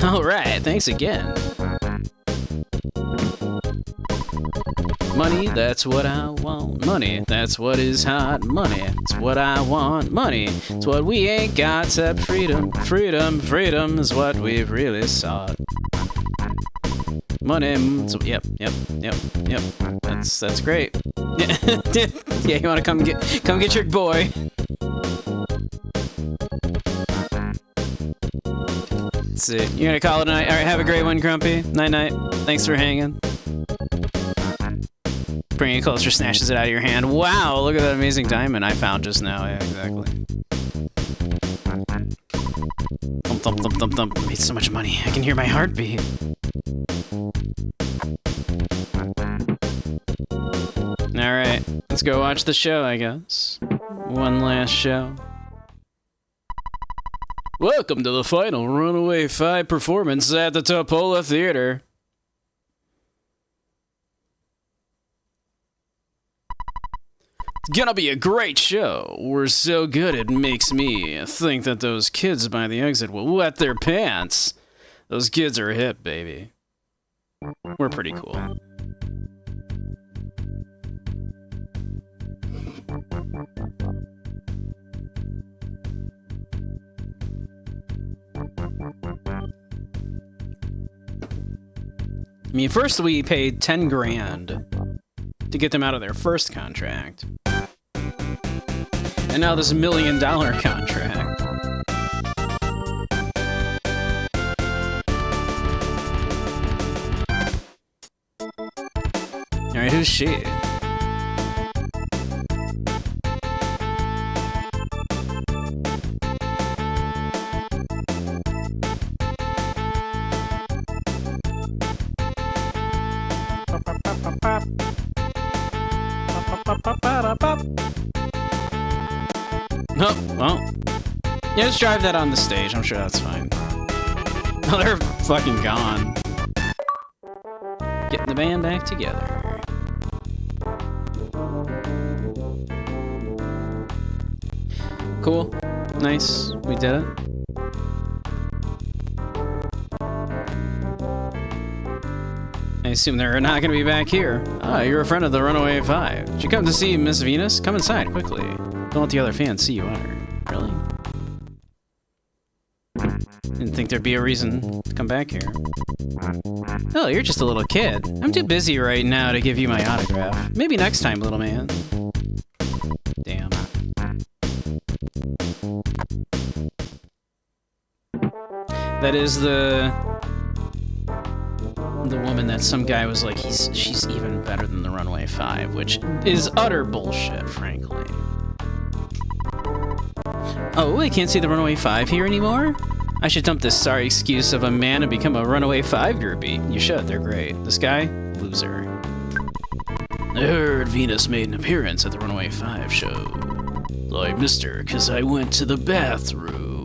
Alright, thanks again. Money, that's what I want. Money, that's what is hot. Money, it's what I want. Money, it's what we ain't got except freedom. Freedom is what we've really sought. Money, yep. That's great. Yeah, you wanna come get your boy. That's it. You're gonna call it a night. Alright, have a great one, Grumpy. Night. Thanks for hanging. Bring it closer, snatches it out of your hand. Wow, look at that amazing diamond I found just now. Yeah, exactly. Thump. Made so much money. I can hear my heartbeat. Alright, let's go watch the show, I guess. One last show. Welcome to the final Runaway 5 performance at the Topola Theater. It's gonna be a great show. We're so good it makes me think that those kids by the exit will wet their pants. Those kids are hip, baby. We're pretty cool. I mean, first we paid 10 grand to get them out of their first contract. And now this $1 million contract. Alright, who's she? Oh, well. Yeah, just drive that on the stage. I'm sure that's fine. Oh, they're fucking gone. Getting the band back together. Cool. Nice. We did it. I assume they're not going to be back here. Ah, you're a friend of the Runaway 5. Did you come to see Miss Venus? Come inside, quickly. Don't let the other fans see you enter. Really? Didn't think there'd be a reason to come back here. Oh, you're just a little kid. I'm too busy right now to give you my autograph. Maybe next time, little man. Damn. That is the woman that some guy was like, she's even better than the Runaway 5, which is utter bullshit, frankly. Oh, I can't see the Runaway 5 here anymore? I should dump this sorry excuse of a man and become a Runaway 5 groupie. You should, they're great. This guy? Loser. I heard Venus made an appearance at the Runaway 5 show. I missed her because I went to the bathroom.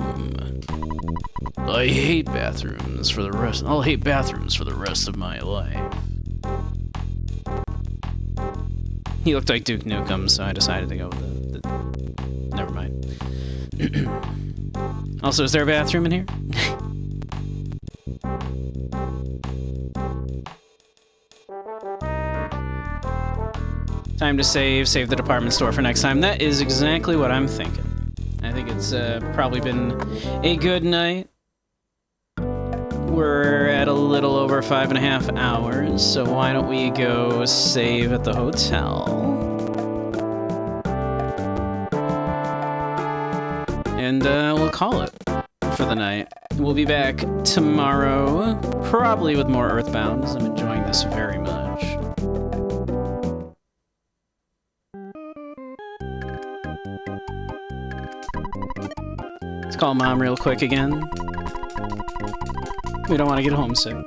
I hate bathrooms for the rest. I'll hate bathrooms for the rest of my life. He looked like Duke Nukem, so I decided to go with the never mind. Also, is there a bathroom in here? Time to save the department store for next time. That is exactly what I'm thinking. I think it's probably been a good night. We're at a little over 5.5 hours, so why don't we go save at the hotel? And we'll call it for the night. We'll be back tomorrow, probably with more EarthBound, as I'm enjoying this very much. Let's call Mom real quick again. We don't want to get homesick.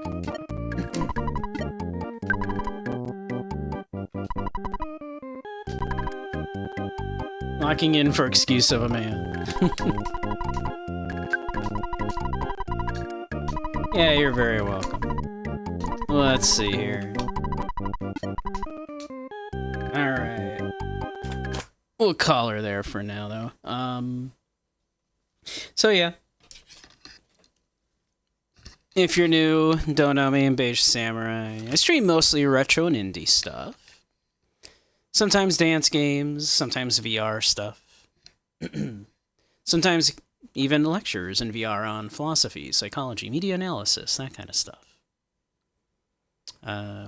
Locking in for excuse of a man. Yeah, you're very welcome. Let's see here. Alright. We'll call her there for now, though. So yeah. If you're new, don't know me, I'm Beige Samurai. I stream mostly retro and indie stuff. Sometimes dance games, sometimes VR stuff. Sometimes even lectures in VR on philosophy, psychology, media analysis, that kind of stuff.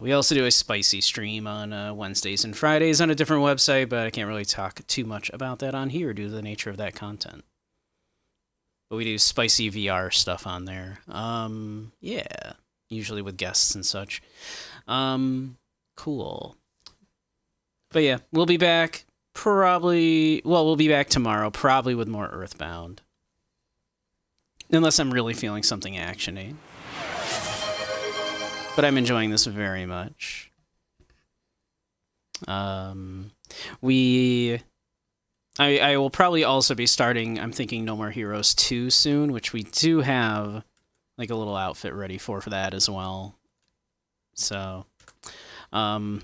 We also do a spicy stream on Wednesdays and Fridays on a different website, but I can't really talk too much about that on here due to the nature of that content. But we do spicy VR stuff on there. Yeah, usually with guests and such. Cool. But yeah, we'll be back we'll be back tomorrow, probably with more EarthBound. Unless I'm really feeling something action-y. But I'm enjoying this very much. I will probably also be starting, I'm thinking No More Heroes 2 soon, which we do have like a little outfit ready for that as well. So, I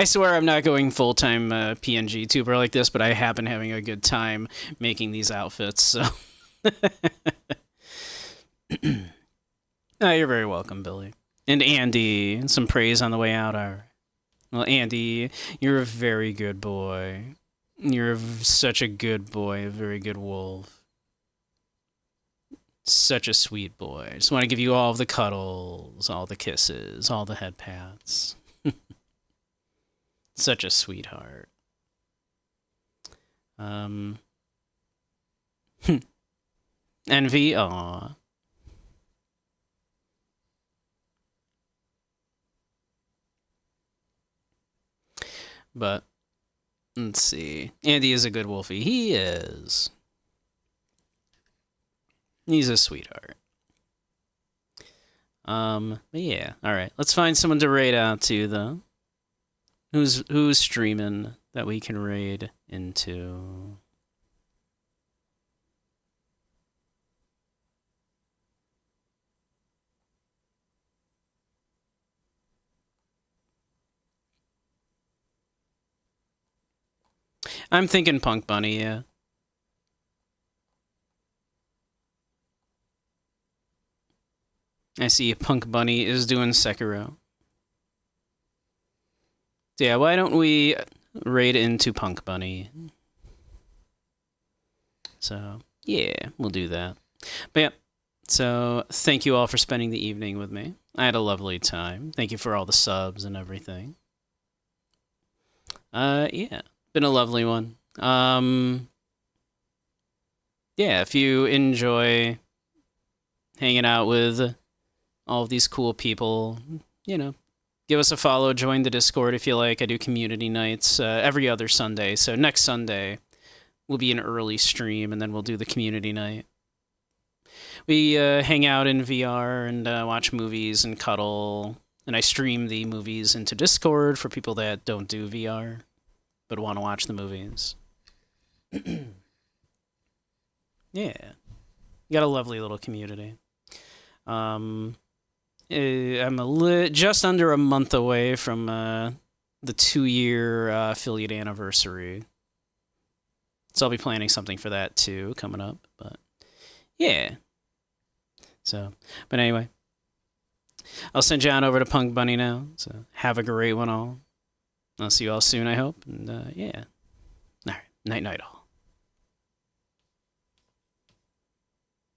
swear I'm not going full-time PNG tuber like this, but I have been having a good time making these outfits, so. Oh, you're very welcome, Billy. And Andy, some praise on the way out. Well, Andy, you're a very good boy. You're such a good boy, a very good wolf. Such a sweet boy. I just want to give you all the cuddles, all the kisses, all the head pats. Such a sweetheart. Envy, aw. But, let's see. Andy is a good wolfie. He is. He's a sweetheart. But yeah. Alright. Let's find someone to raid out to, though. Who's streaming that we can raid into? I'm thinking Punk Bunny, yeah. I see Punk Bunny is doing Sekiro. So yeah, why don't we raid into Punk Bunny? So, yeah, we'll do that. But yeah, so thank you all for spending the evening with me. I had a lovely time. Thank you for all the subs and everything. Yeah, been a lovely one. Yeah, if you enjoy hanging out with all of these cool people, give us a follow, join the Discord if you like. I do community nights every other Sunday. So next Sunday will be an early stream, and then we'll do the community night. We hang out in VR and watch movies and cuddle. And I stream the movies into Discord for people that don't do VR but want to watch the movies. Yeah. You got a lovely little community. I'm just under a month away from the 2-year affiliate anniversary. So I'll be planning something for that too coming up. But yeah. So, but anyway, I'll send you on over to Punk Bunny now. So have a great one all. I'll see you all soon, I hope. And yeah. All right. Night, night all.